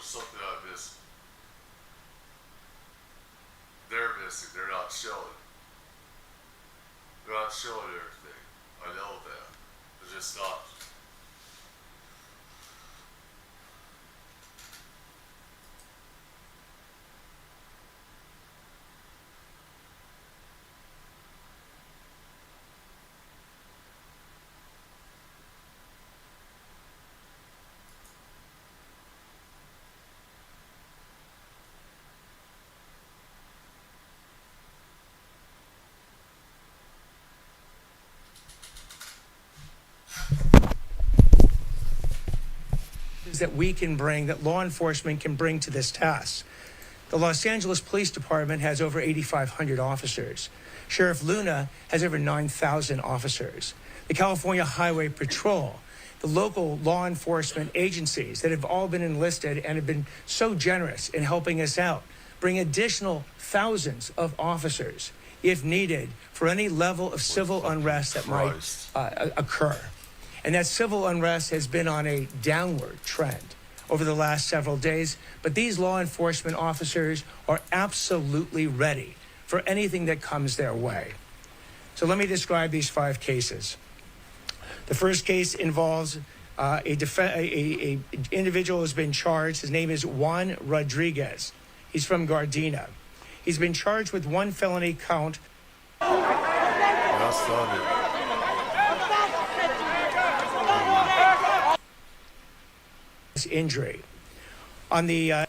there's something I missed. They're missing. They're not showing. They're not showing everything. I know that. They're just not. That we can bring, that law enforcement can bring to this task. The Los Angeles Police Department has over 8,500 officers. Sheriff Luna has over 9,000 officers. The California Highway Patrol, the local law enforcement agencies that have all been enlisted and have been so generous in helping us out, bring additional thousands of officers if needed for any level of civil unrest that might occur. And that civil unrest has been on a downward trend over the last several days. But these law enforcement officers are absolutely ready for anything that comes their way. So let me describe these 5 cases. The first case involves a individual who's been charged. His name is Juan Rodriguez. He's from Gardena. He's been charged with 1 felony count. That's not it. Injury. On the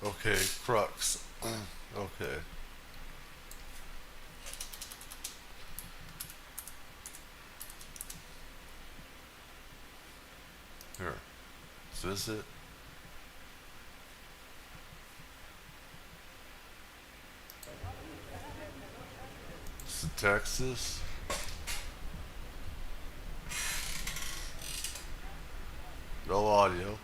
Okay, crux. Okay. Here. Is this it? This is Texas. No audio.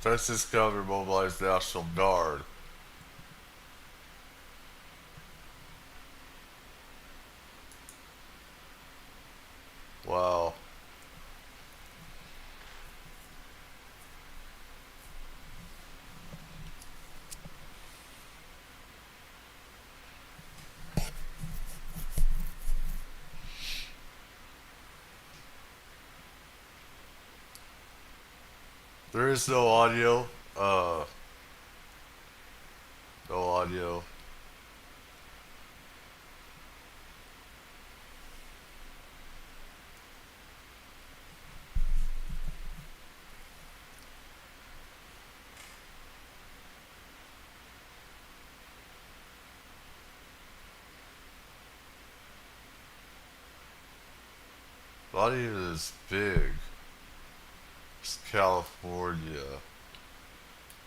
Texas governor mobilized National Guard. Wow. There is no audio. No audio. Not even as big. It's California.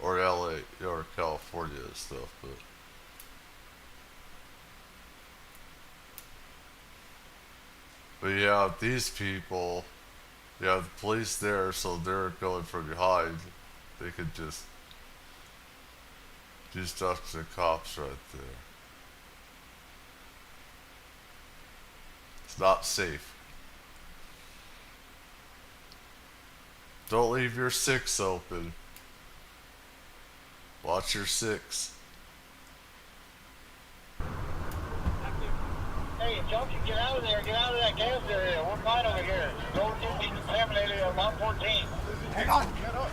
Or LA, or California and stuff, but you have these people, you have the police there, so they're going from behind. They could just do stuff to the cops right there. It's not safe. Don't leave your 6 open. Watch your 6. Hey, Junkie, get out of there. Get out of that gas area. We're fine over here. Go get contaminated on Mount 14. Hang on. Get up.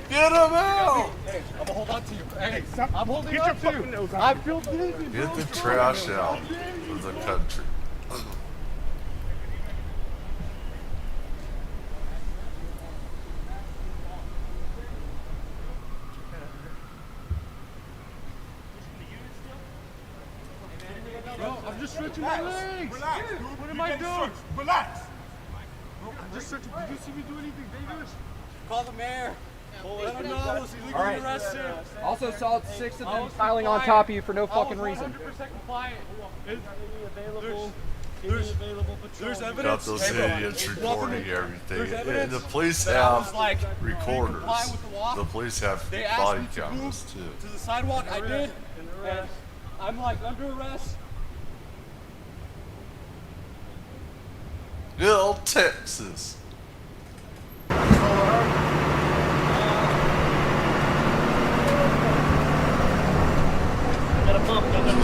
Get him out! Hey, I'm gonna hold on to you. Hey, I'm holding on to you. I feel dizzy. Get the trash out of the country. Bro, I'm just stretching my legs. Relax, dude. What am I doing? Relax. Bro, I'm just stretching. Did you see me do anything dangerous? Call the mayor. Let him know. He's illegally arrested. Also saw 6 of them piling on top of you for no fucking reason. 100% compliant. There's evidence. Got those idiots recording everything. And the police have recorders. The police have body cameras too. To the sidewalk, I did. And I'm like under arrest. Good old Texas.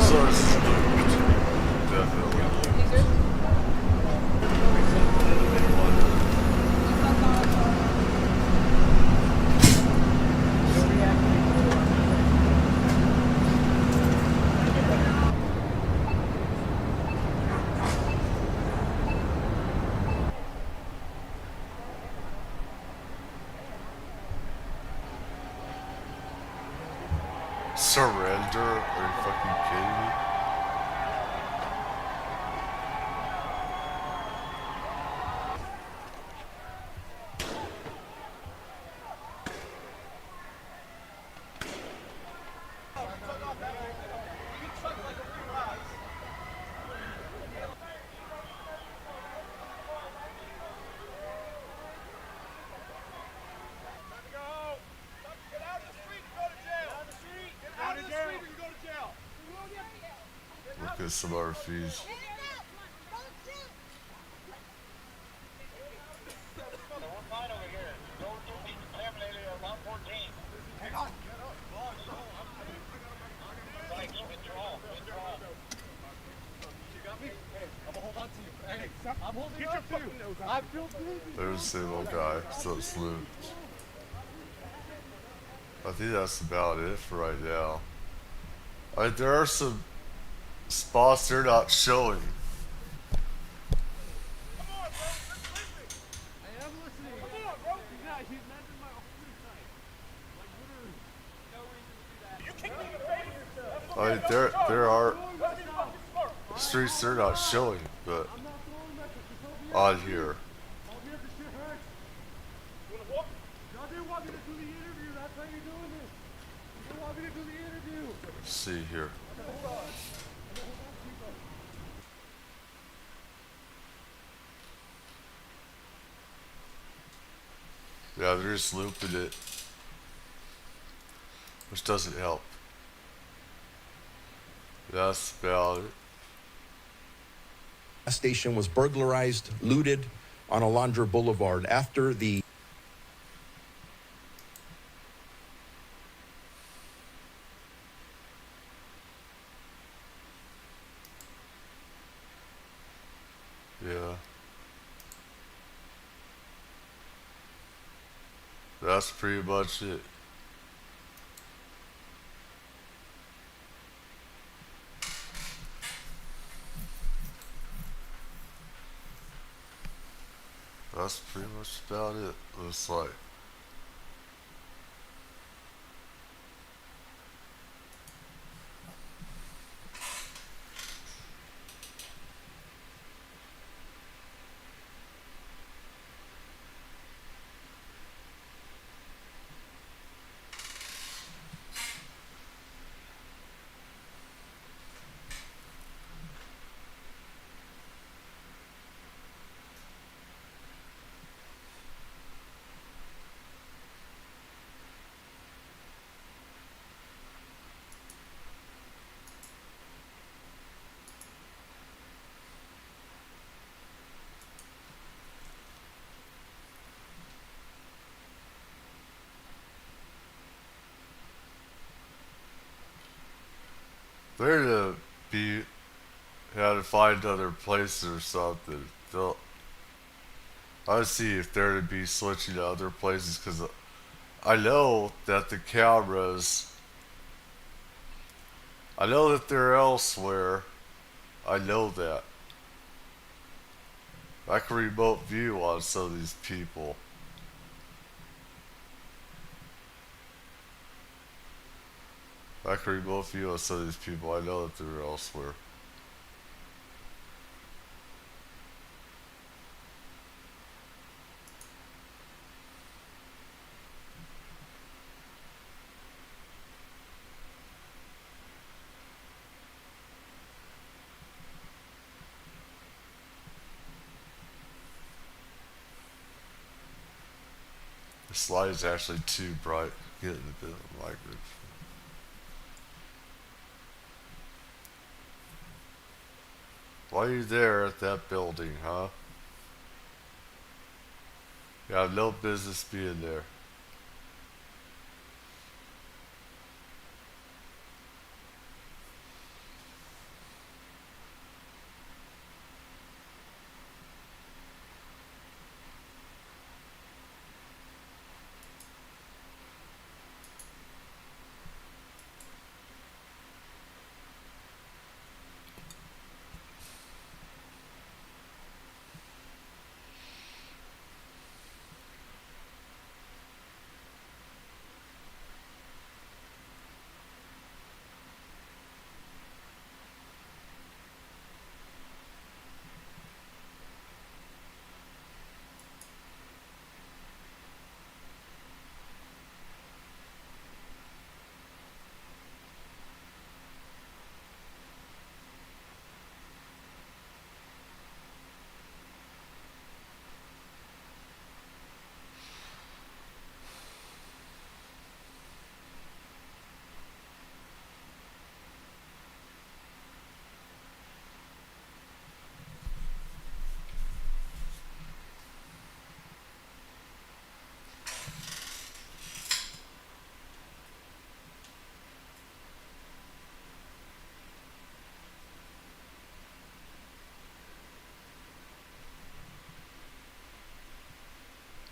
So spooked. Definitely. Surrender? Are you fucking kidding me? Look at some of our fees. There's the same old guy, so slew. I think that's about it for right now. There are some spots they're not showing. There are streets they're not showing, but on here. Let's see here. Yeah, they're just looping it, which doesn't help. That's about it. A station was burglarized, looted on Alondra Boulevard after the Yeah. That's pretty much it. That's pretty much about it, looks like. They're to be had to find other places or something. I'd see if there to be switching to other places because I know that the cameras. I know that they're elsewhere. I know that. I can remote view on some of these people. I can remote view on some of these people. I know that they're elsewhere. The light is actually too bright. Get in a bit of the microphone. Why are you there at that building, huh? You have no business being there.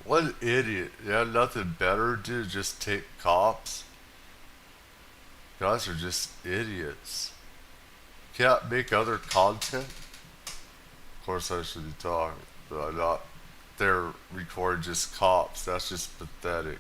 What an idiot. You have nothing better to do, just take cops. Guys are just idiots. Can't make other content? Of course I should be talking, but I'm not. They're recording just cops. That's just pathetic.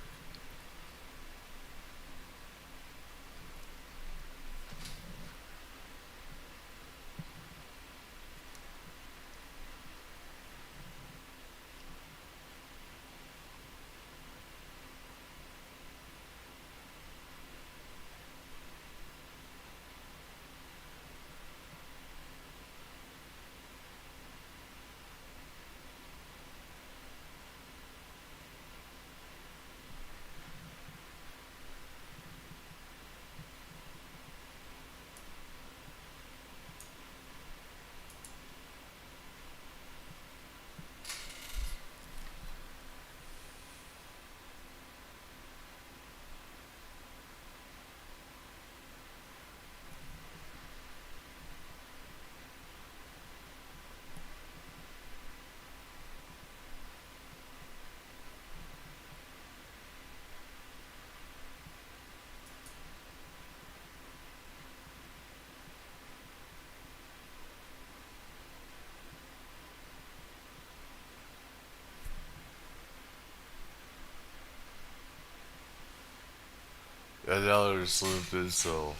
And now they're sleeping, so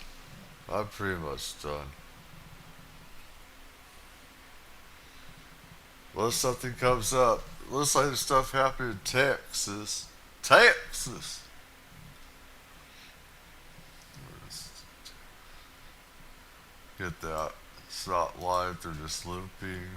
I'm pretty much done. Unless something comes up. Looks like there's stuff happening in Texas. Texas! Get that. It's not live, they're just looping.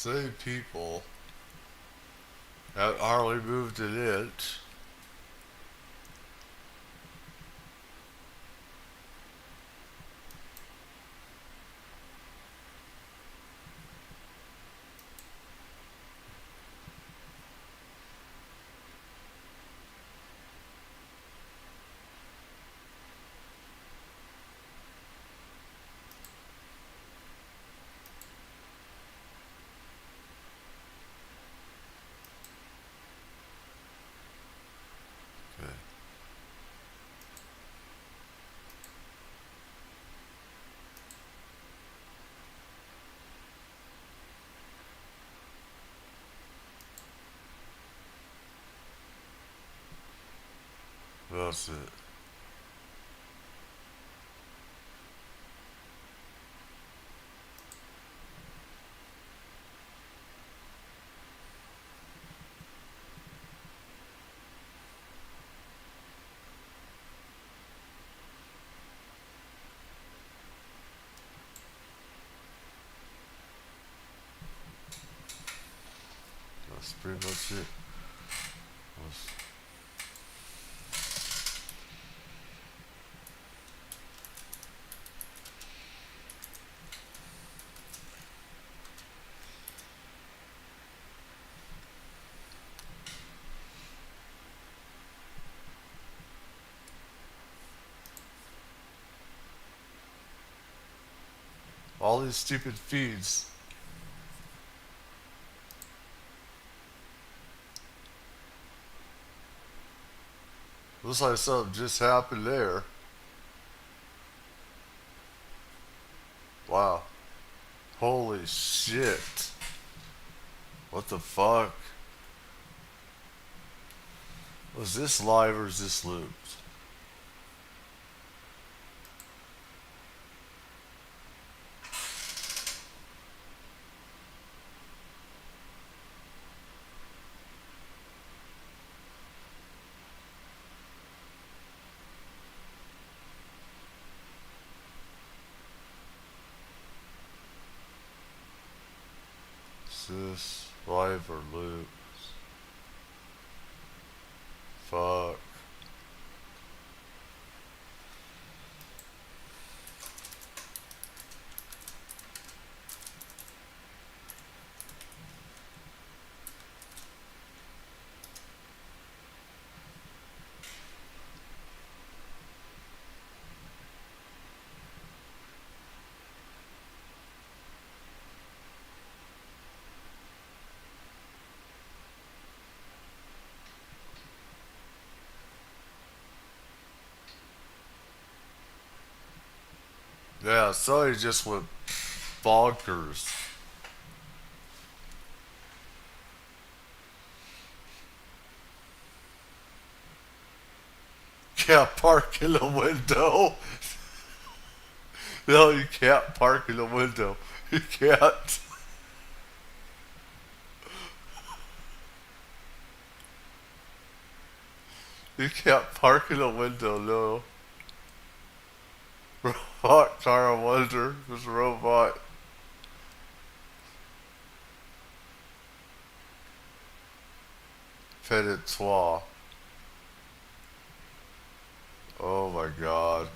Same people that hardly moved an inch. Okay. That's it. That's pretty much it. All these stupid feeds. Looks like something just happened there. Wow. Holy shit. What the fuck? Was this live or is this looped? Is this live or looped? Fuck. Yeah, somebody just went bonkers. Can't park in the window. No, you can't park in the window. You can't. You can't park in the window, no. Robot car, I wonder. This robot. Peditois. Oh my god.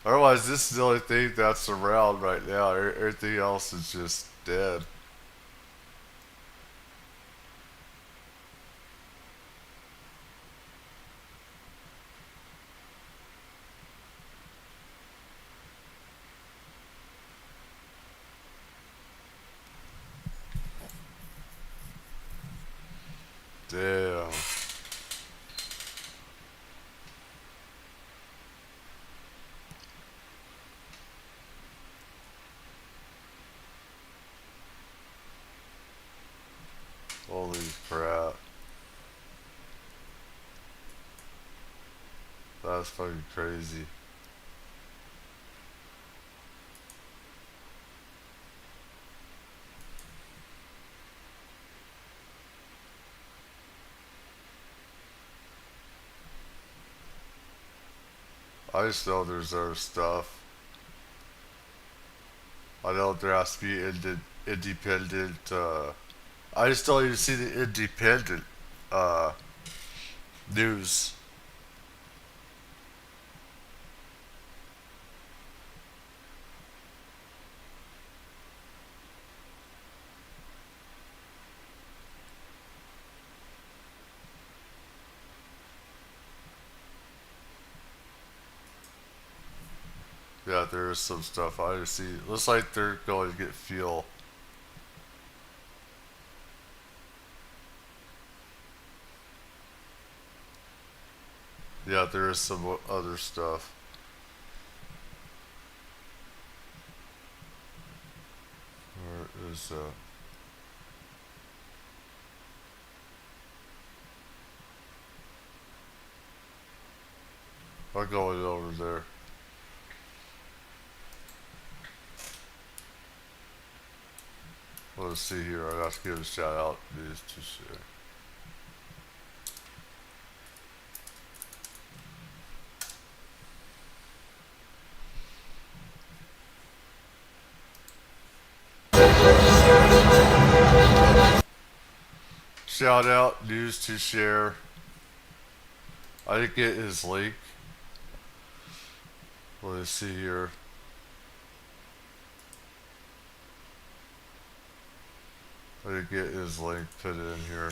Otherwise, this is the only thing that's around right now. Everything else is just dead. Damn. Holy crap. That's fucking crazy. I just know there's other stuff. I know there has to be independent. I just don't even see the independent news. Yeah, there is some stuff I just see. Looks like they're going to get fuel. Yeah, there is some other stuff. Where is I'm going over there. Let's see here. I got to give a shout out to these to share. Shout out, news to share. I didn't get his link. Let's see here. I didn't get his link put in here.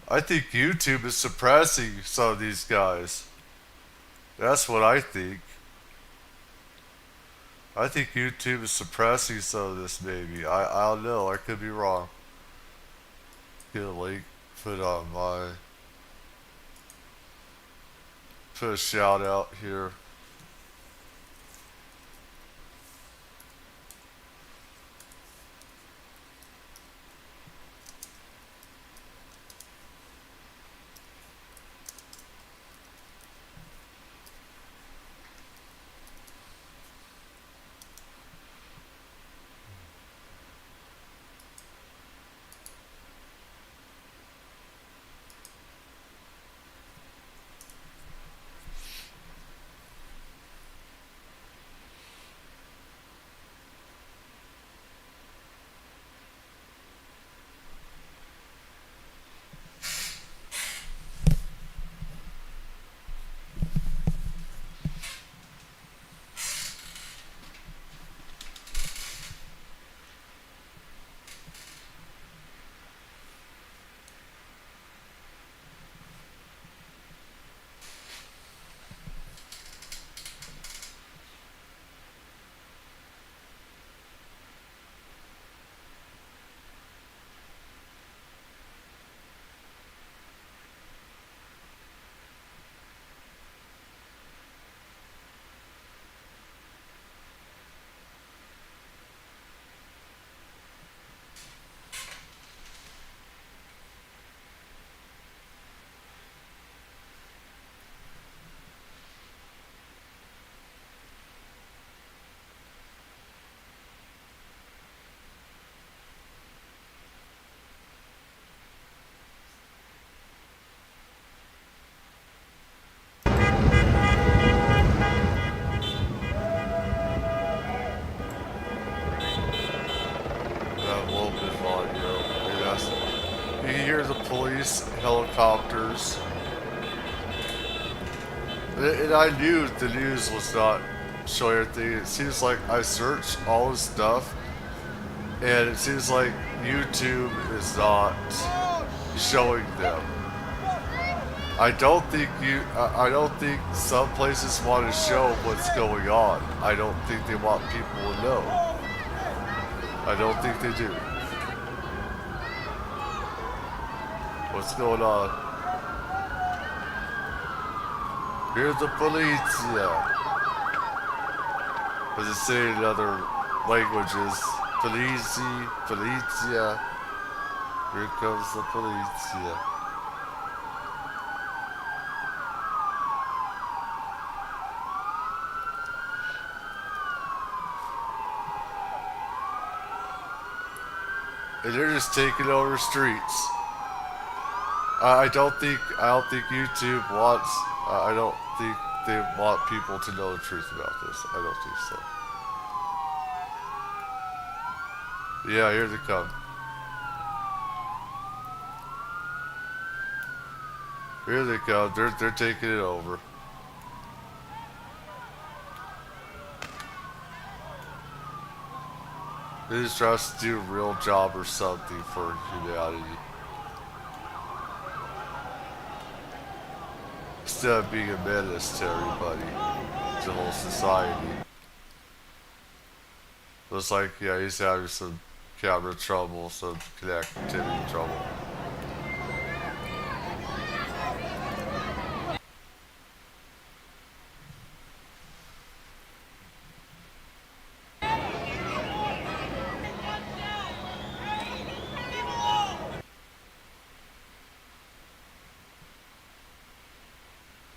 I think YouTube is suppressing some of these guys. That's what I think. I think YouTube is suppressing some of this, maybe. I don't know. I could be wrong. Get a link put on my... Put a shout out here. You hear the police helicopters. And I knew the news was not showing everything. It seems like I searched all this stuff, and it seems like YouTube is not showing them. I don't think some places want to show what's going on. I don't think they want people to know. I don't think they do. What's going on? Here's the police. Does it say in other languages? Policia. Here comes the police, yeah. And they're just taking over streets. I don't think YouTube wants. I don't think they want people to know the truth about this. I don't think so. Yeah, here they come. Here they come. They're taking it over. They just try to do a real job or something for humanity. Instead of being a menace to everybody, to the whole society. Looks like, yeah, he's having some camera trouble, some connectivity trouble.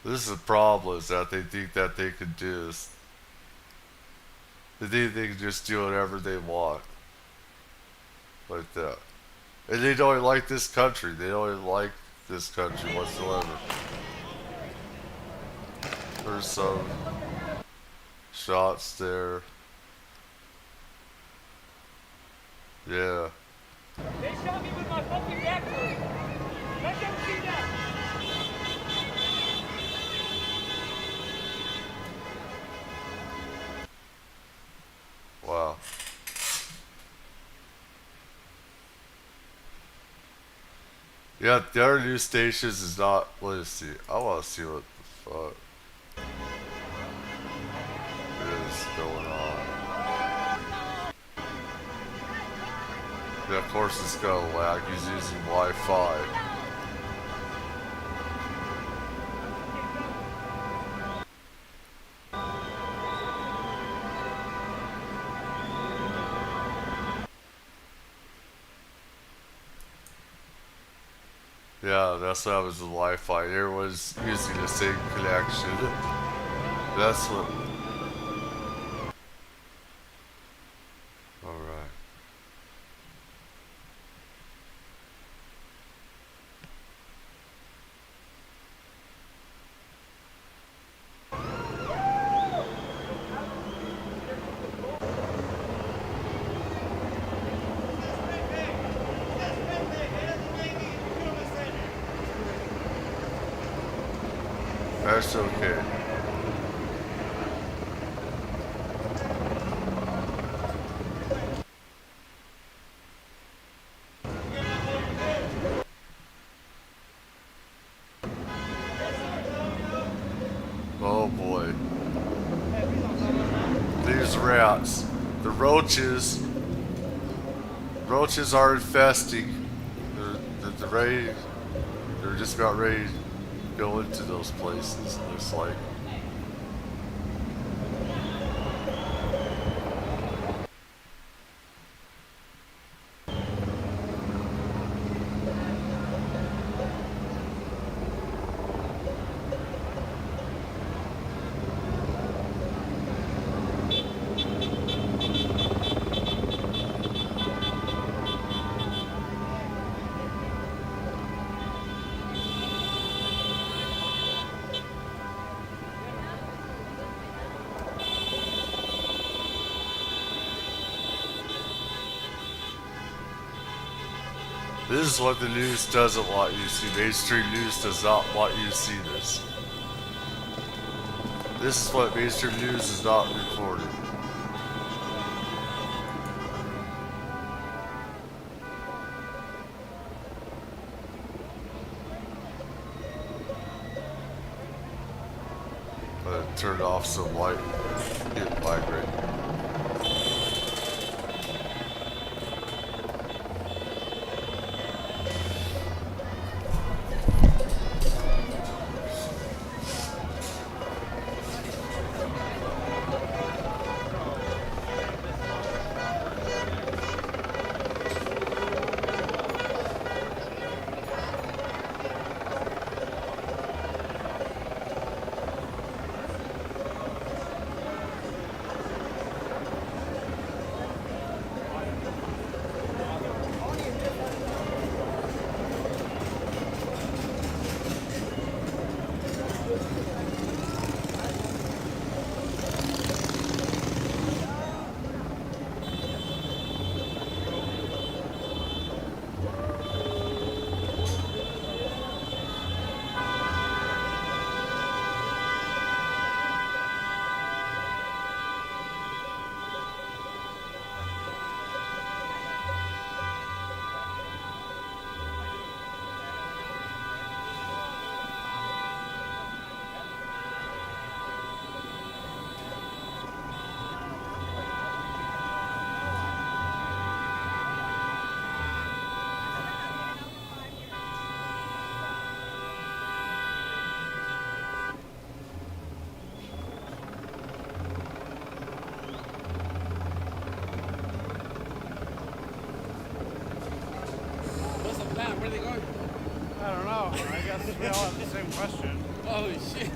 This is the problem, is that they think that they could do this. They think they can just do whatever they want. Like that. And they don't even like this country. They don't even like this country whatsoever. There's some shots there. Yeah. They shot me with my fucking back to it. Let them see that. Wow. Yeah, the other news stations is not. Let's see. I want to see what the fuck is going on. Yeah, of course it's gonna lag. He's using Wi-Fi. Yeah, that's what happens with Wi-Fi. Everyone's using the same connection. That's what. Alright. That's okay. Oh boy. These rats. The roaches. Roaches are infesting. They're ready. They're just about ready to go into those places. It's like. This is what the news doesn't want you to see. Mainstream news does not want you to see this. This is what mainstream news is not reporting. Turn off some light. Get vibrate. Matt, where are they going? I don't know. I guess we all have the same question. Oh, shit.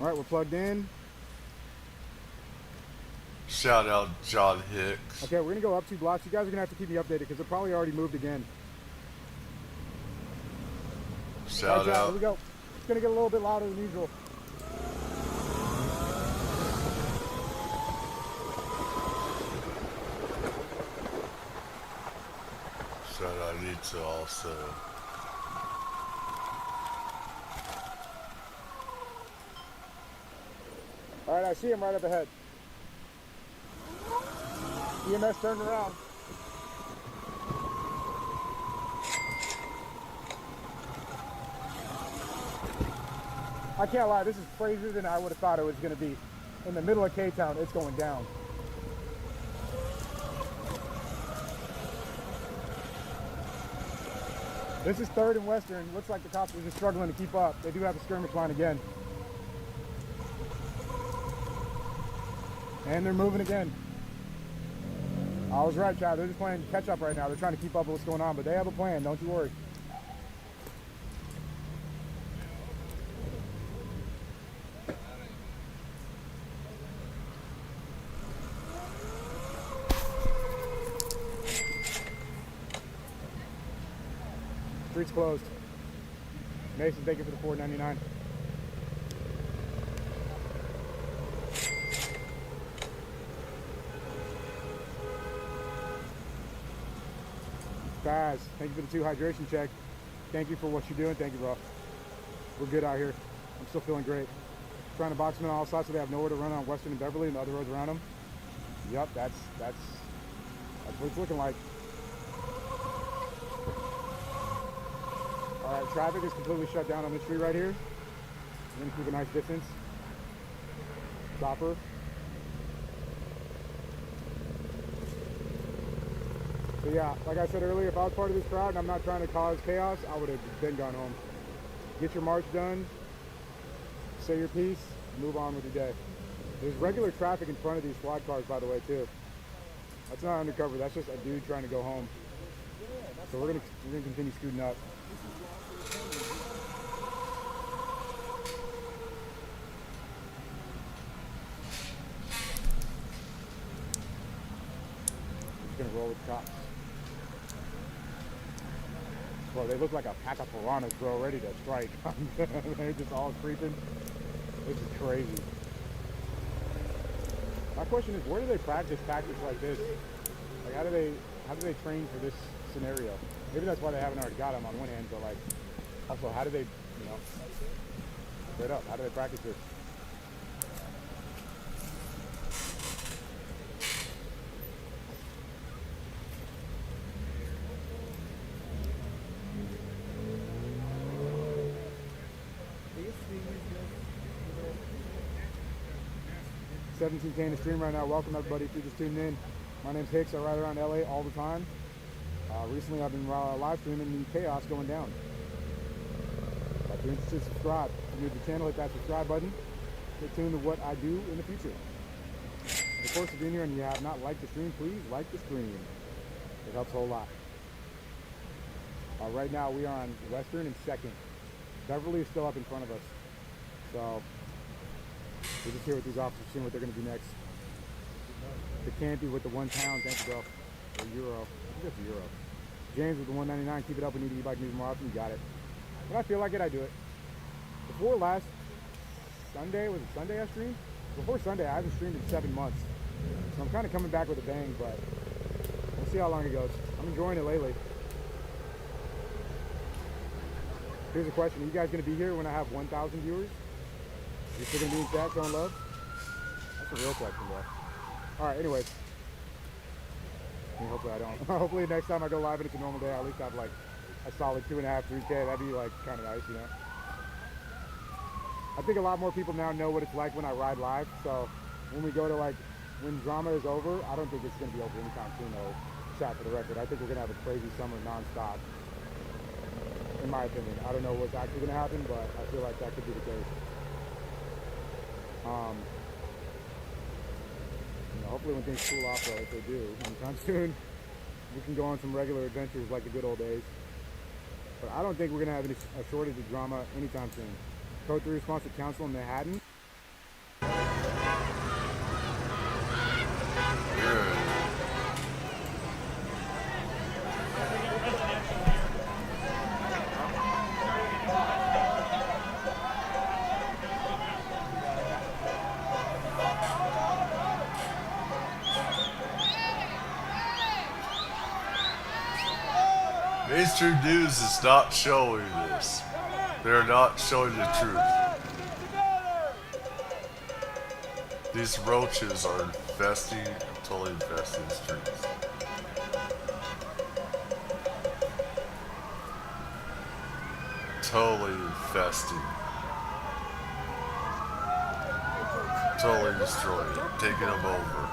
All right, we're plugged in. Shout out John Hicks. Okay, we're gonna go up 2 blocks. You guys are gonna have to keep me updated because they're probably already moved again. Shout Chat, out. here we go. It's gonna get a little bit louder than usual. Shout out. I need to also. All right, I see him right up ahead. EMS turned around. I can't lie, this is crazier than I would have thought it was going to be. In the middle of K-Town, it's going down. This is 3rd and Western. Looks like the cops are just struggling to keep up. They do have a skirmish line again. And they're moving again. I was right, Chad. They're just playing catch up right now. They're trying to keep up with what's going on, but they have a plan. Don't you worry. Street's closed. Mason, thank you for the $4.99. Guys, thank you for the 2 hydration check. Thank you for what you're doing. Thank you, bro. We're good out here. I'm still feeling great. Trying to box them in on all sides so they have nowhere to run on Western and Beverly and the other roads around them. Yep, that's what it's looking like. All right, traffic is completely shut down on this street right here. I'm gonna keep a nice distance. Chopper. So yeah, like I said earlier, if I was part of this crowd and I'm not trying to cause chaos, I would have then gone home. Get your march done, say your piece, move on with your day. There's regular traffic in front of these squad cars, by the way, too. That's not undercover, that's just a dude trying to go home. So we're gonna continue scooting up. Just gonna roll with the cops. Bro, they look like a pack of piranhas, bro, ready to strike. They're just all creeping. This is crazy. My question is, where do they practice tactics like this? Like, how do they train for this scenario? Maybe that's why they haven't already got them on one hand, but like, also, how do they, you know, straight up, how do they practice this? $17K in the stream right now. Welcome everybody if you just tuned in. My name's Hicks. I ride around LA all the time. Recently I've been live streaming the chaos going down. If you're interested, subscribe. If you're new to the channel, hit that subscribe button. Stay tuned to what I do in the future. And of course, if you're in here and you have not liked the stream, please like the stream. It helps a whole lot. Right now we are on Western and 2nd. Beverly is still up in front of us. So we're just here with these officers, seeing what they're going to do next. The Campy with the £1. Thank you, bro. Or euro. I think that's a euro. James with the $1.99. Keep it up. We need to e-bike news more often. You got it. When I feel like it, I do it. Before last Sunday, was it Sunday I streamed? Before Sunday, I haven't streamed in 7 months. So I'm kind of coming back with a bang, but we'll see how long it goes. I'm enjoying it lately. Here's a question. Are you guys going to be here when I have 1,000 viewers? You're still going to be in chat showing love? That's a real question, bro. Alright, anyways. I mean, hopefully I don't. Hopefully next time I go live and it's a normal day, I at least have like a solid 2.5, 3K. That'd be like kind of nice, you know? I think a lot more people now know what it's like when I ride live. So when we go to like, when drama is over, I don't think it's going to be over anytime soon though. Chat for the record. I think we're going to have a crazy summer non-stop. In my opinion. I don't know what's actually going to happen, but I feel like that could be the case. You know, hopefully when things cool off though, if they do, anytime soon, we can go on some regular adventures like the good old days. But I don't think we're going to have a shortage of drama anytime soon. Code 3 Responsive Council in Manhattan Mainstream news is not showing this. They're not showing the truth. These roaches are infesting, totally infesting the streets. Totally infesting. Totally destroying it, taking them over.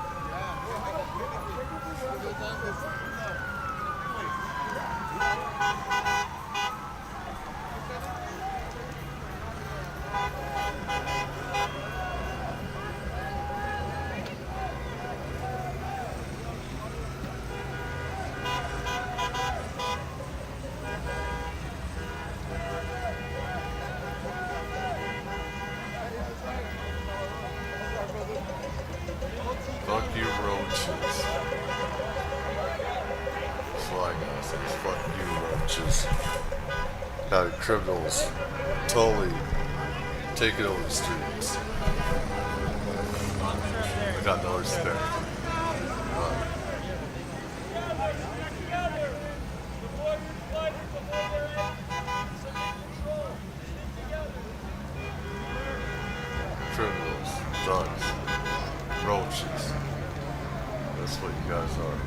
Fuck you, roaches. That's all I gotta say is fuck you, roaches. Having criminals totally taking over the streets. I got no respect. Criminals, thugs, roaches. That's what you guys are.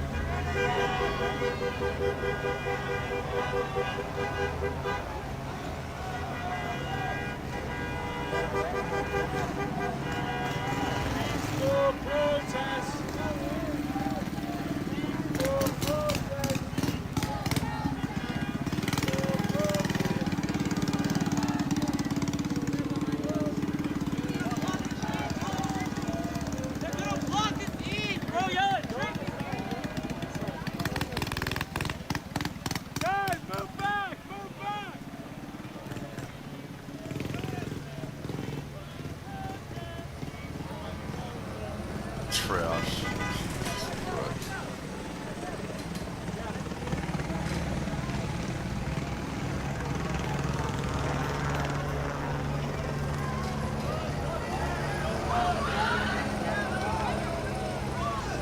Trash.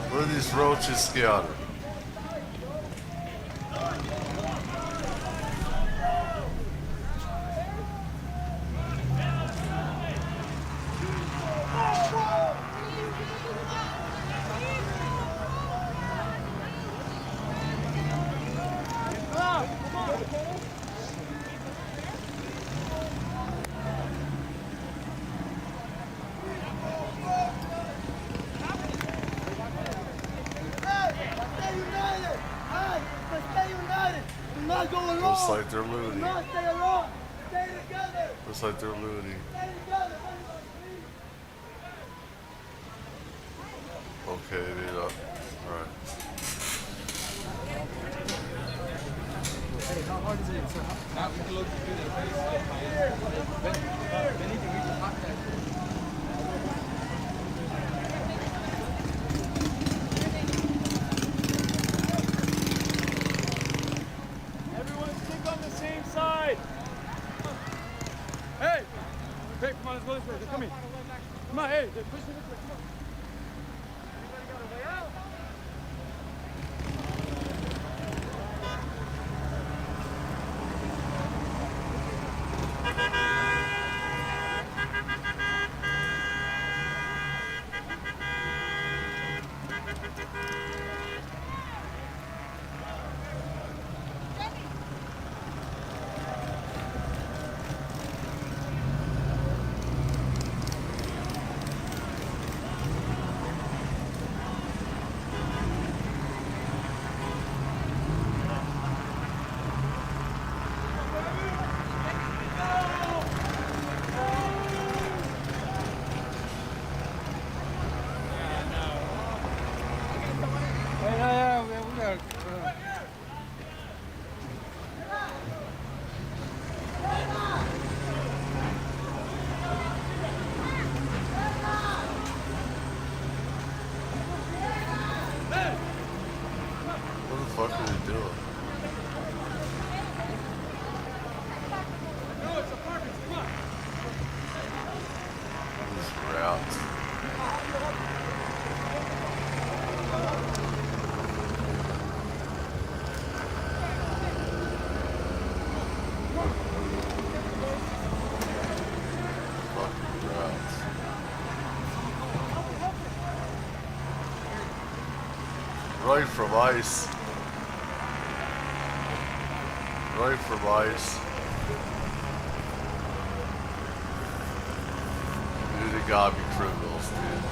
Where are these roaches scattered? Looks like they're looting. Looks like they're looting. Okay, they did up. Alright. Hey, how hard is it? So how we can look through the face. They need to reach the hot test. Hey! Hey, come on, let's go this way. They're coming. Come on, hey, they're pushing this way. Come on. Everybody got a way out? What the fuck are they doing? No, it's apartments. Come on. These rats. Running from ice. Running from ice. Dude, they gotta be criminals, dude.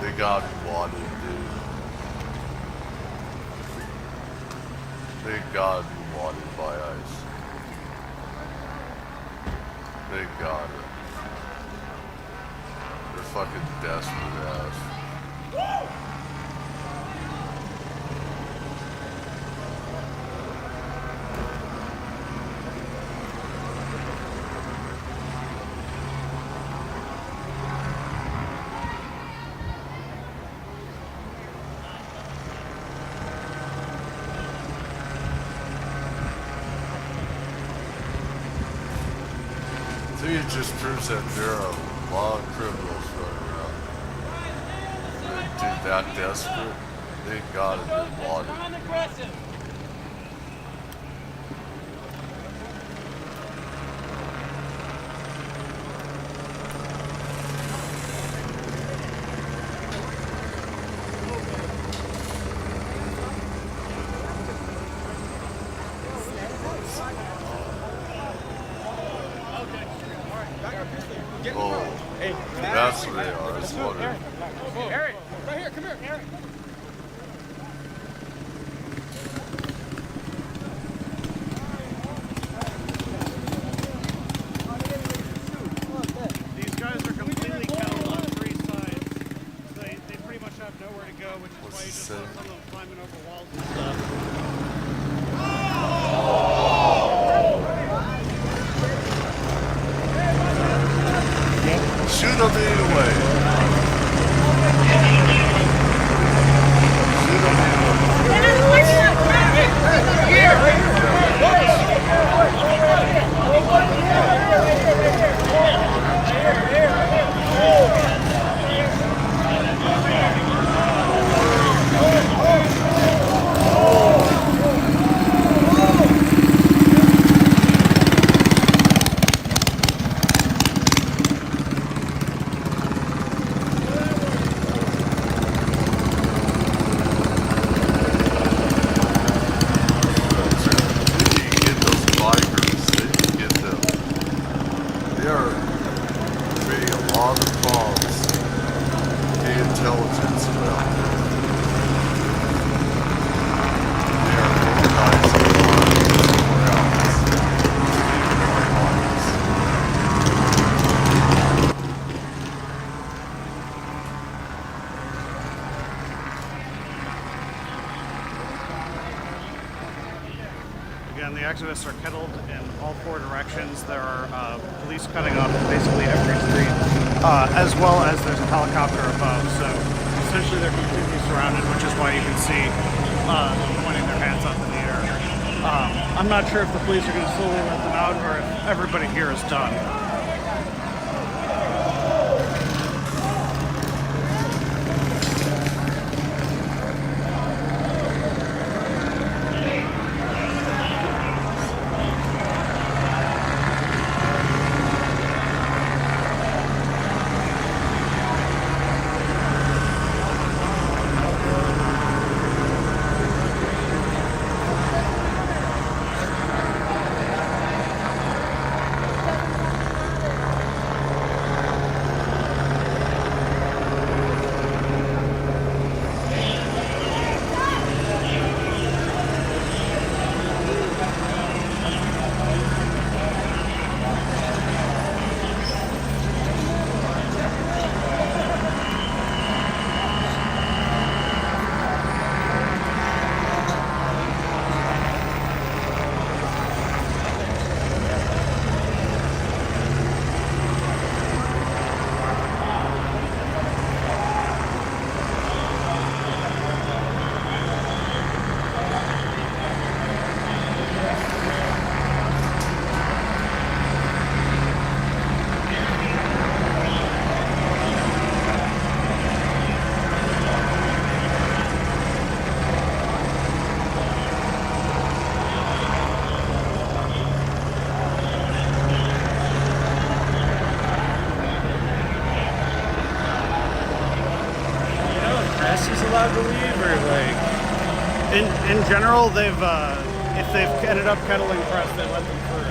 They gotta be wanted, dude. They gotta be wanted by ice. They got it. They're fucking desperate ass. I think it just proves that there are a lot of criminals running around. Dude, that desperate, they gotta be wanted. Oh, that's what they are. I was wondering. Eric, right here, come here, Eric. These guys are completely kettled on three sides. They pretty much have nowhere to go, which is why you just saw some of them climbing over walls and stuff. Shoot them anyway. Shoot them Again, the activists are kettled in all four directions. There are police cutting off basically every street, as well as there's a helicopter above. So essentially they're completely surrounded, which is why you can see pointing their hands up in the air. I'm not sure if the police are going to slowly let them out or if everybody here is done. In general, they've if they've ended up kettling press, they let them through.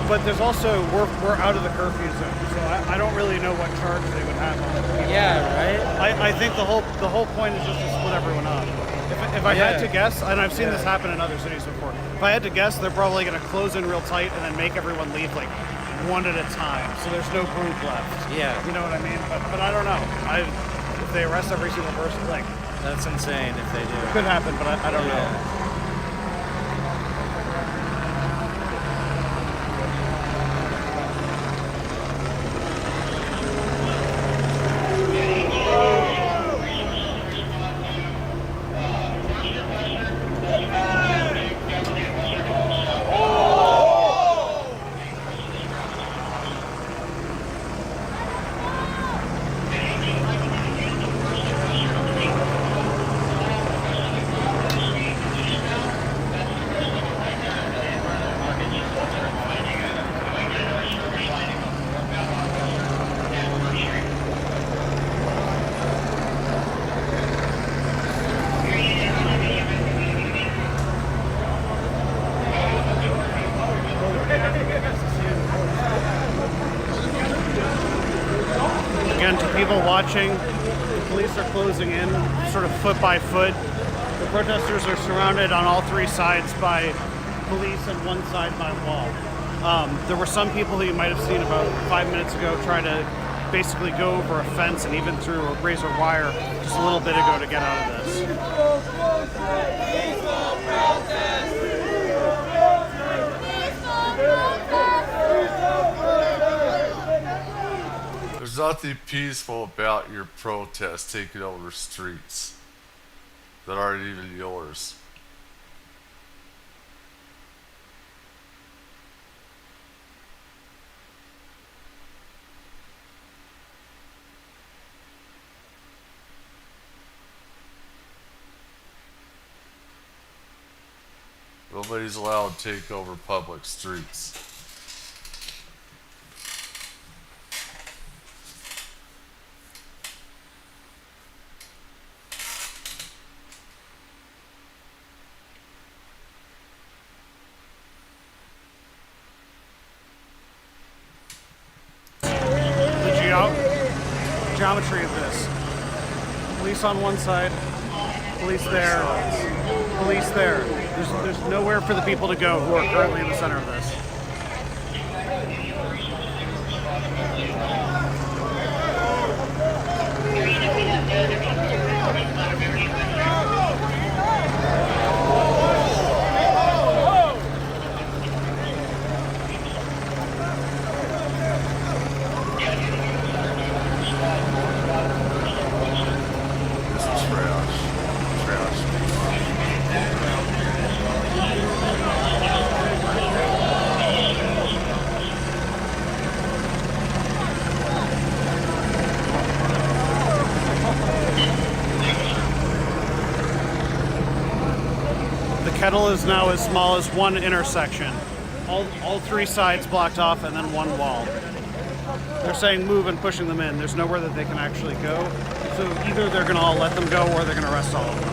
But there's also we're out of the curfew zone, so I don't really know what charge they would have on it. Yeah, right. I think the whole point is just to split everyone up. If I had to guess, and I've seen this happen in other cities before, if I had to guess, they're probably going to close in real tight and then make everyone leave like one at a time, so there's no group left. Yeah. You know what I mean? But I don't know. If they arrest every single person, like that's insane. If they do, it could happen, but I don't know. Again, to people watching, the police are closing in, sort of foot by foot. The protesters are surrounded on all three sides by police and one side by a wall. There were some people who you might have seen about 5 minutes ago try to basically go over a fence and even through a razor wire just a little bit ago to get out of this. There's nothing peaceful about your protest taking over streets that aren't even yours. Nobody's allowed to take over public streets. Geometry of this. Police on one side, police there, police there. There's nowhere for the people to go who are currently in the center of this. Kettle is now as small as one intersection. All three sides blocked off and then one wall. They're saying move and pushing them in. There's nowhere that they can actually go. So either they're going to all let them go or they're going to arrest all of them.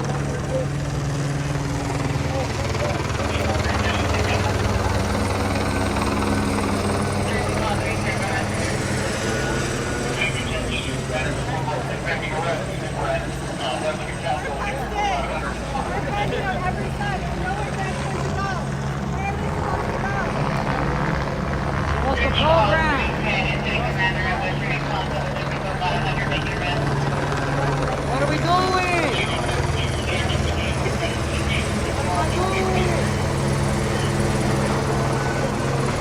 What are we doing?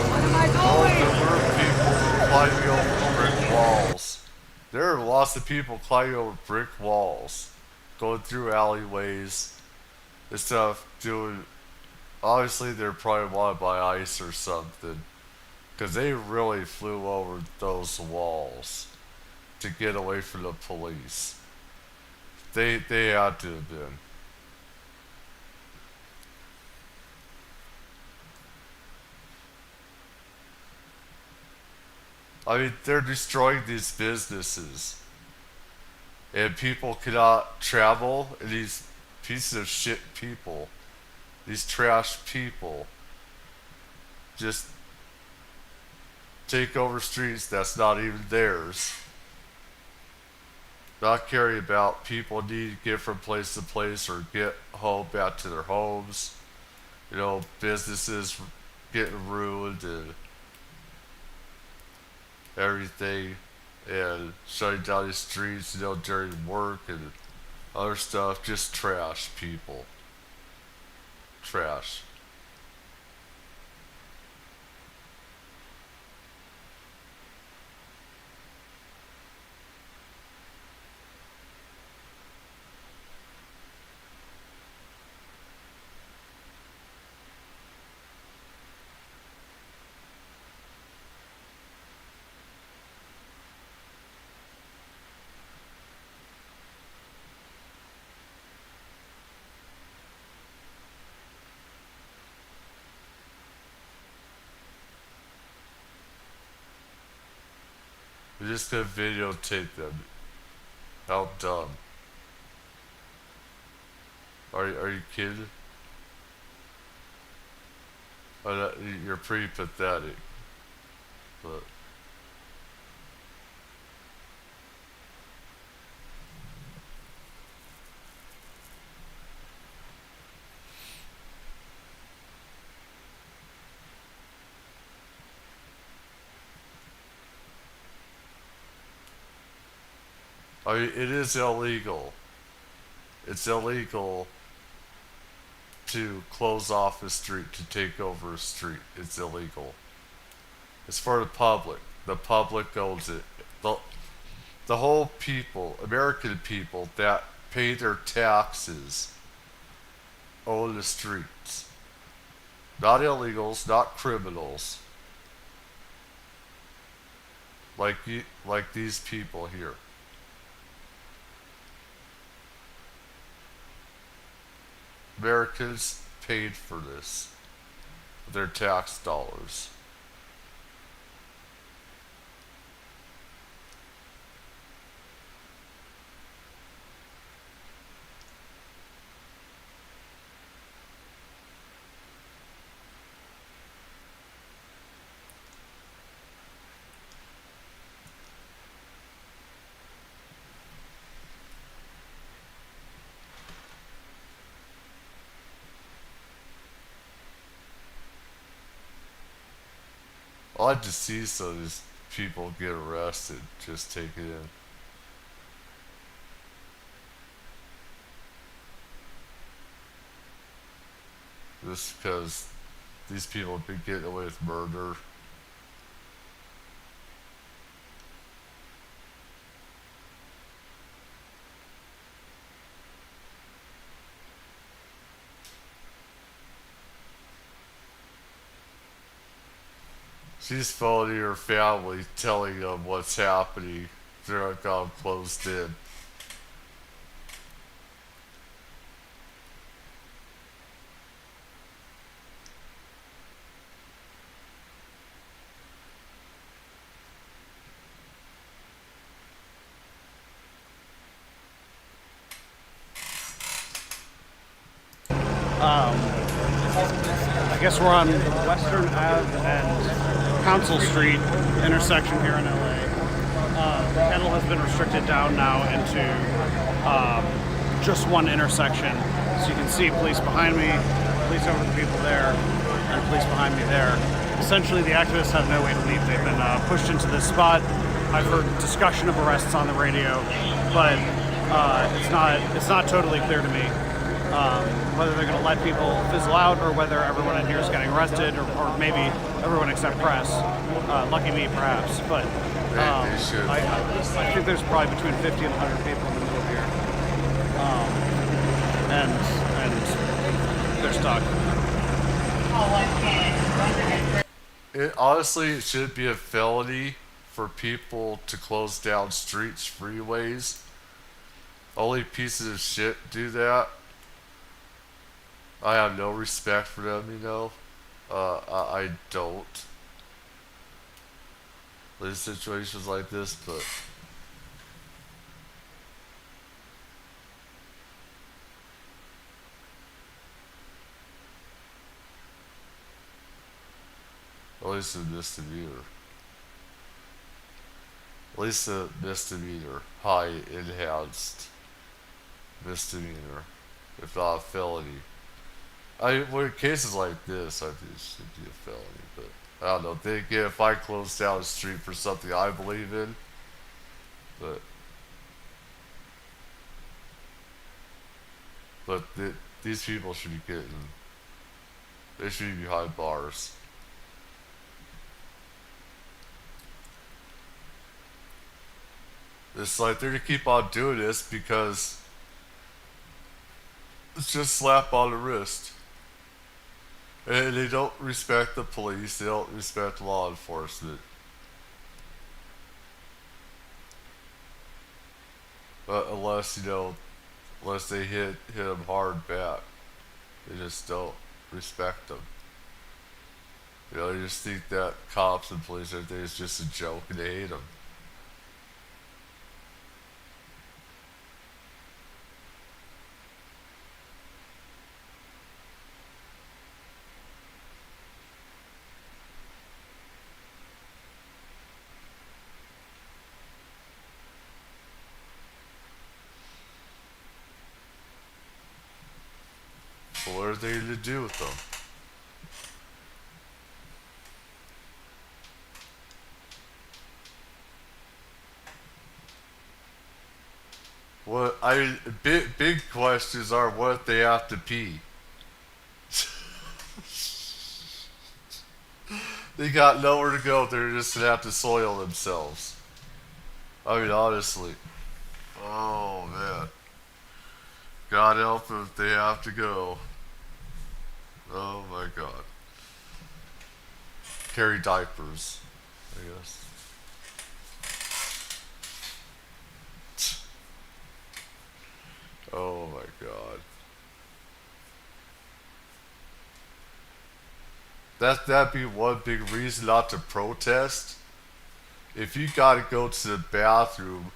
What am I doing? Climbing over brick walls. There are lots of people climbing over brick walls, going through alleyways and stuff, doing. Obviously, they're probably wanted by ICE or something, because they really flew over those walls to get away from the police. They had to have been. I mean, they're destroying these businesses. and people cannot travel, and these pieces of shit people, these trash people, just take over streets that's not even theirs. Not caring about people need to get from place to place or get home back to their homes. You know, businesses getting ruined and everything, and shutting down the streets, you know, during work and other stuff. Just trash people. Trash. We're just gonna videotape them. How dumb. Are you kidding? You're pretty pathetic. But I mean, it is illegal. It's illegal to close off a street, to take over a street. It's illegal. It's for the public. The public owns it. The whole people, American people that pay their taxes, own the streets. Not illegals, not criminals. Like these people here. Americans paid for this with their tax dollars. I'd like to see some of these people get arrested. Just take it in. Just because these people have been getting away with murder. She's phoning her family, telling them what's happening. They're all closed in. I guess we're on Western Ave and Council Street intersection here in LA. The kennel has been restricted down now into just one intersection. So you can see police behind me, police over the people there, and police behind me there. Essentially, the activists have no way to leave. They've been pushed into this spot. I've heard discussion of arrests on the radio, but it's not totally clear to me whether they're going to let people fizzle out or whether everyone in here is getting arrested, or maybe everyone except press. Lucky me, perhaps. But I think there's probably between 50 and 100 people in the middle here, and they're stuck. Honestly, it should be a felony for people to close down streets, freeways. Only pieces of shit do that. I have no respect for them, you know. I don't. In situations like this, but least a misdemeanor. At least a misdemeanor. High enhanced misdemeanor. If not a felony. When cases like this, I think it should be a felony, but I don't know. Then again, if I close down the street for something I believe in, but these people should be they should be behind bars. It's like they're gonna keep on doing this because it's just slap on the wrist. And they don't respect the police, they don't respect law enforcement. But unless they hit them hard back, they just don't respect them. They just think that cops and police everything is just a joke and they hate them. So what are they to do with them? Big questions are what if they have to pee? They got nowhere to go. They're just gonna have to soil themselves. I mean, honestly. Oh man. God help them if they have to go. Oh my God. Carry diapers, I guess. Oh my God. That'd be one big reason not to protest. If you gotta go to the bathroom,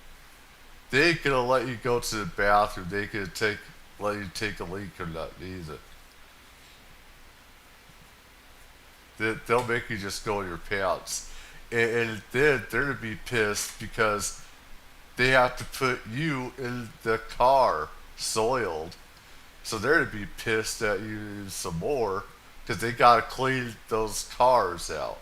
they ain't gonna let you go to the bathroom. They could let you take a leak or not either. They'll make you just go in your pants. And then they're gonna be pissed because they have to put you in the car soiled. So they're gonna be pissed at you some more because they gotta clean those cars out.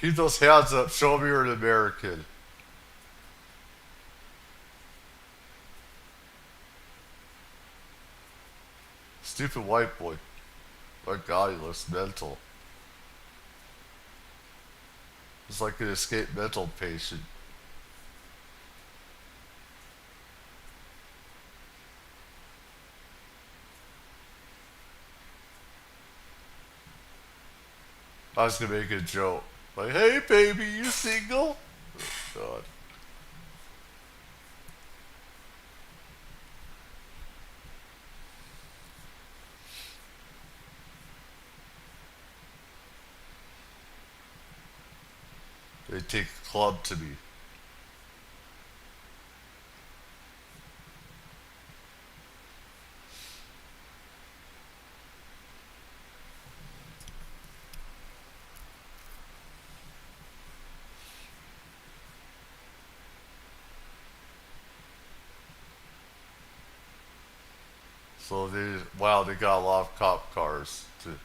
Keep those hands up. Show me you're an American. Stupid white boy. My God, he looks mental. He's like an escaped mental patient. I was gonna make a joke. Like, hey baby, you single? Oh God. They take a club to me. So they got a lot of cop cars too.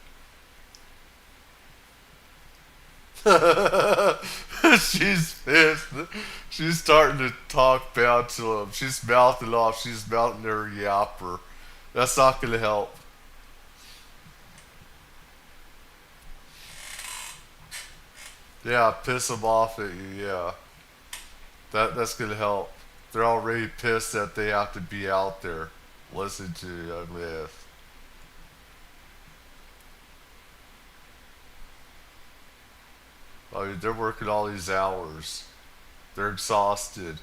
She's pissed. She's starting to talk bad to him. She's mouthing off. She's mouthing her yapper. That's not gonna help. Yeah, piss them off at you, yeah. That's gonna help. They're already pissed that they have to be out there. Listen to the ugly ass. I mean, they're working all these hours. They're exhausted.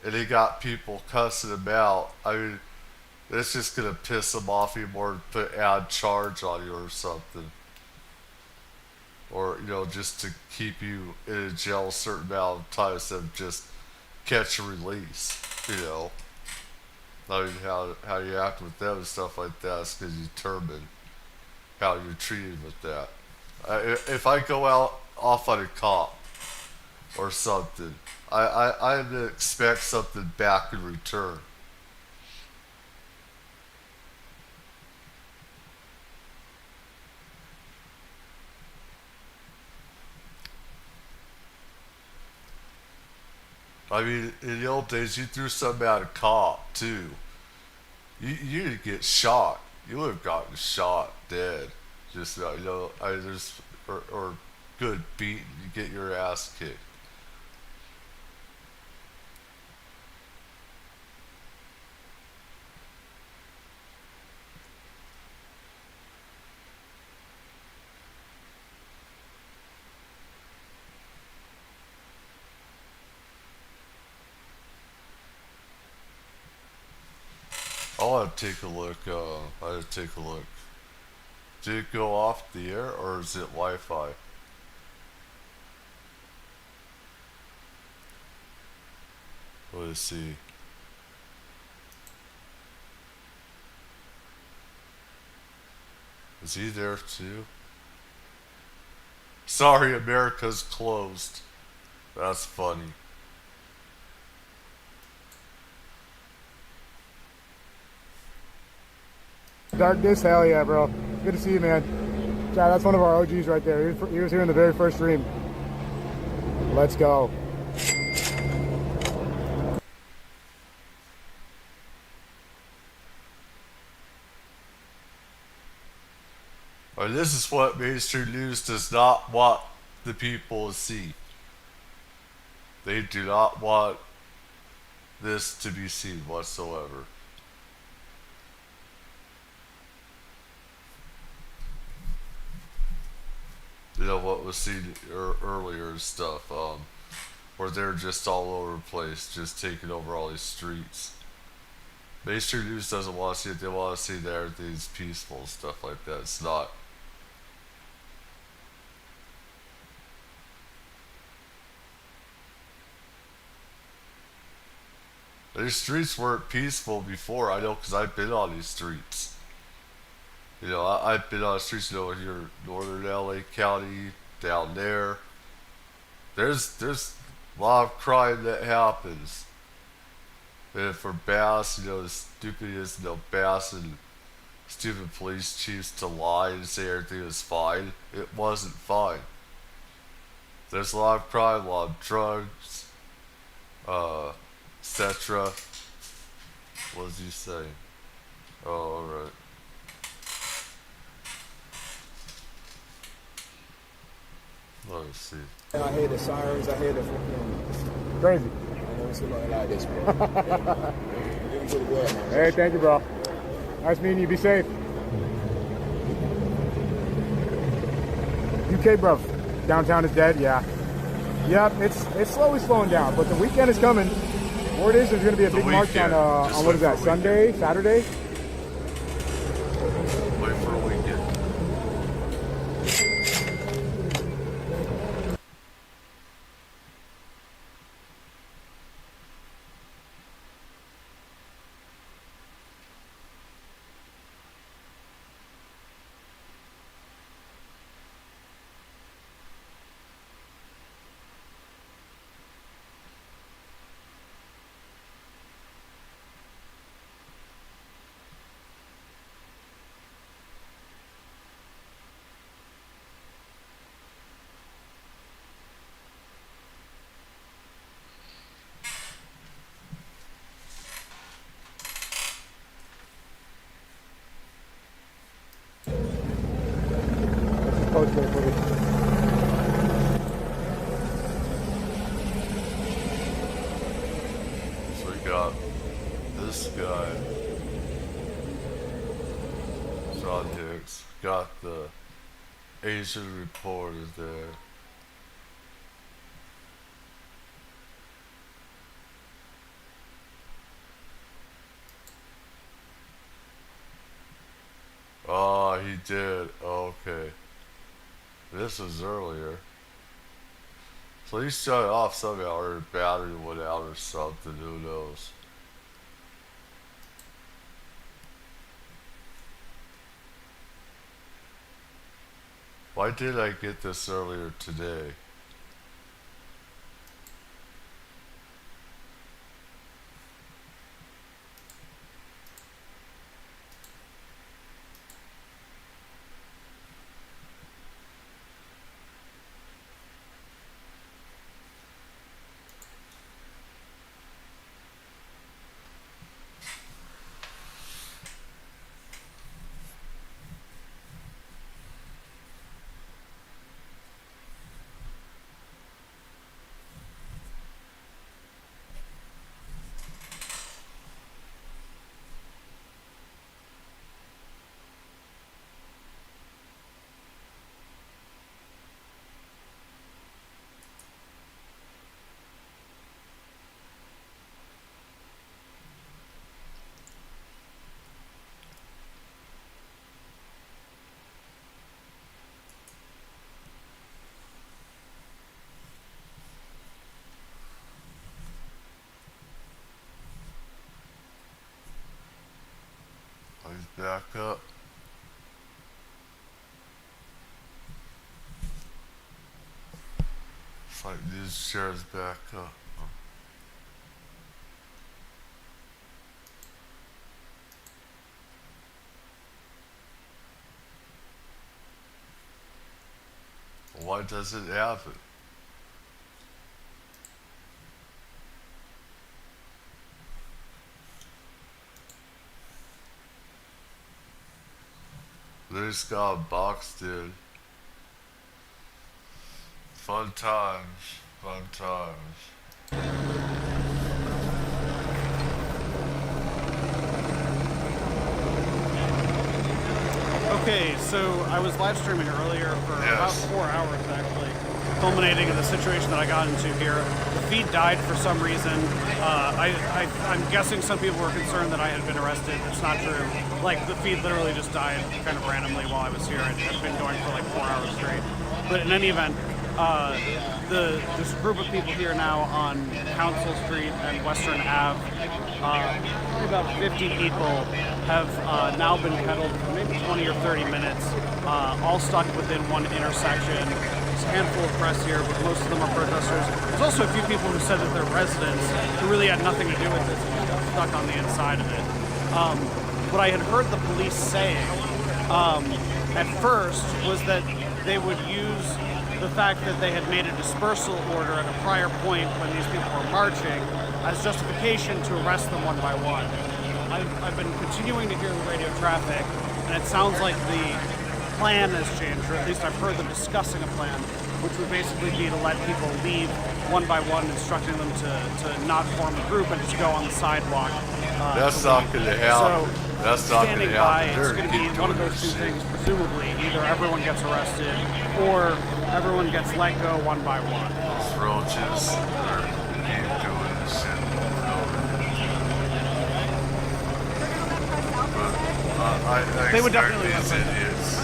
And they got people cussing them out. I mean, it's just gonna piss them off even more to add charge on you or something. Or, just to keep you in a jail a certain amount of time instead of just catch and release, you know. I mean, how you act with them and stuff like that is because you determine how you're treated with that. If I go out off on a cop or something, I expect something back in return. I mean, in the old days, you threw something at a cop, too. You didn't get shot. You would have gotten shot, dead. Just, you know, or good beaten. You get your ass kicked. I want to take a look. I want to take a look. Did it go off the air or is it Wi-Fi? Let's see. Is he there too? Sorry, America's closed. That's funny. Darkness, hell yeah, bro. Good to see you, man. Chad, that's one of our OGs right there. He was here in the very first stream. Let's go. And this is what mainstream news does not want the people to see. They do not want this to be seen whatsoever. You know what was seen earlier and stuff, where they're just all over the place, just taking over all these streets. Mainstream news doesn't want to see it. They want to see that everything's peaceful and stuff like that. It's not. These streets weren't peaceful before, I know, because I've been on these streets. You know, I've been on the streets, you know, here, northern LA County, down there. There's a lot of crime that happens. And for Bass, you know, the stupidest, you know, Bass and stupid police chiefs to lie and say everything was fine, it wasn't fine. There's a lot of crime, a lot of drugs, etc. What was he saying? Oh, alright. Let me see. I hear the sirens, I hear the fucking... Crazy. I never seen nothing like this, bro. You're doing pretty good, man. Hey, thank you, bro. Nice meeting you. Be safe. UK, bro. Downtown is dead, yeah. Yep, it's slowly slowing down, but the weekend is coming. Word is there's going to be a big march on what is that, Sunday, Saturday? Wait for a weekend. Post their footage. So we got this guy, John Hicks, got the Asian reporter there. Oh, he did. Okay. This was earlier. Please shut it off somehow, or the battery went out or something, who knows. Why did I get this earlier today? He's back up. It's like these chairs back up. Why does it happen? They just got boxed in. Fun times. Fun times. Okay, so I was live streaming earlier for about 4 hours actually, culminating in the situation that I got into here. The feed died for some reason. I'm guessing some people were concerned that I had been arrested. It's not true. Like, the feed literally just died kind of randomly while I was here. It had been going for like 4 hours straight. But in any event, this group of people here now on Council Street and Western Ave, probably about 50 people have now been pedaled for maybe 20 or 30 minutes, all stuck within one intersection. There's a handful of press here, but most of them are protesters. There's also a few people who said that they're residents who really had nothing to do with this and just got stuck on the inside of it. What I had heard the police saying at first was that they would use the fact that they had made a dispersal order at a prior point when these people were marching as justification to arrest them one by one. I've been continuing to hear the radio traffic, and it sounds like the plan has changed, or at least I've heard them discussing a plan, which would basically be to let people leave one by one, instructing them to not form a group and just go on the sidewalk. That's not going to happen. So, that's not going to happen. It's going to be one of those two things, presumably. Either everyone gets arrested, or everyone gets let go one by one. Those roaches are keep doing this shit. But they would definitely these idiots,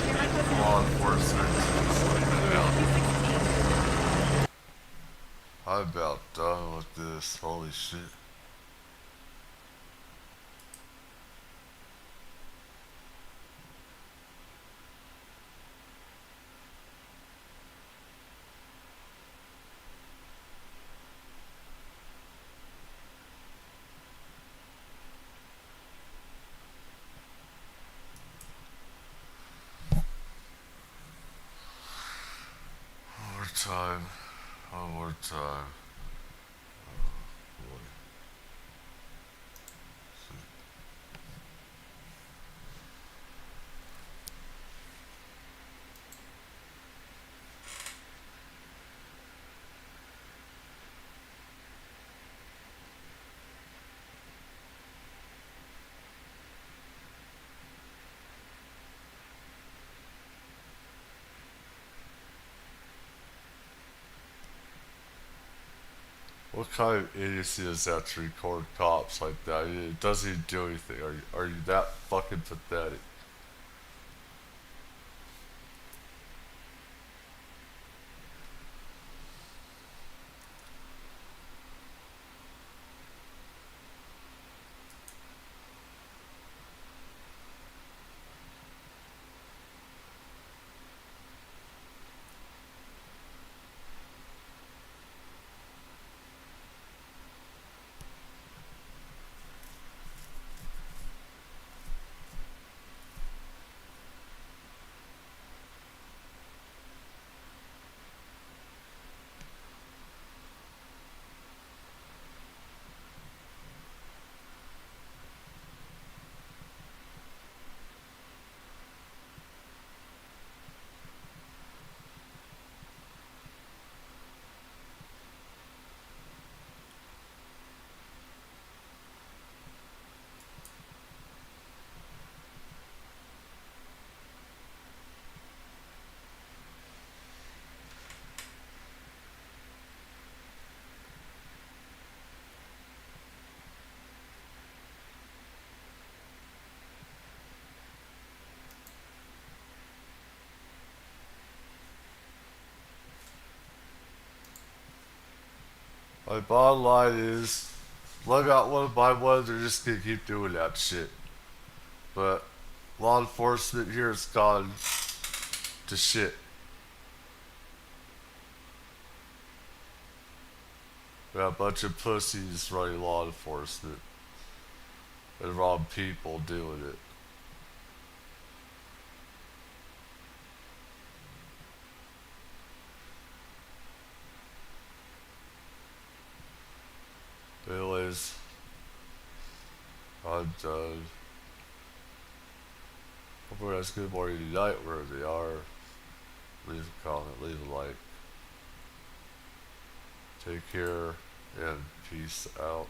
law enforcement, just leave it out. I'm about done with this. Holy shit. Time. One more time. Oh, boy. What kind of idiocy is that to record cops like that? It doesn't even do anything. Are you that fucking pathetic? My bottom line is, look out one by one, they're just gonna keep doing that shit. But law enforcement here has gone to shit. We got a bunch of pussies running law enforcement and wrong people doing it. Anyways, I'm done. Hope everyone has a good morning tonight wherever they are. Leave a comment, leave a like. Take care and peace out.